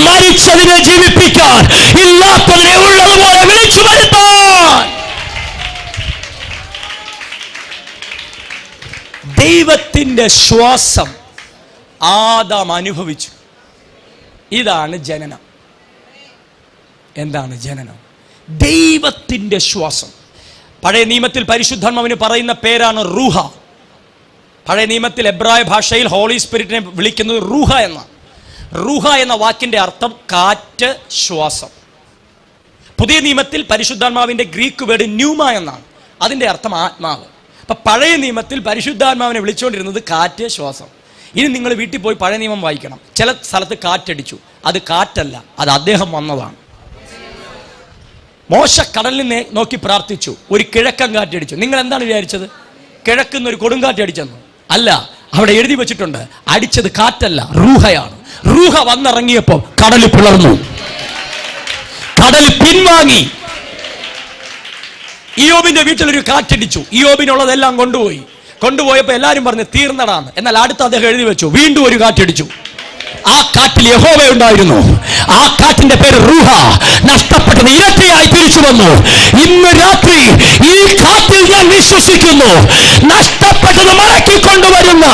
മരിച്ചതിനെ ജീവിപ്പിക്കാൻ, ഇല്ലാത്തതിനെ ഉള്ളതുപോലെ വിളിച്ചു വരുത്താൻ. ദൈവത്തിന്റെ ശ്വാസം ആദാം അനുഭവിച്ചു. ഇതാണ് ജനനം. എന്താണ് ജനനം? ദൈവത്തിന്റെ ശ്വാസം. പഴയ നിയമത്തിൽ പരിശുദ്ധാത്മാവിന് പറയുന്ന പേരാണ് റൂഹ. പഴയ നിയമത്തിൽ എബ്രായ ഭാഷയിൽ ഹോളി സ്പിരിറ്റിനെ വിളിക്കുന്നത് റൂഹ എന്നാണ്. റൂഹ എന്ന വാക്കിന്റെ അർത്ഥം കാറ്റ്, ശ്വാസം. പുതിയ നിയമത്തിൽ പരിശുദ്ധാത്മാവിന്റെ ഗ്രീക്ക് വേർഡ് ന്യൂമ എന്നാണ്. അതിന്റെ അർത്ഥം ആത്മാവ്. അപ്പൊ പഴയ നിയമത്തിൽ പരിശുദ്ധാത്മാവിനെ വിളിച്ചുകൊണ്ടിരുന്നത് കാറ്റ്, ശ്വാസം. ഇനി നിങ്ങൾ വീട്ടിൽ പോയി പഴയ നിയമം വായിക്കണം. ചില സ്ഥലത്ത് കാറ്റടിച്ചു, അത് കാറ്റല്ല, അത് അദ്ദേഹം വന്നതാണ്. മോശ കടലിനെ നോക്കി പ്രാർത്ഥിച്ചു, ഒരു കിഴക്കൻ കാറ്റടിച്ചു. നിങ്ങൾ എന്താണ് വിചാരിച്ചത്? കിഴക്കുന്ന ഒരു കൊടുങ്കാറ്റ് അടിച്ചെന്നു? അല്ല, അവിടെ എഴുതി വെച്ചിട്ടുണ്ട് അടിച്ചത് കാറ്റല്ല, റൂഹയാണ്. റൂഹ വന്നിറങ്ങിയപ്പോൾ കടൽ പിളർന്നു, കടൽ പിൻവാങ്ങി. ഇയ്യോബിന്റെ വീട്ടിലൊരു കാറ്റടിച്ചു, ഇയ്യോബിനുള്ളതെല്ലാം കൊണ്ടുപോയപ്പോ എല്ലാരും പറഞ്ഞു തീർന്നടാന്ന്. എന്നാൽ അടുത്ത അദ്ദേഹം എഴുതി വെച്ചു വീണ്ടും ഒരു കാറ്റടിച്ചു. ആ കാറ്റിൽ യഹോവ ഉണ്ടായിരുന്നു. ആ കാറ്റിന്റെ പേര് റൂഹ. നഷ്ടപ്പെട്ടത് ഇരട്ടിയായി തിരിച്ചു വന്നു. ഇന്ന് രാത്രി ഈ കാറ്റിൽ ഞാൻ വിശ്വസിക്കുന്നു, നഷ്ടപ്പെട്ടത് മടക്കിക്കൊണ്ടുവരുന്ന,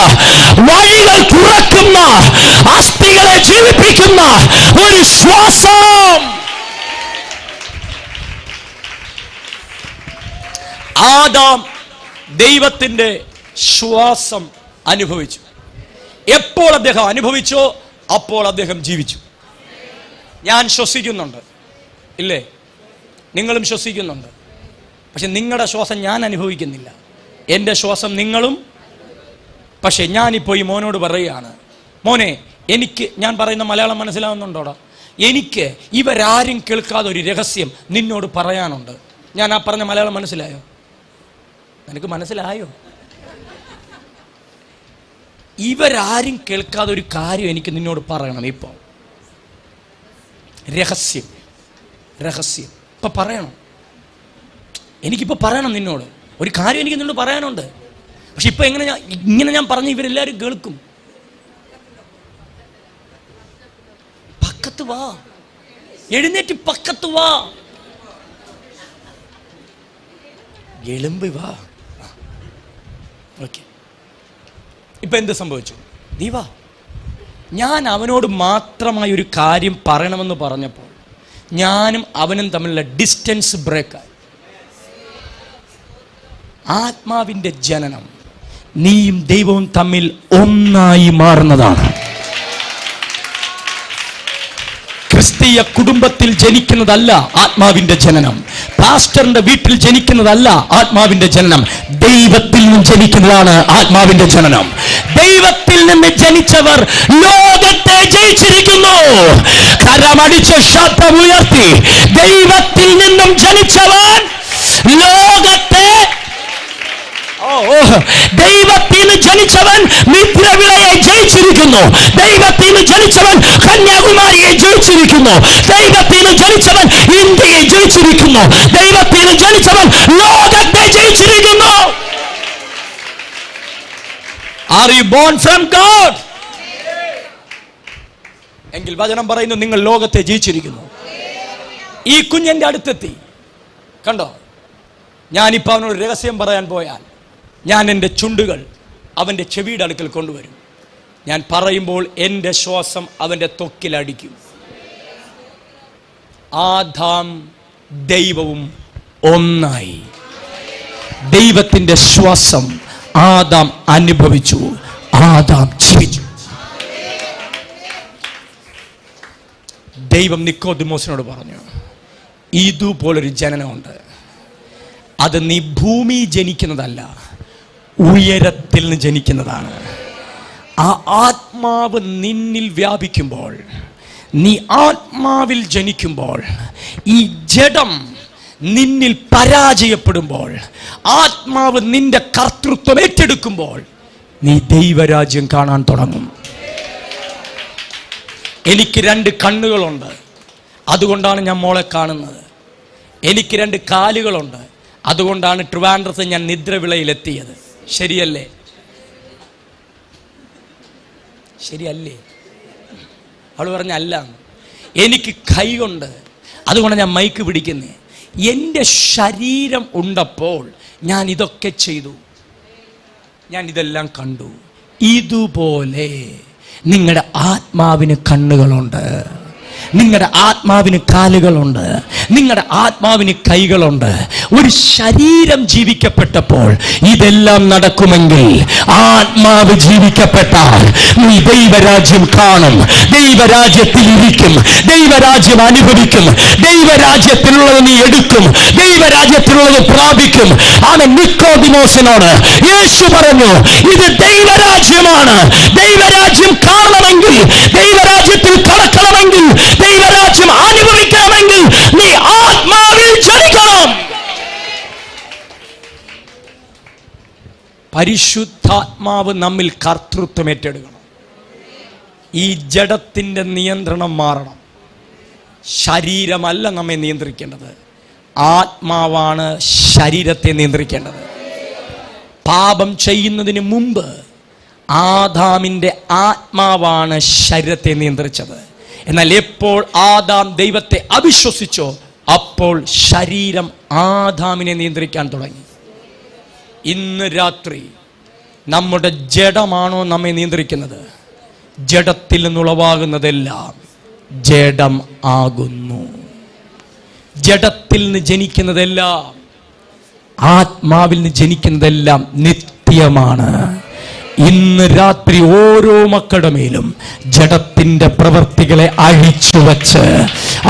വഴികൾ തുറക്കുന്ന, അസ്ഥികളെ ജീവിപ്പിക്കുന്ന ഒരു ശ്വാസം. ആദാം ദൈവത്തിന്റെ ശ്വാസം അനുഭവിച്ചു. എപ്പോൾ അദ്ദേഹം അനുഭവിച്ചോ അപ്പോൾ അദ്ദേഹം ജീവിച്ചു. ഞാൻ ശ്വസിക്കുന്നുണ്ട്, ഇല്ലേ? നിങ്ങളും ശ്വസിക്കുന്നുണ്ട്. പക്ഷെ നിങ്ങളുടെ ശ്വാസം ഞാൻ അനുഭവിക്കുന്നില്ല, എൻ്റെ ശ്വാസം നിങ്ങളും. പക്ഷെ ഞാനിപ്പോൾ ഈ മോനോട് പറയുകയാണ്, മോനെ, എനിക്ക് ഞാൻ പറയുന്ന മലയാളം മനസ്സിലാവുന്നുണ്ടോടാ? എനിക്ക് ഇവരാരും കേൾക്കാതെ ഒരു രഹസ്യം നിന്നോട് പറയാനുണ്ട്. ഞാൻ ആ പറഞ്ഞ മലയാളം മനസ്സിലായോ? നിനക്ക് മനസ്സിലായോ? ഇവരാരും കേൾക്കാതെ ഒരു കാര്യം എനിക്ക് നിന്നോട് പറയണം. ഇപ്പോൾ രഹസ്യം ഇപ്പൊ പറയണം. എനിക്കിപ്പോൾ പറയണം നിന്നോട് ഒരു കാര്യം, എനിക്ക് നിന്നോട് പറയാനുണ്ട്. പക്ഷെ ഇപ്പൊ ഇങ്ങനെ ഞാൻ പറഞ്ഞ് ഇവരെല്ലാവരും കേൾക്കും. പക്കത്ത് വാ, എഴുന്നേറ്റ് പക്കത്ത് വാ, എളുമ്പി വാ. ഓക്കെ, ഇപ്പൊ എന്ത് സംഭവിച്ചു? നീ വാ. ഞാൻ അവനോട് മാത്രമായി ഒരു കാര്യം പറയണമെന്ന് പറഞ്ഞപ്പോൾ ഞാനും അവനും തമ്മിലുള്ള ഡിസ്റ്റൻസ് ബ്രേക്കായി. ആത്മാവിന്റെ ജനനം നീയും ദൈവവും തമ്മിൽ ഒന്നായി മാറുന്നതാണ്. ക്രിസ്തീയ കുടുംബത്തിൽ ജനിക്കുന്നതല്ല ആത്മാവിന്റെ ജനനം. പാസ്റ്ററിന്റെ വീട്ടിൽ ജനിക്കുന്നതല്ല ആത്മാവിന്റെ ജനനം. ദൈവത്തിൽ നിന്ന് ജനിക്കുന്നതാണ് ആത്മാവിന്റെ ജനനം. ദൈവത്തിൽ നിന്ന് ജനിച്ചവർ ലോകത്തെ ജയിച്ചിരിക്കുന്നു. കരമടിച്ച് ശബ്ദം ഉയർത്തി, ദൈവത്തിൽ നിന്നും ജനിച്ചവൻ ലോകത്തെ, ദൈവത്തിൽ നിന്ന് ജനിച്ചവൻ മിത്രവിളയെ ജയിച്ചിരിക്കുന്നു. ദൈവത്തിൽ നിന്ന് ജനിച്ചവൻ കന്യാകുമാരിയെ ജയിച്ചിരിക്കുന്നു. ദൈവത്തിൽ നിന്ന് ജനിച്ചവൻ ഇന്ത്യയെ ജയിച്ചിരിക്കുന്നു. ദൈവത്തിൽ നിന്ന് ജനിച്ചവൻ ലോകത്തെ ജയിച്ചിരിക്കുന്നു. Are you born from God? എങ്കിൽ വചനം പറയുന്നു, നിങ്ങൾ ലോകത്തെ ജയിച്ചിരിക്കുന്നു. ഈ കുഞ്ഞിന്റെ അടുത്തെത്തി. കണ്ടോ? ഞാനിപ്പോൾ അവനോട് രഹസ്യം പറയാൻ പോയാൽ ഞാൻ എൻ്റെ ചുണ്ടുകൾ അവൻ്റെ ചെവിയുടെ അടുക്കൽ കൊണ്ടുവരും. ഞാൻ പറയുമ്പോൾ എൻ്റെ ശ്വാസം അവൻ്റെ ത്വക്കിലടിക്കും. ആദാം ദൈവവും ഒന്നായി. ദൈവത്തിൻ്റെ ശ്വാസം ആദാം അനുഭവിച്ചു, ആദാം ജീവിച്ചു. ദൈവം നിക്കോദിമോസിനോട് പറഞ്ഞു, ഇതുപോലൊരു ജനനമുണ്ട്. അത് നീ ഭൂമി ജനിക്കുന്നതല്ല, ഉയരത്തിൽ നിന്ന് ജനിക്കുന്നതാണ്. ആ ആത്മാവ് നിന്നിൽ വ്യാപിക്കുമ്പോൾ, നീ ആത്മാവിൽ ജനിക്കുമ്പോൾ, ഈ ജഡം നിന്നിൽ പരാജയപ്പെടുമ്പോൾ, ആത്മാവ് നിന്റെ കർത്തൃത്വം ഏറ്റെടുക്കുമ്പോൾ നീ ദൈവരാജ്യം കാണാൻ തുടങ്ങും. എനിക്ക് 2 കണ്ണുകളുണ്ട്, അതുകൊണ്ടാണ് ഞാൻ മോളെ കാണുന്നത്. എനിക്ക് 2 കാലുകളുണ്ട്, അതുകൊണ്ടാണ് ട്രിവാൻഡ്രത്ത് ഞാൻ നിദ്രവിളയിലെത്തിയത്. ശരിയല്ലേ? ശരിയല്ലേ? അവൾ പറഞ്ഞ അല്ല. എനിക്ക് കൈകൊണ്ട്, അതുകൊണ്ട് ഞാൻ മൈക്ക് പിടിക്കുന്നത്. എൻ്റെ ശരീരം ഉണ്ടപ്പോൾ ഞാൻ ഇതൊക്കെ ചെയ്തു, ഞാൻ ഇതെല്ലാം കണ്ടു. ഇതുപോലെ നിങ്ങളുടെ ആത്മാവിന് കണ്ണുകളുണ്ട്, നിങ്ങളുടെ ആത്മാവിന് കാലുകളുണ്ട്, നിങ്ങളുടെ ആത്മാവിന് കൈകളുണ്ട്. ഒരു ശരീരം ജീവിക്കപ്പെട്ടപ്പോൾ ഇതെല്ലാം നടക്കുമെങ്കിൽ ആത്മാവ് ജീവിക്കപ്പെട്ടാൽ നീ ദൈവരാജ്യം കാണും, ദൈവരാജ്യത്തിൽ ഇരിക്കും, ദൈവരാജ്യം അനുഭവിക്കും, ദൈവരാജ്യത്തിലുള്ളത് നീ എടുക്കും, ദൈവരാജ്യത്തിലുള്ളത് പ്രാപിക്കും. ആണ് നിക്കോദിമോസിനോട് യേശു പറഞ്ഞു, ഇത് ദൈവരാജ്യമാണ്. ദൈവരാജ്യം കാണണമെങ്കിൽ, ദൈവരാജ്യത്തിൽ കടക്കണമെങ്കിൽ, ദൈവരാജ്യം അനുഭവിക്കണമെങ്കിൽ നീ ആത്മാവിൽ ജനിക്കണം. പരിശുദ്ധാത്മാവ് നമ്മിൽ കർത്തൃത്വം ഏറ്റെടുക്കണം. ഈ ജഡത്തിന്റെ നിയന്ത്രണം മാറണം. ശരീരമല്ല നമ്മെ നിയന്ത്രിക്കേണ്ടത്, ആത്മാവാണ് ശരീരത്തെ നിയന്ത്രിക്കേണ്ടത്. പാപം ചെയ്യുന്നതിന് മുമ്പ് ആദാമിന്റെ ആത്മാവാണ് ശരീരത്തെ നിയന്ത്രിച്ചത്. എന്നാൽ എപ്പോൾ ആദാം ദൈവത്തെ അവിശ്വസിച്ചോ അപ്പോൾ ശരീരം ആദാമിനെ നിയന്ത്രിക്കാൻ തുടങ്ങി. ഇന്ന് രാത്രി നമ്മുടെ ജഡമാണോ നമ്മെ നിയന്ത്രിക്കുന്നത്? ജഡത്തിൽ നിന്നുളവാകുന്നതെല്ലാം ജഡം ആകുന്നു. ജഡത്തിൽ നിന്ന് ജനിക്കുന്നതെല്ലാം ആത്മാവിൽ നിന്ന് ജനിക്കുന്നതെല്ലാം നിത്യമാണ്. ഇന്ന് രാത്രി ഓരോ മക്കളുടെ മേലും ജഡത്തിന്റെ പ്രവൃത്തികളെ അഴിച്ചുവച്ച്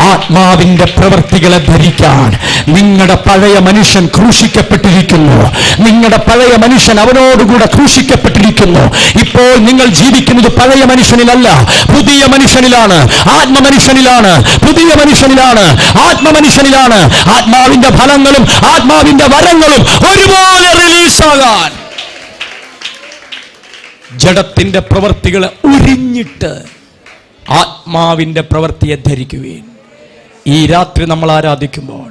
ആത്മാവിന്റെ പ്രവൃത്തികളെ ധരിക്കാൻ. നിങ്ങളുടെ പഴയ മനുഷ്യൻ ക്രൂശിക്കപ്പെട്ടിരിക്കുന്നു. നിങ്ങളുടെ പഴയ മനുഷ്യൻ അവനോടുകൂടെ ക്രൂശിക്കപ്പെട്ടിരിക്കുന്നു. ഇപ്പോൾ നിങ്ങൾ ജീവിക്കുന്നത് പഴയ മനുഷ്യനിലല്ല, പുതിയ മനുഷ്യനിലാണ്, ആത്മമനുഷ്യനിലാണ്. പുതിയ മനുഷ്യനിലാണ്, ആത്മമനുഷ്യനിലാണ്. ആത്മാവിന്റെ ഫലങ്ങളും ആത്മാവിന്റെ വരങ്ങളും ഒരുപോലെ റിലീസാകാൻ ജഡത്തിന്റെ പ്രവൃത്തികളെ ഉരിഞ്ഞിട്ട് ആത്മാവിന്റെ പ്രവൃത്തിയെ ധരിക്കുകയും. ഈ രാത്രി നമ്മൾ ആരാധിക്കുമ്പോൾ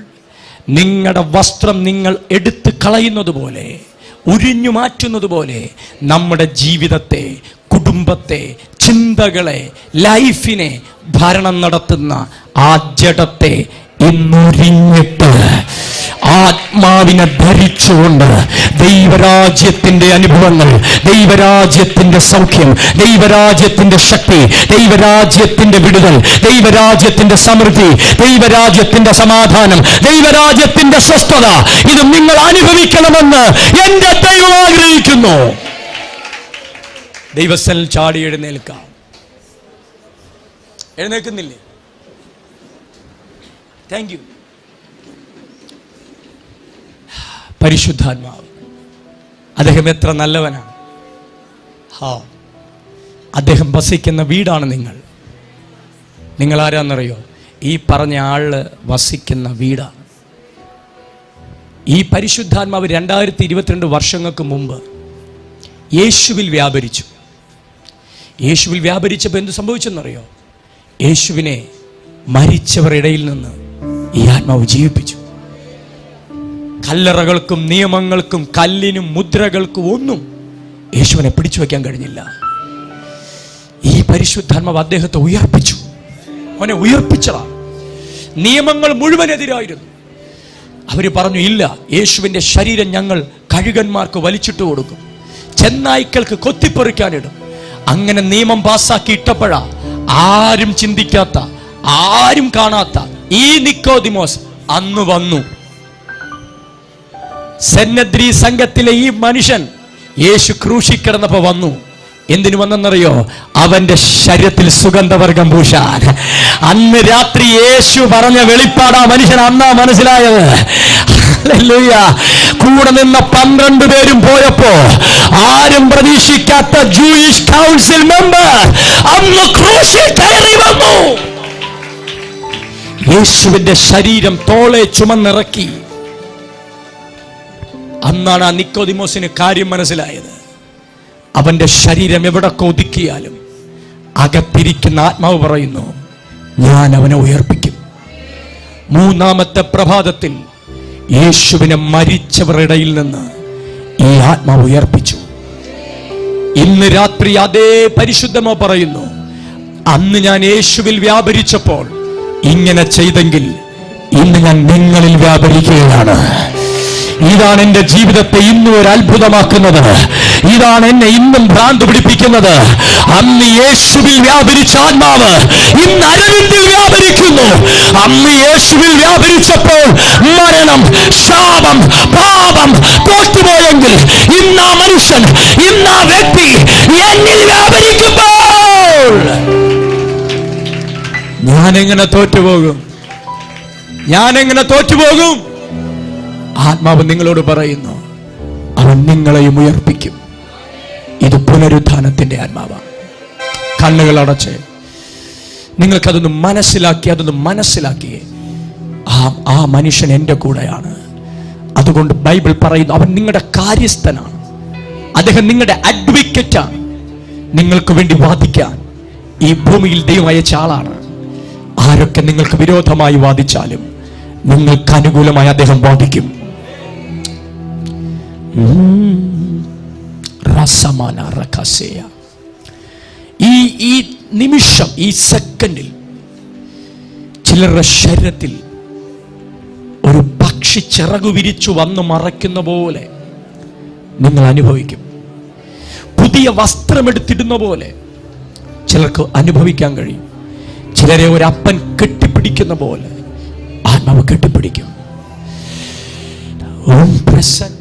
നിങ്ങളുടെ വസ്ത്രം നിങ്ങൾ എടുത്ത് കളയുന്നത് പോലെ, ഉരിഞ്ഞു മാറ്റുന്നത് പോലെ നമ്മുടെ ജീവിതത്തെ, കുടുംബത്തെ, ചിന്തകളെ, ലൈഫിനെ ഭരണം നടത്തുന്ന ആ ജഡത്തെ ഇന്നുരിഞ്ഞിട്ട് ആത്മാവിനെ ധരിച്ചുകൊണ്ട് ദൈവരാജ്യത്തിന്റെ അനുഭവങ്ങൾ, ദൈവരാജ്യത്തിന്റെ സൗഖ്യം, ദൈവരാജ്യത്തിന്റെ ശക്തി, ദൈവരാജ്യത്തിന്റെ വിടുതൽ, ദൈവരാജ്യത്തിന്റെ സമൃദ്ധി, ദൈവരാജ്യത്തിന്റെ സമാധാനം, ദൈവരാജ്യത്തിന്റെ സ്വസ്ഥത, ഇത് നിങ്ങൾ അനുഭവിക്കണമെന്ന് എന്റെ ദൈവം ആഗ്രഹിക്കുന്നു. ദൈവസ്ഥൽ ചാടി എഴുന്നേൽക്കാം. എഴുന്നേൽക്കുന്നില്ലേ? Thank you. പരിശുദ്ധാത്മാവ് അദ്ദേഹം എത്ര നല്ലവനാണ്. അദ്ദേഹം വസിക്കുന്ന വീടാണ് നിങ്ങൾ. നിങ്ങൾ ആരാന്നറിയോ? ഈ പറഞ്ഞ ആള് വസിക്കുന്ന വീടാണ്. ഈ പരിശുദ്ധാത്മാവ് 2022 വർഷങ്ങൾക്ക് മുമ്പ് യേശുവിൽ വ്യാപരിച്ചു. യേശുവിൽ വ്യാപരിച്ചപ്പോൾ എന്ത് സംഭവിച്ചെന്നറിയോ? യേശുവിനെ മരിച്ചവർ ഇടയിൽ നിന്ന് ഈ ആത്മാവ് ജീവിപ്പിച്ചു. കല്ലറകൾക്കും നിയമങ്ങൾക്കും കല്ലിനും മുദ്രകൾക്കും ഒന്നും യേശുവിനെ പിടിച്ചു വയ്ക്കാൻ കഴിഞ്ഞില്ല. ഈ പരിശുദ്ധാത്മാവ് അദ്ദേഹത്തെ ഉയർപ്പിച്ചു. അവനെ ഉയർപ്പിച്ചതാണ്. നിയമങ്ങൾ മുഴുവൻ എതിരായിരുന്നു. അവര് പറഞ്ഞു, ഇല്ല, യേശുവിന്റെ ശരീരം ഞങ്ങൾ കഴുകന്മാർക്ക് വലിച്ചിട്ട് കൊടുക്കും, ചെന്നായ്ക്കൾക്ക് കൊത്തിപ്പറിക്കാനിടും. അങ്ങനെ നിയമം പാസ്സാക്കി ഇട്ടപ്പോഴാ ആരും ചിന്തിക്കാത്ത, ആരും കാണാത്ത ഈ നിക്കോദിമോസ് അന്ന് വന്നു. സെന്നദ്രി സംഘത്തിലെ ഈ മനുഷ്യൻ യേശു ക്രൂശിക്കിടന്നപ്പോ വന്നു. എന്തിനു വന്നെന്നറിയോ? അവന്റെ ശരീരത്തിൽ സുഗന്ധവർഗം പൂശാൻ. അന്ന് രാത്രി യേശു പറഞ്ഞ വെളിപ്പാടാ മനുഷ്യൻ അന്നാ മനസ്സിലായത്. കൂടെ നിന്ന 12 പേരും പോയപ്പോ ആരും പ്രതീക്ഷിക്കാത്ത ജൂയിഷ് കൗൺസിൽ മെമ്പർ അന്ന് ക്രൂശിൽ കയറി വന്നു. യേശുവിന്റെ ശരീരം തോളെ ചുമന്നിറക്കി. അന്നാണ് ആ നിക്കോദിമോസിന് കാര്യം മനസ്സിലായത്. അവന്റെ ശരീരം എവിടൊക്കെ ഒതുക്കിയാലും അകത്തിരിക്കുന്ന ആത്മാവ് പറയുന്നു, ഞാൻ അവനെ ഉയർപ്പിക്കും. 3-ാമത്തെ പ്രഭാതത്തിൽ യേശുവിനെ മരിച്ചവരുടെ ഇടയിൽ നിന്ന് ഈ ആത്മാവ് ഉയർപ്പിച്ചു. ഇന്ന് രാത്രി അതേ പരിശുദ്ധമോ പറയുന്നു, അന്ന് ഞാൻ യേശുവിൽ വ്യാപരിച്ചപ്പോൾ ഇങ്ങനെ ചെയ്തെങ്കിൽ ഇന്ന് ഞാൻ നിങ്ങളിൽ വ്യാപരിക്കുകയാണ്. ഇതാണ് എന്റെ ജീവിതത്തെ ഇന്നും ഒരു അത്ഭുതമാക്കുന്നത്. ഇതാണ് എന്നെ ഇന്നും ഭ്രാന്ത് പിടിപ്പിക്കുന്നത്. അന്ന് യേശുവിൽ വ്യാപരിച്ച ആത്മാവ് ഇന്ന് അരവിന്ദിൽ വ്യാപരിക്കുന്നു. അന്ന് യേശുവിൽ വ്യാപരിച്ചപ്പോൾ മരണം, ശാപം, പാപം തോറ്റുപോയെങ്കിൽ ഇന്ന് ആ മനുഷ്യൻ, ഇന്ന് ആ വ്യക്തി എന്നിൽ വ്യാപരിക്കുമ്പോൾ ഞാനെങ്ങനെ തോറ്റുപോകും? ഞാനെങ്ങനെ തോറ്റുപോകും? ആത്മാവ് നിങ്ങളോട് പറയുന്നു, അവൻ നിങ്ങളെയും ഉയർപ്പിക്കും. ഇത് പുനരുത്ഥാനത്തിന്റെ ആത്മാവാണ്. കണ്ണുകൾ അടച്ച് നിങ്ങൾക്കതൊന്ന് മനസ്സിലാക്കി ആ മനുഷ്യൻ എൻ്റെ കൂടെയാണ്. അതുകൊണ്ട് ബൈബിൾ പറയുന്നു, അവൻ നിങ്ങളുടെ കാര്യസ്ഥനാണ്. അദ്ദേഹം നിങ്ങളുടെ അഡ്വക്കേറ്റാണ്. നിങ്ങൾക്ക് വേണ്ടി വാദിക്കാൻ ഈ ഭൂമിയിൽ ദൈവം അയച്ച ആളാണ്. ആരൊക്കെ നിങ്ങൾക്ക് വിരോധമായി വാദിച്ചാലും നിങ്ങൾക്ക് അനുകൂലമായി അദ്ദേഹം വാദിക്കും. ഈ നിമിഷം, ഈ സെക്കൻഡിൽ ചിലരുടെ ശരീരത്തിൽ ഒരു പക്ഷി ചിറകു വിരിച്ചു വന്ന് മറയ്ക്കുന്ന പോലെ നിങ്ങൾ അനുഭവിക്കും. പുതിയ വസ്ത്രമെടുത്തിടുന്ന പോലെ ചിലർക്ക് അനുഭവിക്കാൻ കഴിയും. ചിലരെ ഒരു അപ്പൻ കെട്ടിപ്പിടിക്കുന്ന പോലെ ആത്മാവ് കെട്ടിപ്പിടിക്കും. ഓം പ്രസന്റ്.